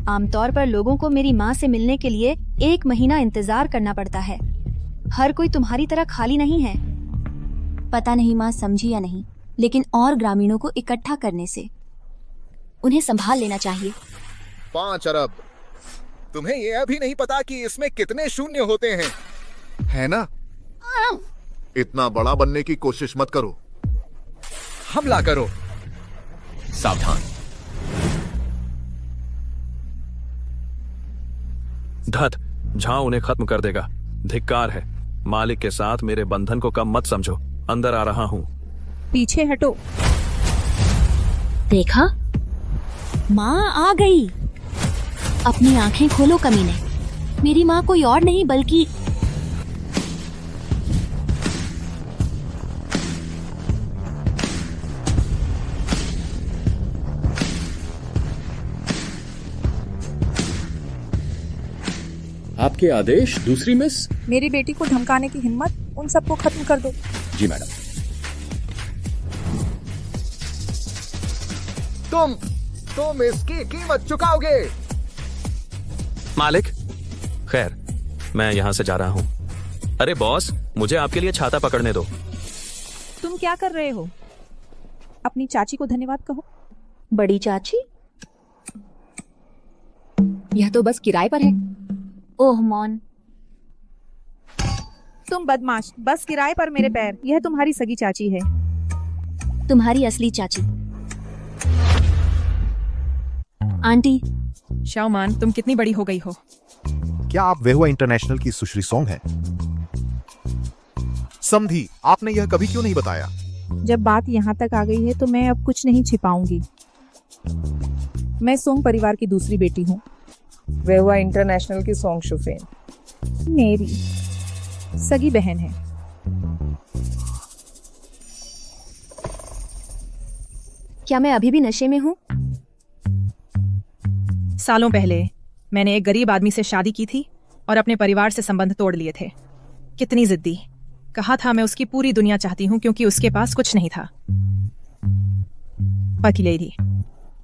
आमतौर पर लोगों को मेरी माँ से मिलने के लिए 1 महीना इंतजार करना पड़ता है। हर कोई तुम्हारी तरह खाली नहीं है। पता नहीं माँ समझी या नहीं, लेकिन और ग्रामीणों को इकट्ठा करने से उन्हें संभाल लेना चाहिए। 5 अरब। तुम्हें यह अभी नहीं पता कि इसमें कितने शून्य होते हैं, है ना? इतना बड़ा बनने की कोशिश मत करो। हमला करो। सावधान। धत, झां उन्हें खत्म कर देगा। धिक्कार है। मालिक के साथ मेरे बंधन को कम मत समझो। अंदर आ रहा हूँ। पीछे हटो। देखा, माँ आ गई। अपनी आंखें खोलो कमीने। मेरी माँ कोई और नहीं बल्कि आपके आदेश दूसरी मिस। मेरी बेटी को धमकाने की हिम्मत, उन सबको खत्म कर दो। जी मैडम। तुम इसकी कीमत चुकाओगे। मालिक, खैर, मैं यहाँ से जा रहा हूँ। अरे बॉस, मुझे आपके लिए छाता पकड़ने दो। तुम क्या कर रहे हो? अपनी चाची को धन्यवाद कहो। बड़ी चाची? यह तो बस किराए पर है। ओह मौन, तुम बदमाश, बस किराए पर मेरे पैर। यह तुम्हारी सगी चाची है। तुम्हारी असली चाची। आंटी। शाओमान, तुम कितनी बड़ी हो गई हो? क्या आप वेहुआ इंटरनेशनल की सुश्री सोंग हैं? समधी, आपने यह कभी क्यों नहीं बताया? जब बात यहाँ तक आ गई है तो मैं अब कुछ नहीं छिपाऊंगी। मैं सोंग परिवार की दूसरी बेटी हूँ। वेहुआ इंटरनेशनल की सोंग शुफेन मेरी सगी बहन है। क्या मैं अभी भी नशे में हूँ? सालों पहले मैंने एक गरीब आदमी से शादी की थी और अपने परिवार से संबंध तोड़ लिए थे। कितनी जिद्दी। कहा था मैं उसकी पूरी दुनिया चाहती हूँ क्योंकि उसके पास कुछ नहीं था। पकी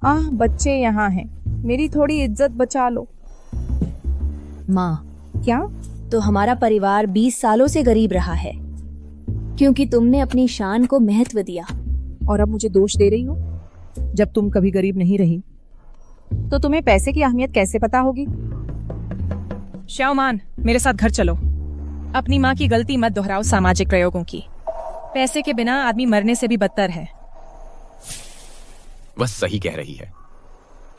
बच्चे यहाँ हैं, मेरी थोड़ी इज्जत बचा लो। माँ, क्या? तो हमारा परिवार 20 सालों से गरीब रहा है क्योंकि तुमने अपनी शान को महत्व दिया। और अब मुझे दोष दे रही हो? जब तुम कभी गरीब नहीं रही तो तुम्हें पैसे की अहमियत कैसे पता होगी? शाओमान, मेरे साथ घर चलो। अपनी माँ की गलती मत दोहराओ सामाजिक प्रयोगों की। पैसे के बिना आदमी मरने से भी बदतर है। वह सही कह रही है।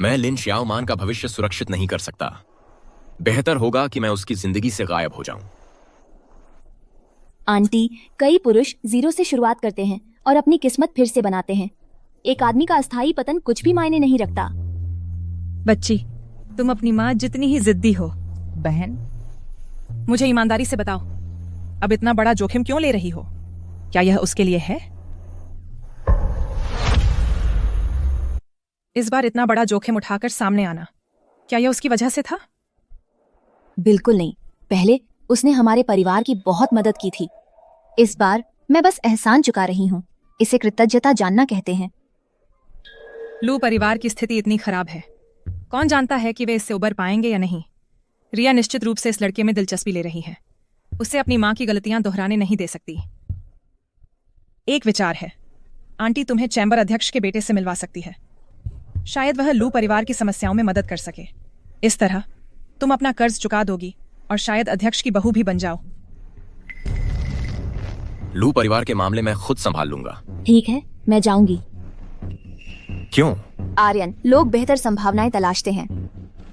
मैं लिन श्याओमान का भविष्य सुरक्षित नहीं कर सकता। बेहतर होगा कि मैं उसकी जिंदगी से गायब हो जाऊं। आंटी, कई पुरुष 0 से शुरुआत करते हैं और अपनी किस्मत फिर से बनाते हैं। एक आदमी का अस्थायी पतन कुछ भी मायने नहीं रखता। बच्ची, तुम अपनी माँ जितनी ही जिद्दी हो। बहन, मुझे ईमानदारी से बताओ, अब इतना बड़ा जोखिम क्यों ले रही हो? क्या यह उसके लिए है? इस बार इतना बड़ा जोखिम उठाकर सामने आना, क्या यह उसकी वजह से था? बिल्कुल नहीं। पहले उसने हमारे परिवार की बहुत मदद की थी। इस बार मैं बस एहसान चुका रही हूँ। इसे कृतज्ञता जानना कहते हैं। लू परिवार की स्थिति इतनी खराब है, कौन जानता है कि वे इससे उबर पाएंगे या नहीं। रिया निश्चित रूप से इस लड़के में दिलचस्पी ले रही है। उसे अपनी माँ की गलतियां दोहराने नहीं दे सकती। एक विचार है, आंटी तुम्हें चैम्बर अध्यक्ष के बेटे से मिलवा सकती है। शायद वह लू परिवार की समस्याओं में मदद कर सके। इस तरह तुम अपना कर्ज चुका दोगी और शायद अध्यक्ष की बहू भी बन जाओ। लू परिवार के मामले मैं खुद संभाल लूंगा। ठीक है, मैं जाऊंगी। क्यों? आर्यन, लोग बेहतर संभावनाएं तलाशते हैं।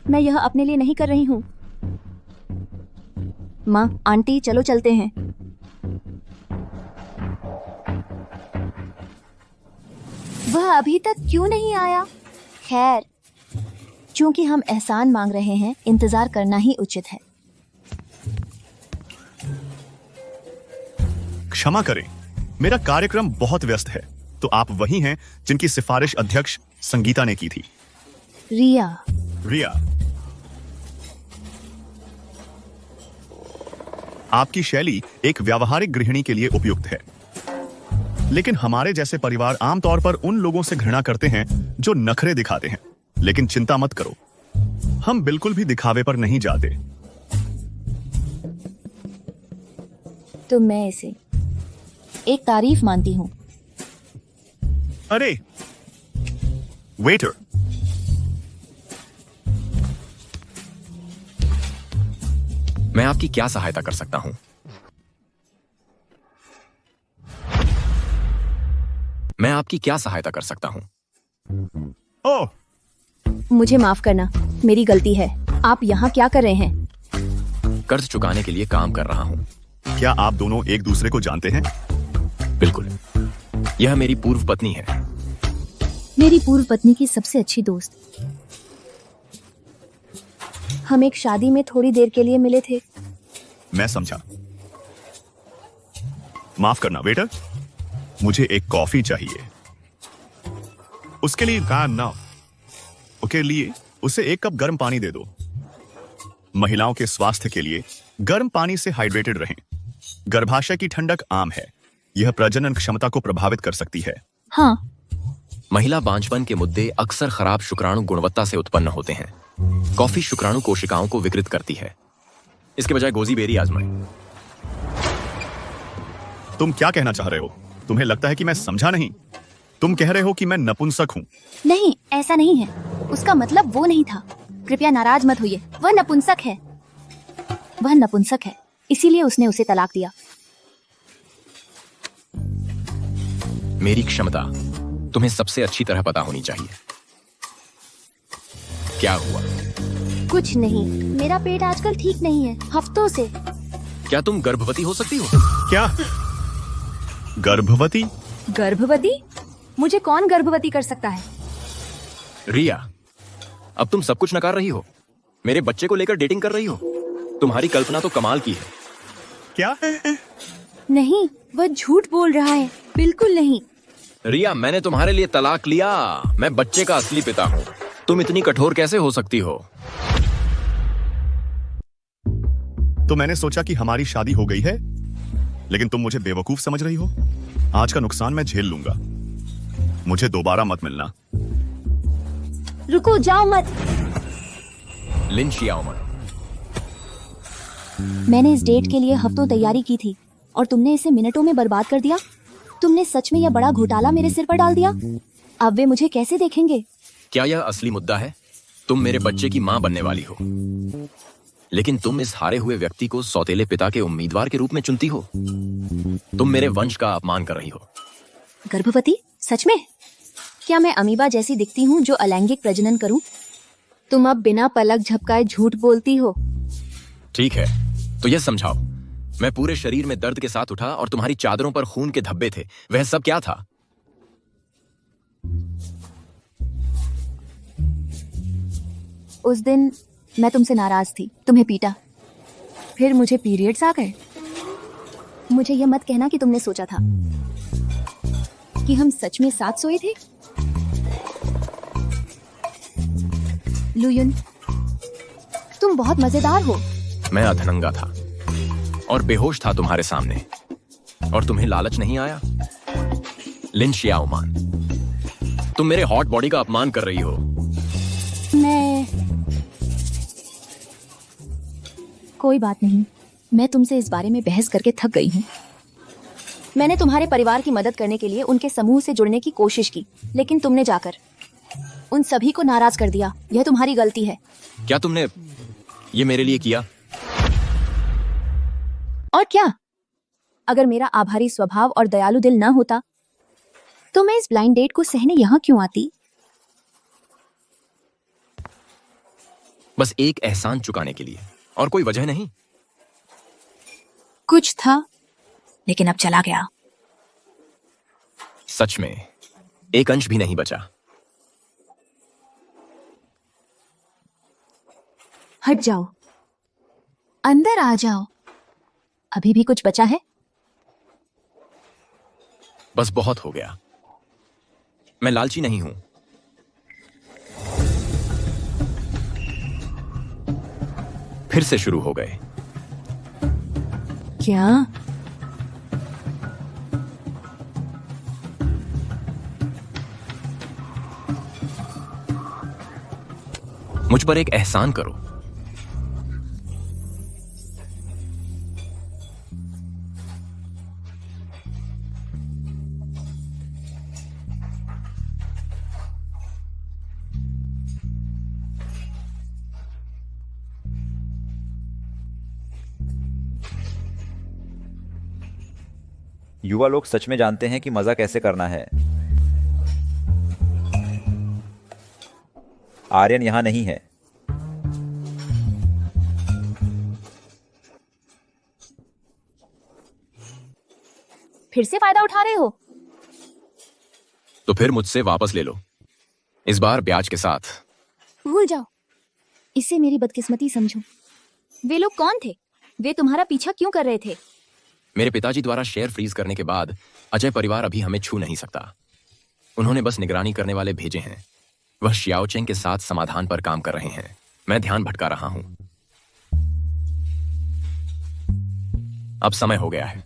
मैं यह अपने लिए नहीं कर रही हूँ। माँ, आंटी, चलो चलते हैं। वह अभी तक क्यों नहीं आया? खैर, क्योंकि हम एहसान मांग रहे हैं, इंतजार करना ही उचित है। क्षमा करें, मेरा कार्यक्रम बहुत व्यस्त है, तो आप वही हैं जिनकी सिफारिश अध्यक्ष संगीता ने की थी। रिया, आपकी शैली एक व्यावहारिक गृहिणी के लिए उपयुक्त है, लेकिन हमारे जैसे परिवार आमतौर पर उन लोगों से घृणा करते हैं जो नखरे दिखाते हैं। लेकिन चिंता मत करो, हम बिल्कुल भी दिखावे पर नहीं जाते। तो मैं इसे एक तारीफ मानती हूँ। अरे वेटर, मैं आपकी क्या सहायता कर सकता हूं? मैं आपकी क्या सहायता कर सकता हूं? ओह, मुझे माफ करना, मेरी गलती है। आप यहाँ क्या कर रहे हैं? कर्ज चुकाने के लिए काम कर रहा हूं। क्या आप दोनों एक दूसरे को जानते हैं? बिल्कुल, यह मेरी पूर्व पत्नी है। मेरी पूर्व पत्नी की सबसे अच्छी दोस्त। हम एक शादी में थोड़ी देर के लिए मिले थे। मैं समझा। माफ करना वेटर, मुझे एक कॉफी चाहिए। उसके लिए उसके लिए उसे एक कप गर्म पानी दे दो। महिलाओं के स्वास्थ्य के लिए गर्म पानी से हाइड्रेटेड रहें। गर्भाशय की ठंडक आम है, यह प्रजनन क्षमता को प्रभावित कर सकती है। हाँ। महिला बांझपन के मुद्दे अक्सर खराब शुक्राणु गुणवत्ता से उत्पन्न होते हैं। कॉफी शुक्राणु कोशिकाओं को विकृत करती है। इसके बजाय गोजी बेरी आजमाएं। तुम क्या कहना चाह रहे हो? तुम्हें लगता है कि मैं समझा नहीं? तुम कह रहे हो कि मैं नपुंसक हूँ? नहीं, ऐसा नहीं है। उसका मतलब वो नहीं था। कृपया नाराज मत होइए। वह नपुंसक है। वह नपुंसक है, इसीलिए उसने उसे तलाक दिया। मेरी क्षमता तुम्हें सबसे अच्छी तरह पता होनी चाहिए। क्या हुआ? कुछ नहीं, मेरा पेट आजकल ठीक नहीं है, हफ्तों से। क्या तुम गर्भवती हो सकती हो? क्या? गर्भवती? गर्भवती? मुझे कौन गर्भवती कर सकता है? रिया, अब तुम सब कुछ नकार रही हो। मेरे बच्चे को लेकर डेटिंग कर रही हो। तुम्हारी कल्पना तो कमाल की है। क्या? नहीं, वह झूठ बोल रहा है। बिल्कुल नहीं। रिया, मैंने तुम्हारे लिए तलाक लिया। मैं बच्चे का असली पिता हूँ। तुम इतनी कठोर कैसे हो सकती हो? तो मैंने सोचा कि हमारी शादी हो गई है, लेकिन तुम मुझे बेवकूफ समझ रही हो। आज का नुकसान मैं झेल लूंगा। मुझे दोबारा मत मिलना। रुको, जाओ मत। लिन शियाओमन, मैंने इस डेट के लिए हफ्तों तैयारी की थी और तुमने इसे मिनटों में बर्बाद कर दिया। तुमने सच में यह बड़ा घोटाला मेरे सिर पर डाल दिया। अब वे मुझे कैसे देखेंगे? क्या यह असली मुद्दा है? तुम मेरे बच्चे की मां बनने वाली हो, लेकिन तुम इस हारे हुए व्यक्ति को सौतेले पिता के उम्मीदवार के रूप में चुनती हो। तुम मेरे वंश का अपमान कर रही हो। गर्भवती? सच में? क्या मैं अमीबा जैसी दिखती हूँ जो अलैंगिक प्रजनन करूं? तुम अब बिना पलक झपकाए झूठ बोलती हो। ठीक है, तो यह समझाओ, मैं पूरे शरीर में दर्द के साथ उठा और तुम्हारी चादरों पर खून के धब्बे थे। वह सब क्या था? उस दिन मैं तुमसे नाराज थी, तुम्हें पीटा, फिर मुझे पीरियड्स आ गए। मुझे यह मत कहना कि तुमने सोचा था कि हम सच में साथ सोए थे। लुयुन, तुम बहुत मजेदार हो। मैं अधनंगा था और बेहोश था तुम्हारे सामने, और तुम्हें लालच नहीं आया? लिन शियाओमान, तुम मेरे हॉट बॉडी का अपमान कर रही हो। कोई बात नहीं, मैं तुमसे इस बारे में बहस करके थक गई हूँ। मैंने तुम्हारे परिवार की मदद करने के लिए उनके समूह से जुड़ने की कोशिश की, लेकिन तुमने जाकर उन सभी को नाराज कर दिया। यह तुम्हारी गलती है। क्या तुमने ये मेरे लिए किया? और क्या? अगर मेरा आभारी स्वभाव और दयालु दिल न होता तो मैं इस ब्लाइंड डेट को सहने यहाँ क्यों आती? बस एक एहसान चुकाने के लिए, और कोई वजह नहीं। कुछ था, लेकिन अब चला गया। सच में एक अंश भी नहीं बचा। हट जाओ, अंदर आ जाओ। अभी भी कुछ बचा है? बस बहुत हो गया। मैं लालची नहीं हूं। फिर से शुरू हो गए। क्या? मुझ पर एक एहसान करो। युवा लोग सच में जानते हैं कि मजा कैसे करना है। आर्यन यहां नहीं है। फिर से फायदा उठा रहे हो? तो फिर मुझसे वापस ले लो, इस बार ब्याज के साथ। भूल जाओ, इसे मेरी बदकिस्मती समझो। वे लोग कौन थे? वे तुम्हारा पीछा क्यों कर रहे थे? मेरे पिताजी द्वारा शेयर फ्रीज करने के बाद अजय परिवार अभी हमें छू नहीं सकता। उन्होंने बस निगरानी करने वाले भेजे हैं। वह शियाओचेंग के साथ समाधान पर काम कर रहे हैं। मैं ध्यान भटका रहा हूं। अब समय हो गया है,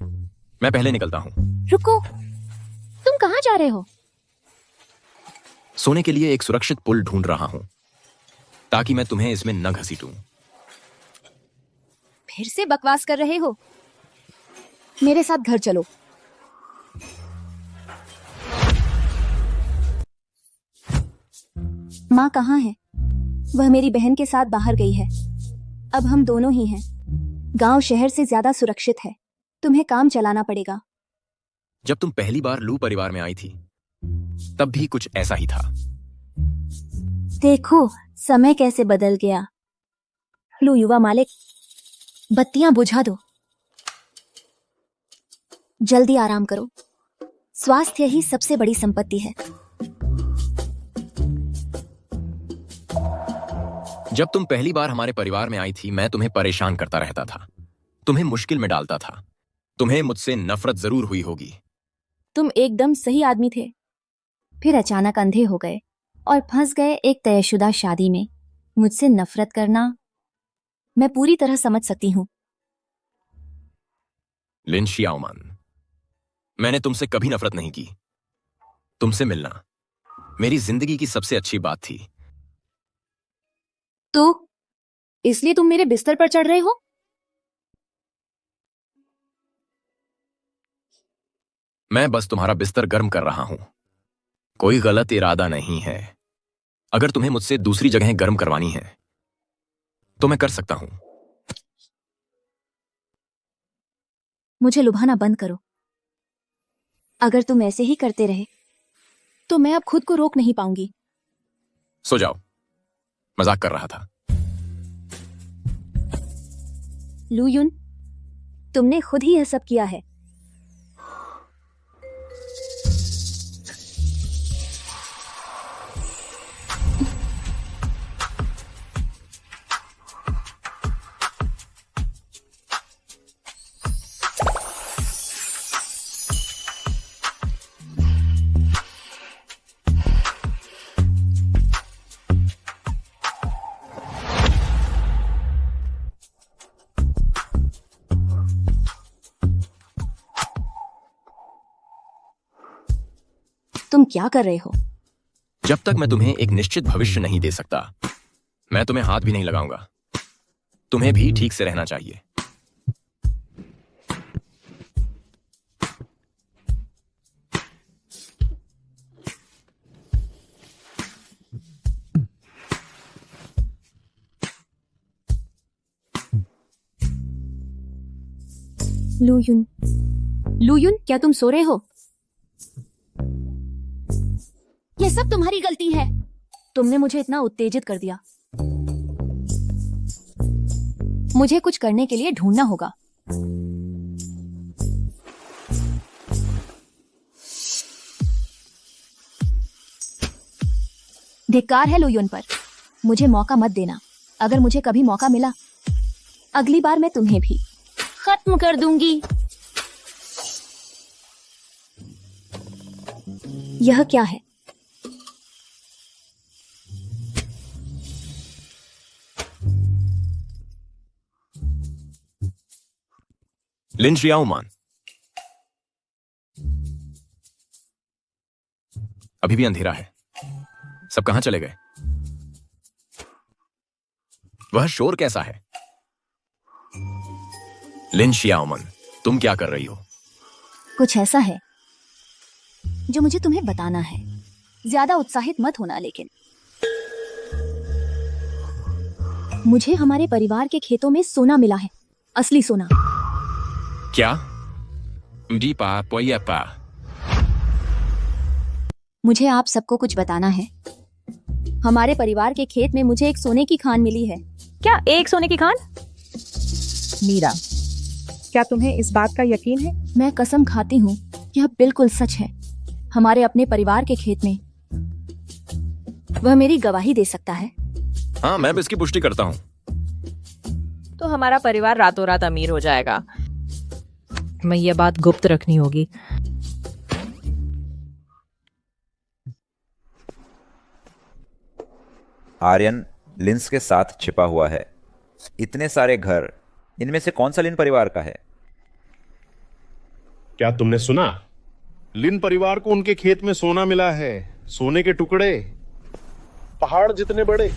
मैं पहले निकलता हूं। रुको, तुम कहां जा रहे हो? सोने के लिए एक सुरक्षित पुल ढूंढ रहा हूं, ताकि मैं तुम्हें इसमें न घसीटूं। फिर से बकवास कर रहे हो? मेरे साथ घर चलो। माँ कहाँ है? वह मेरी बहन के साथ बाहर गई है। अब हम दोनों ही हैं। गांव शहर से ज्यादा सुरक्षित है। तुम्हें काम चलाना पड़ेगा। जब तुम पहली बार लू परिवार में आई थी, तब भी कुछ ऐसा ही था। देखो समय कैसे बदल गया। लू युवा मालिक, बत्तियां बुझा दो। जल्दी आराम करो। स्वास्थ्य ही सबसे बड़ी संपत्ति है। जब तुम पहली बार हमारे परिवार में आई थी, मैं तुम्हें परेशान करता रहता था, तुम्हें मुश्किल में डालता था। तुम्हें मुझसे नफरत जरूर हुई होगी। तुम एकदम सही आदमी थे, फिर अचानक अंधे हो गए और फंस गए एक तयशुदा शादी में। मुझसे नफरत करना मैं पूरी तरह समझ सकती हूँ। लिन शियाओमान, मैंने तुमसे कभी नफरत नहीं की। तुमसे मिलना मेरी जिंदगी की सबसे अच्छी बात थी। तो इसलिए तुम मेरे बिस्तर पर चढ़ रहे हो? मैं बस तुम्हारा बिस्तर गर्म कर रहा हूं, कोई गलत इरादा नहीं है। अगर तुम्हें मुझसे दूसरी जगह गर्म करवानी है तो मैं कर सकता हूं। मुझे लुभाना बंद करो। अगर तुम ऐसे ही करते रहे तो मैं अब खुद को रोक नहीं पाऊंगी। सो जाओ, मजाक कर रहा था। लू युन, तुमने खुद ही यह सब किया है। तुम क्या कर रहे हो? जब तक मैं तुम्हें एक निश्चित भविष्य नहीं दे सकता, मैं तुम्हें हाथ भी नहीं लगाऊंगा। तुम्हें भी ठीक से रहना चाहिए। लूयुन, लूयुन, क्या तुम सो रहे हो? यह सब तुम्हारी गलती है। तुमने मुझे इतना उत्तेजित कर दिया। मुझे कुछ करने के लिए ढूंढना होगा। धिक्कार है लूयुन पर। मुझे मौका मत देना। अगर मुझे कभी मौका मिला, अगली बार मैं तुम्हें भी खत्म कर दूंगी। यह क्या है? लिन श्रियाओमान, अभी भी अंधेरा है। सब कहां चले गए? वह शोर कैसा है? लिन श्रियाओमान, तुम क्या कर रही हो? कुछ ऐसा है जो मुझे तुम्हें बताना है। ज्यादा उत्साहित मत होना, लेकिन मुझे हमारे परिवार के खेतों में सोना मिला है। असली सोना। क्या? उदीपा पोयपा। मुझे आप सबको कुछ बताना है। हमारे परिवार के खेत में मुझे एक सोने की खान मिली है। क्या एक सोने की खान? मीरा, क्या तुम्हें इस बात का यकीन है? मैं कसम खाती हूँ, यह बिल्कुल सच है। हमारे अपने परिवार के खेत में। वह मेरी गवाही दे सकता है। हाँ, मैं भी इसकी पुष्टि करता हूँ। तो हमारा परिवार रातों रात अमीर हो जाएगा। मैं ये बात गुप्त रखनी होगी। आर्यन लिंस के साथ छिपा हुआ है। इतने सारे घर, इनमें से कौन सा लिन परिवार का है? क्या तुमने सुना? लिन परिवार को उनके खेत में सोना मिला है। सोने के टुकड़े पहाड़ जितने बड़े।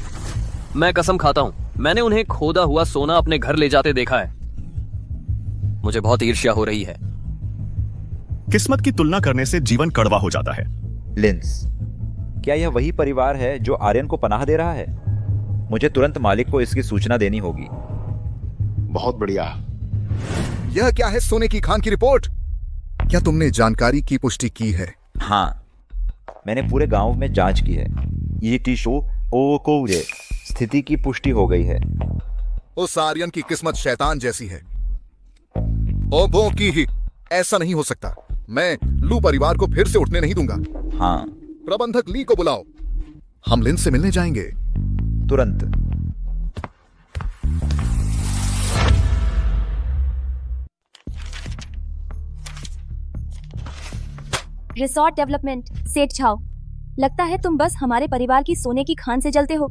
मैं कसम खाता हूं, मैंने उन्हें खोदा हुआ सोना अपने घर ले जाते देखा है। मुझे बहुत ईर्ष्या हो रही है। किस्मत की तुलना करने से जीवन कड़वा हो जाता है। लिंस, क्या यह वही परिवार है जो आर्यन को पनाह दे रहा है? मुझे तुरंत मालिक को इसकी सूचना देनी होगी। बहुत बढ़िया। यह क्या है? सोने की खान की रिपोर्ट? क्या तुमने जानकारी की पुष्टि की है? हाँ, मैंने पूरे गांव में जांच की है। ये टीशो ओ को स्थिति की पुष्टि हो गई है। उस आर्यन की किस्मत शैतान जैसी है। ओबो की ही। ऐसा नहीं हो सकता। मैं लू परिवार को फिर से उठने नहीं दूंगा। हाँ, प्रबंधक ली को बुलाओ। हम लिन से मिलने जाएंगे। तुरंत। रिसोर्ट डेवलपमेंट, सेठ छाओ। लगता है तुम बस हमारे परिवार की सोने की खान से जलते हो।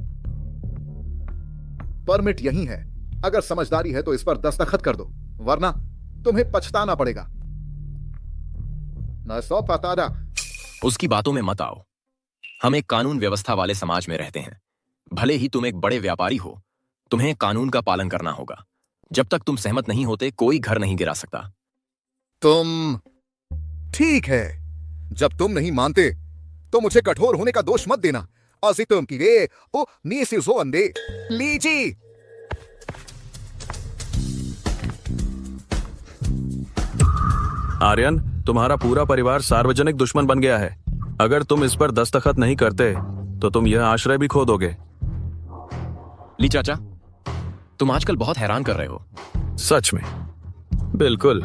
परमिट यही है। अगर समझदारी है तो इस पर दस्तखत कर दो, वरना तुम्हें पछताना पड़ेगा। न सौ पतादा। उसकी बातों में मत आओ। हम एक कानून व्यवस्था वाले समाज में रहते हैं। भले ही तुम एक बड़े व्यापारी हो, तुम्हें कानून का पालन करना होगा। जब तक तुम सहमत नहीं होते, कोई घर नहीं गिरा सकता। तुम ठीक है। जब तुम नहीं मानते तो मुझे कठोर होने का दोष मत देना। तुम की रे ओ नीसिजो अंदे लीजी। आर्यन, तुम्हारा पूरा परिवार सार्वजनिक दुश्मन बन गया है। अगर तुम इस पर दस्तखत नहीं करते तो तुम यह आश्रय भी खो दोगे। ली चाचा, तुम आजकल बहुत हैरान कर रहे हो। सच में? बिल्कुल।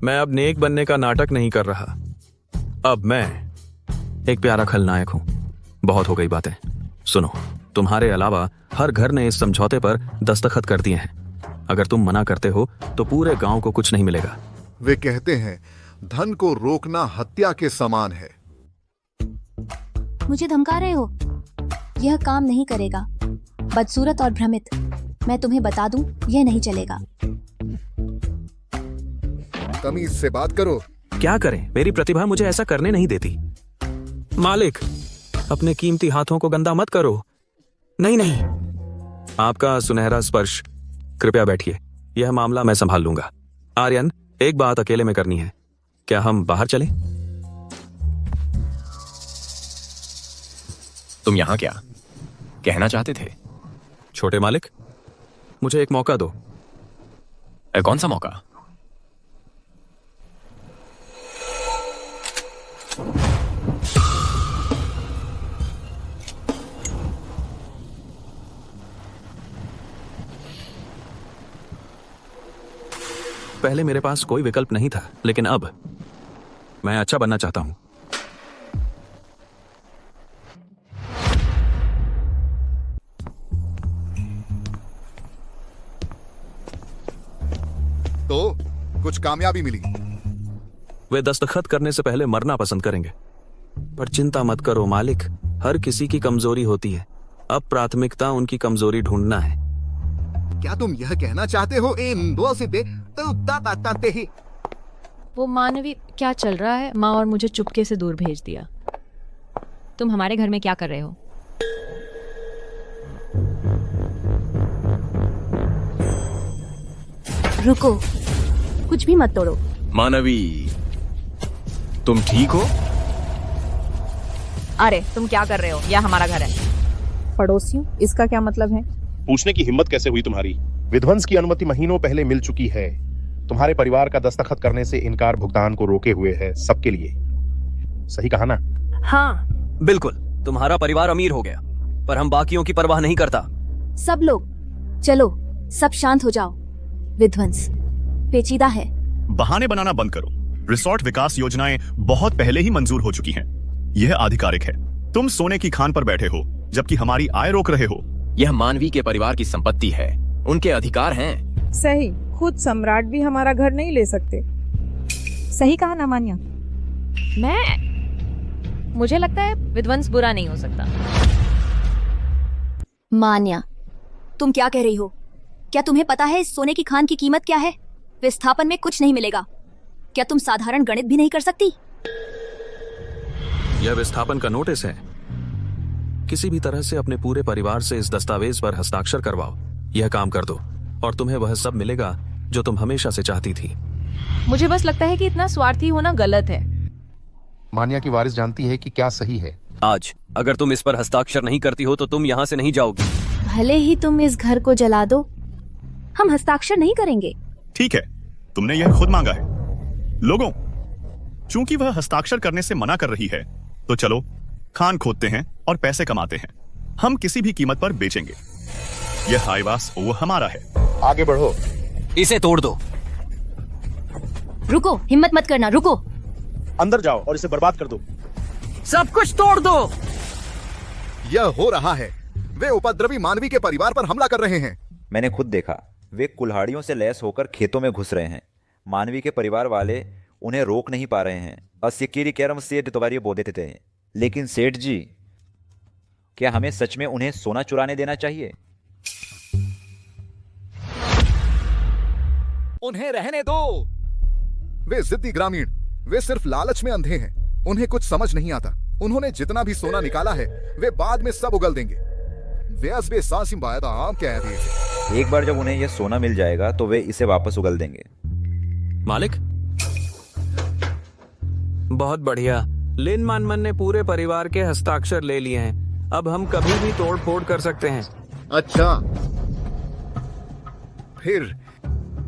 मैं अब नेक बनने का नाटक नहीं कर रहा। अब मैं एक प्यारा खलनायक हूं। बहुत हो गई बातें। सुनो, तुम्हारे अलावा हर घर ने इस समझौते पर दस्तखत कर दिए हैं। अगर तुम मना करते हो तो पूरे गांव को कुछ नहीं मिलेगा। वे कहते हैं धन को रोकना हत्या के समान है। मुझे धमका रहे हो? यह काम नहीं करेगा। बदसूरत और भ्रमित। मैं तुम्हें बता दूं, यह नहीं चलेगा। तमीज से बात करो। क्या करें? मेरी प्रतिभा मुझे ऐसा करने नहीं देती। मालिक, अपने कीमती हाथों को गंदा मत करो। नहीं नहीं, आपका सुनहरा स्पर्श। कृपया बैठिए, यह मामला मैं संभाल लूंगा। आर्यन, एक बात अकेले में करनी है। क्या हम बाहर चलें? तुम यहां क्या कहना चाहते थे? छोटे मालिक, मुझे एक मौका दो। कौन सा मौका? पहले मेरे पास कोई विकल्प नहीं था, लेकिन अब मैं अच्छा बनना चाहता हूं। तो कुछ कामयाबी मिली? वे दस्तखत करने से पहले मरना पसंद करेंगे। पर चिंता मत करो मालिक, हर किसी की कमजोरी होती है। अब प्राथमिकता उनकी कमजोरी ढूंढना है। क्या तुम यह कहना चाहते हो इन दो से ही? वो मानवी क्या चल रहा है? माँ और मुझे चुपके से दूर भेज दिया। तुम हमारे घर में क्या कर रहे हो? रुको, कुछ भी मत तोड़ो। मानवी, तुम ठीक हो? अरे तुम क्या कर रहे हो? यह हमारा घर है। पड़ोसियों, इसका क्या मतलब है? पूछने की हिम्मत कैसे हुई तुम्हारी? विध्वंस की अनुमति महीनों पहले मिल चुकी है। तुम्हारे परिवार का दस्तखत करने से इनकार भुगतान को रोके हुए है, सबके लिए। सही कहा ना? हाँ बिल्कुल। तुम्हारा परिवार अमीर हो गया, पर हम बाकियों की परवाह नहीं करता। सब लोग चलो, सब शांत हो जाओ। विध्वंस पेचीदा है। बहाने बनाना बंद करो। रिसोर्ट विकास योजनाएं बहुत पहले ही मंजूर हो चुकी हैं। यह आधिकारिक है। तुम सोने की खान पर बैठे हो, जबकि हमारी आय रोक रहे हो। यह मानवी के परिवार की संपत्ति है, उनके अधिकार हैं। सही, खुद सम्राट भी हमारा घर नहीं ले सकते। सही कहा ना मान्या? मुझे लगता है विध्वंस बुरा नहीं हो सकता। मान्या, तुम क्या कह रही हो? क्या तुम्हें पता है इस सोने की खान की कीमत क्या है? विस्थापन में कुछ नहीं मिलेगा। क्या तुम साधारण गणित भी नहीं कर सकती? यह विस्थापन का नोटिस है। किसी भी तरह से अपने पूरे परिवार से इस दस्तावेज पर हस्ताक्षर करवाओ। यह काम कर दो और तुम्हें वह सब मिलेगा जो तुम हमेशा से चाहती थी। मुझे बस लगता है कि इतना स्वार्थी होना गलत है। मान्या की वारिस जानती है कि क्या सही है। आज अगर तुम इस पर हस्ताक्षर नहीं करती हो तो तुम यहाँ से नहीं जाओगी। भले ही तुम इस घर को जला दो, हम हस्ताक्षर नहीं करेंगे। ठीक है, तुमने यह खुद मांगा है। लोगों, चूंकि वह हस्ताक्षर करने से मना कर रही है, तो चलो खान खोदते हैं और पैसे कमाते हैं। हम किसी भी कीमत पर बेचेंगे। यह हाईवास वो हमारा है। आगे बढ़ो। इसे तोड़ दो। रुको, हिम्मत मत करना, रुको। अंदर जाओ और इसे बर्बाद कर दो। सब कुछ तोड़ दो। यह हो रहा है। वे उपद्रवी मानवी के परिवार पर हमला कर रहे हैं। मैंने खुद देखा, वे कुल्हाड़ियों से लैस होकर खेतों में घुस रहे हैं। मानवी के परिवार वाले उन्हें रोक नहीं पा रहे हैं। अस्यकीरी कैरम सेठ दोबारी बोल देते थे। लेकिन सेठ जी, क्या हमें सच में उन्हें सोना चुराने देना चाहिए? उन्हें रहने दो। वे जिद्दी ग्रामीण, वे सिर्फ लालच में अंधे हैं। उन्हें कुछ समझ नहीं आता। उन्होंने जितना भी सोना निकाला है वे बाद में सब उगल देंगे। एक बार जब उन्हें यह सोना मिल जाएगा तो वे इसे वापस उगल देंगे। मालिक, बहुत बढ़िया। लिन मानमन ने पूरे परिवार के हस्ताक्षर ले लिए हैं। अब हम कभी भी तोड़ फोड़ कर सकते हैं। अच्छा, फिर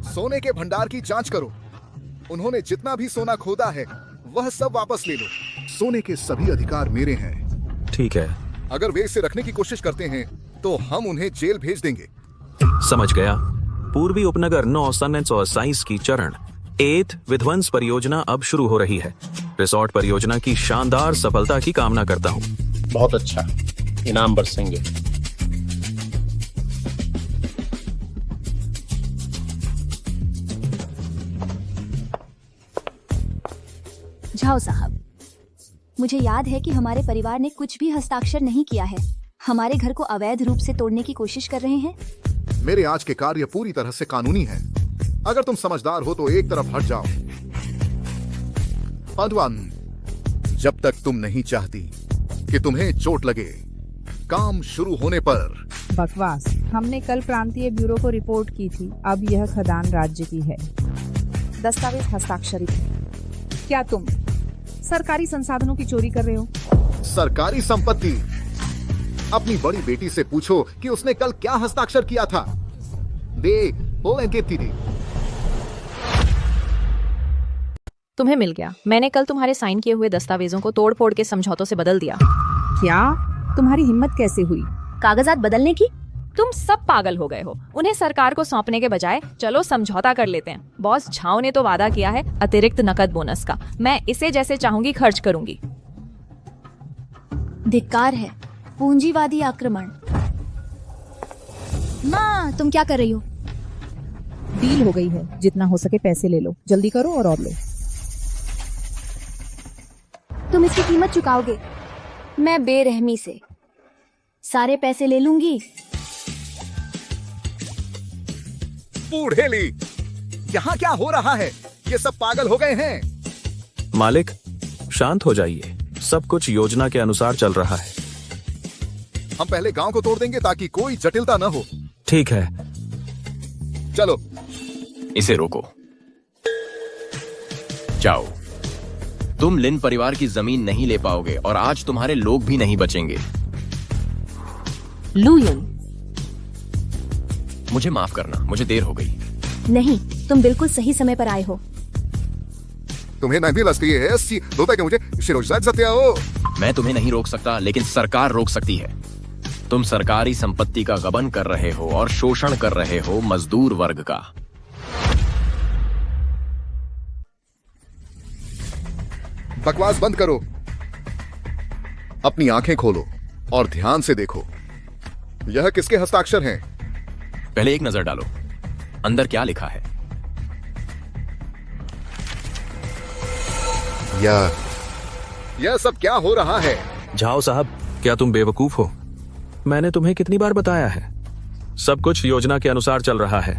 सोने के भंडार की जांच करो। उन्होंने जितना भी सोना खोदा है वह सब वापस ले लो। सोने के सभी अधिकार मेरे हैं। ठीक है। अगर वे इसे रखने की कोशिश करते हैं तो हम उन्हें जेल भेज देंगे। समझ गया। पूर्वी उपनगर 9 सन 1927 की चरण 8 विध्वंस परियोजना अब शुरू हो रही है। रिसोर्ट परियोजना की शानदार सफलता की कामना करता हूँ। बहुत अच्छा, इनाम बरसेंगे। जाओ साहब। मुझे याद है कि हमारे परिवार ने कुछ भी हस्ताक्षर नहीं किया है। हमारे घर को अवैध रूप से तोड़ने की कोशिश कर रहे हैं। मेरे आज के कार्य पूरी तरह से कानूनी है। अगर तुम समझदार हो तो एक तरफ हट जाओ। पांडवान, जब तक तुम नहीं चाहती कि तुम्हें चोट लगे, काम शुरू होने पर। बकवास। हमने कल प्रांतीय ब्यूरो को रिपोर्ट की थी। अब यह खदान राज्य की है। दस्तावेज हस्ताक्षरित है। क्या तुम सरकारी संसाधनों की चोरी कर रहे हो? सरकारी संपत्ति? अपनी बड़ी बेटी से पूछो कि उसने कल क्या हस्ताक्षर किया था। तुम्हें मिल गया। मैंने कल तुम्हारे साइन किए हुए दस्तावेजों को तोड़ फोड़ के समझौतों से बदल दिया। क्या? तुम्हारी हिम्मत कैसे हुई? कागजात बदलने की? तुम सब पागल हो गए हो। उन्हें सरकार को सौंपने के बजाय चलो समझौता कर लेते हैं। बॉस झाओ ने तो वादा किया है अतिरिक्त नकद बोनस का, मैं इसे जैसे चाहूंगी खर्च करूंगी। धिक्कार है, पूंजीवादी आक्रमण। माँ, तुम क्या कर रही हो? डील हो गई है, जितना हो सके पैसे ले लो, जल्दी करो और लो। तुम इसकी कीमत चुकाओगे। मैं बेरहमी से सारे पैसे ले लूंगी। बूढ़ेली, यहाँ क्या हो रहा है? ये सब पागल हो गए हैं। मालिक, शांत हो जाइए, सब कुछ योजना के अनुसार चल रहा है। हम पहले गांव को तोड़ देंगे ताकि कोई जटिलता न हो। ठीक है, चलो। इसे रोको। जाओ। तुम लिन परिवार की जमीन नहीं ले पाओगे और आज तुम्हारे लोग भी नहीं बचेंगे। लुयुन, मुझे माफ करना, मुझे देर हो गई। नहीं, तुम बिल्कुल सही समय पर आए हो। तुम्हें नहीं लगती है कि मुझे शिरोजात सत्या हो। मैं तुम्हें नहीं रोक सकता, लेकिन सरकार रोक सकती है। तुम सरकारी संपत्ति का गबन कर रहे हो और शोषण कर रहे हो मजदूर वर्ग का। बकवास बंद करो, अपनी आंखें खोलो और ध्यान से देखो। यह किसके हस्ताक्षर हैं? पहले एक नजर डालो, अंदर क्या लिखा है? यह सब क्या हो रहा है? झाओ साहब, क्या तुम बेवकूफ हो? मैंने तुम्हें कितनी बार बताया है, सब कुछ योजना के अनुसार चल रहा है।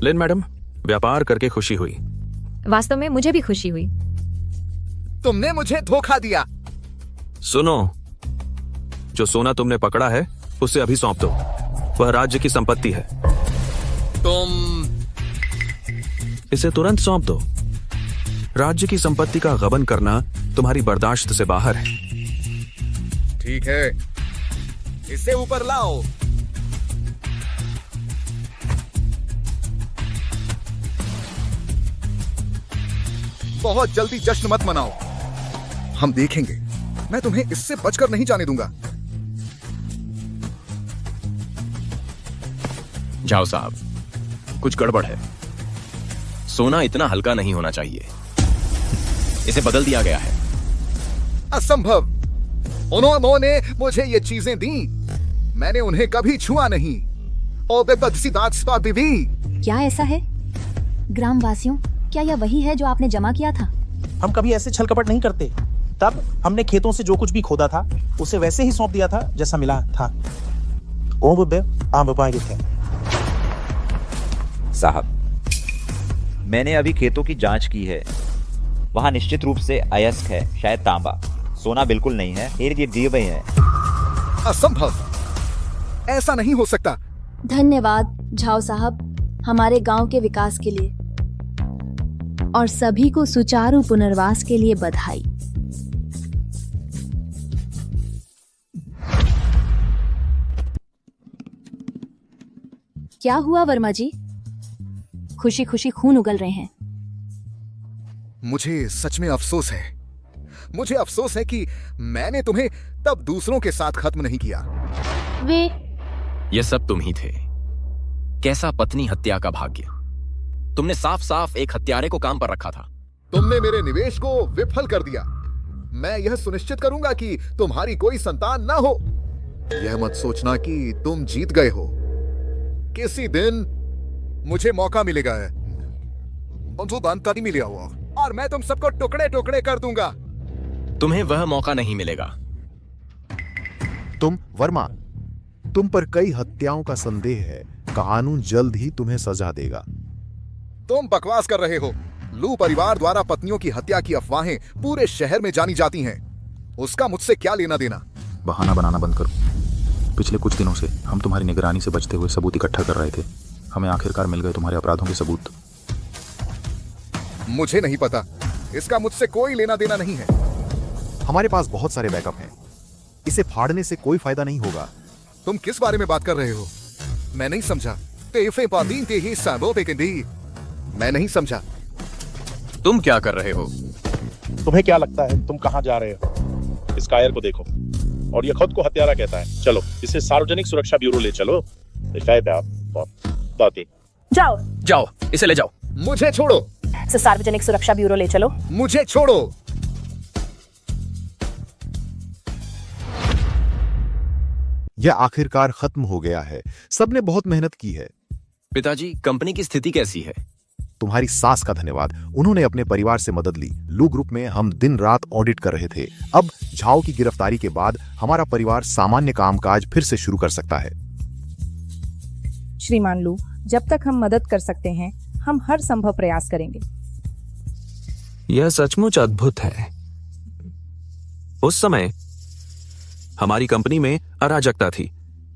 लिन मैडम, व्यापार करके खुशी हुई। वास्तव में मुझे भी खुशी हुई। तुमने मुझे धोखा दिया। सुनो, जो सोना तुमने पकड़ा है उसे अभी सौंप दो, वह राज्य की संपत्ति है। तुम इसे तुरंत सौंप दो। राज्य की संपत्ति का गबन करना तुम्हारी बर्दाश्त से बाहर है। ठीक है, इसे ऊपर लाओ। बहुत जल्दी जश्न मत मनाओ, हम देखेंगे। मैं तुम्हें इससे बचकर नहीं जाने दूंगा। जाओ साहब, कुछ गड़बड़ है। सोना इतना हल्का नहीं होना चाहिए, इसे बदल दिया गया है। असंभव, उन्होंने मुझे ये चीजें दी, मैंने उन्हें कभी छुआ नहीं। और क्या ऐसा है? ग्रामवासियों, क्या यह वही है जो आपने जमा किया था? हम कभी ऐसे छल कपट नहीं करते। तब हमने खेतों से जो कुछ भी खोदा था उसे वैसे ही सौंप दिया था जैसा मिला था। साहब, मैंने अभी खेतों की जांच की है, वहां निश्चित रूप से अयस्क है, शायद तांबा। सोना बिल्कुल नहीं है, ये दिए हुए हैं। असंभव, ऐसा नहीं हो सकता। धन्यवाद झाओ साहब, हमारे गांव के विकास के लिए और सभी को सुचारू पुनर्वास के लिए बधाई। क्या हुआ वर्मा जी? खुशी खुशी खून उगल रहे हैं। मुझे सच में अफसोस है। मुझे अफसोस है कि मैंने तुम्हें तब दूसरों के साथ खत्म नहीं किया। वे ये सब तुम ही थे। कैसा पत्नी हत्या का भाग्य। तुमने साफ साफ एक हत्यारे को काम पर रखा था। तुमने मेरे निवेश को विफल कर दिया। मैं यह सुनिश्चित करूंगा कि तुम्हारी कोई संतान ना हो। यह मत सोचना कि तुम जीत गए हो। किसी दिन मुझे मौका मिलेगा मिलेगा और मैं तुम सबको टुकड़े टुकड़े कर दूंगा। तुम्हें वह मौका नहीं मिलेगा। तुम वर्मा, तुम पर कई हत्याओं का संदेह है। कानून जल्द ही तुम्हें सजा देगा। तुम बकवास कर रहे हो। लू परिवार द्वारा पत्नियों की हत्या की अफवाहें पूरे शहर में जानी जाती हैं। उसका मुझसे क्या लेना देना? बहाना बनाना बंद करो। पिछले कुछ दिनों से हम तुम्हारी निगरानी से बचते हुए सबूत इकट्ठा कर रहे थे। हमें आखिरकार मिल गए तुम्हारे अपराधों के सबूत। मुझे नहीं पता, इसका मुझसे कोई लेना देना नहीं है। हमारे पास बहुत सारे बैकअप हैं। इसे फाड़ने से कोई फायदा नहीं होगा। तुम किस बारे में बात कर रहे हो? मैं नहीं समझा। मैं नहीं समझा। तुम क्या कर रहे हो? तुम्हें क्या लगता है तुम कहां जा रहे हो? इस कायर को देखो, और ये खुद को हत्यारा कहता है। चलो इसे सार्वजनिक सुरक्षा ब्यूरो ले चलो। जाओ जाओ, इसे ले जाओ। मुझे छोड़ो। इसे सार्वजनिक सुरक्षा ब्यूरो ले चलो। मुझे छोड़ो। यह आखिरकार खत्म हो गया है। सबने बहुत मेहनत की है। पिताजी, कंपनी की स्थिति कैसी है? तुम्हारी सास का धन्यवाद, उन्होंने अपने परिवार से मदद ली। लू ग्रुप में हम दिन रात ऑडिट कर रहे थे। अब झाओ की गिरफ्तारी के बाद हमारा परिवार सामान्य कामकाज फिर से शुरू कर सकता है। श्रीमान लू, जब तक हम मदद कर सकते हैं हम हर संभव प्रयास करेंगे। यह सचमुच अद्भुत है। उस समय हमारी कंपनी में अराजकता थी।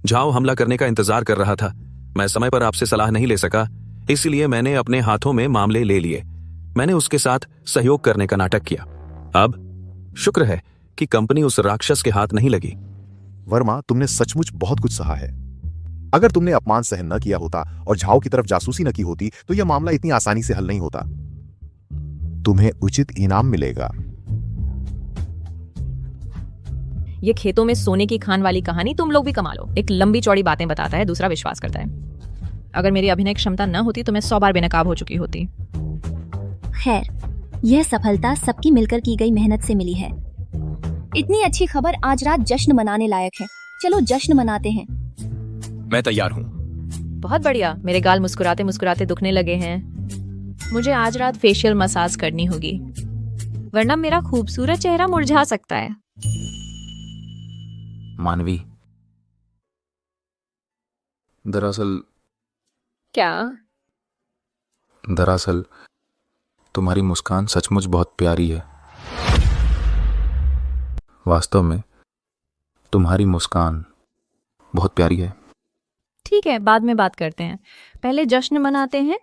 झाओ हमला करने का इंतजार कर रहा था। मैं समय पर आपसे सलाह नहीं ले सका, इसलिए मैंने अपने हाथों में मामले ले लिए। मैंने उसके साथ सहयोग करने का नाटक किया। अब शुक्र है कि कंपनी उस राक्षस के हाथ नहीं लगी। वर्मा, तुमने सचमुच बहुत कुछ सहा है। अगर तुमने अपमान सहन न किया होता और झाओ की तरफ जासूसी न की होती तो यह मामला इतनी आसानी से हल नहीं होता। तुम्हें उचित इनाम मिलेगा। ये खेतों में सोने की खान वाली कहानी तुम लोग भी कमा लो। एक लंबी चौड़ी बातें बताता है, दूसरा विश्वास करता है। अगर मेरी अभिनय क्षमता न होती तो मैं 100 बार बेनकाब हो चुकी होती। खैर, यह सफलता सबकी मिलकर की गई मेहनत से मिली है। इतनी अच्छी खबर आज रात जश्न मनाने लायक है। चलो जश्न मनाते हैं। मैं तैयार हूँ। बहुत बढ़िया। मेरे गाल मुस्कुराते मुस्कुराते दुखने लगे हैं। मुझे आज रात फेशियल मसाज करनी होगी, वरना मेरा खूबसूरत चेहरा मुरझा सकता है। मानवी, दरअसल तुम्हारी मुस्कान सचमुच बहुत प्यारी है। वास्तव में तुम्हारी मुस्कान बहुत प्यारी है। ठीक है, बाद में बात करते हैं। पहले जश्न मनाते हैं।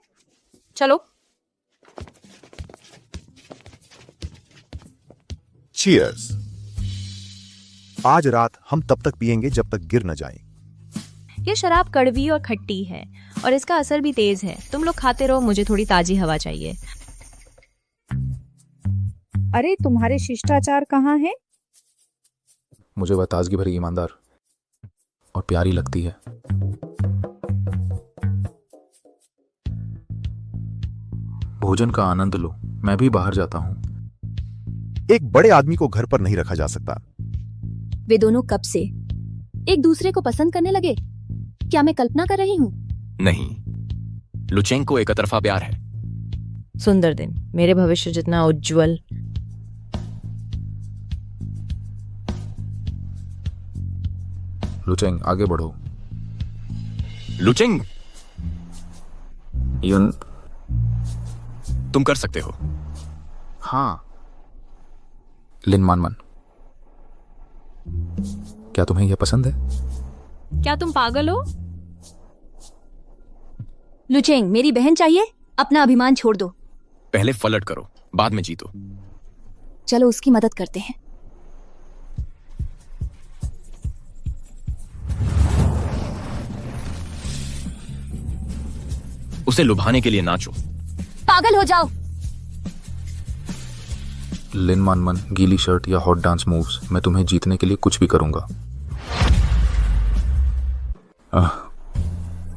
चलो। चीयर्स। आज रात हम तब तक पिएंगे जब तक गिर न जाएं। ये शराब कड़वी और खट्टी है और इसका असर भी तेज है। तुम लोग खाते रहो, मुझे थोड़ी ताजी हवा चाहिए। अरे तुम्हारे शिष्टाचार कहाँ हैं? मुझे वह ताजगी भरी, ईमानदार और प्यारी लगती है। भोजन का आनंद लो, मैं भी बाहर जाता हूँ। एक बड़े आदमी को घर पर नहीं रखा जा सकता। वे दोनों कब से एक दूसरे को पसंद करने लगे? क्या मैं कल्पना कर रही हूँ? नहीं, लुचेंको एक तरफा प्यार है। सुंदर दिन, मेरे भविष्य जितना उज्जवल। लुचेंग, आगे बढ़ो। लुचेंग, युन, तुम कर सकते हो। हाँ। लिन मानमन, क्या तुम्हें यह पसंद है? क्या तुम पागल हो? लुचेंग, मेरी बहन चाहिए। अपना अभिमान छोड़ दो। पहले फलट करो, बाद में जीतो। चलो उसकी मदद करते हैं। उसे लुभाने के लिए नाचो। पागल हो जाओ। लिन मानमन, गीली शर्ट या हॉट डांस मूव्स, मैं तुम्हें जीतने के लिए कुछ भी करूंगा।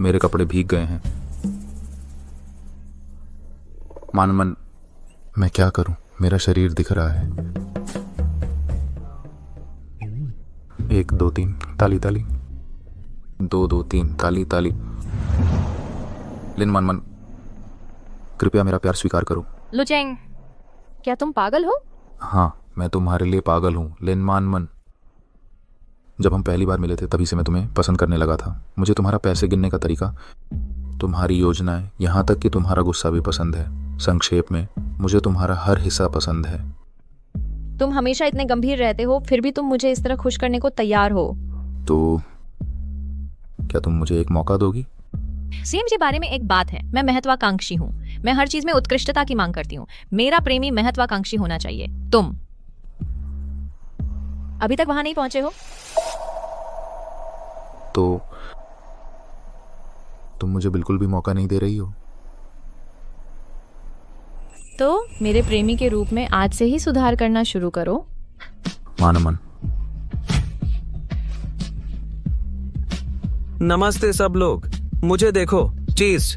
मेरे कपड़े भीग गए हैं। मानमन, मैं क्या करूं? मेरा शरीर दिख रहा है। 1 2 3 ताली ताली। 2 2 3 ताली ताली। लिन मानमन, कृपया मेरा प्यार स्वीकार करो। लुचेंग, क्या तुम पागल हो? हाँ, मैं तुम्हारे लिए पागल हूँ लिन मानमन। जब हम पहली बार मिले थे तभी से मैं तुम्हें पसंद करने लगा था। मुझे तुम्हारा पैसे गिनने का तरीका, तुम्हारी योजनाएं, यहाँ तक कि तुम्हारा गुस्सा भी पसंद है। संक्षेप में, मुझे तुम्हारा हर हिस्सा पसंद है। तुम हमेशा इतने गंभीर रहते हो, फिर भी तुम मुझे इस तरह खुश करने को तैयार हो। तो क्या तुम मुझे एक मौका दोगी? सीएमजी बारे में एक बात है, मैं महत्वाकांक्षी हूँ। मैं हर चीज में उत्कृष्टता की मांग करती हूँ। मेरा प्रेमी महत्वाकांक्षी होना चाहिए। तुम अभी तक वहां नहीं पहुंचे हो। तो तुम मुझे बिल्कुल भी मौका नहीं दे रही हो। तो मेरे प्रेमी के रूप में आज से ही सुधार करना शुरू करो। मानमन। नमस्ते सब लोग, मुझे देखो, चीज।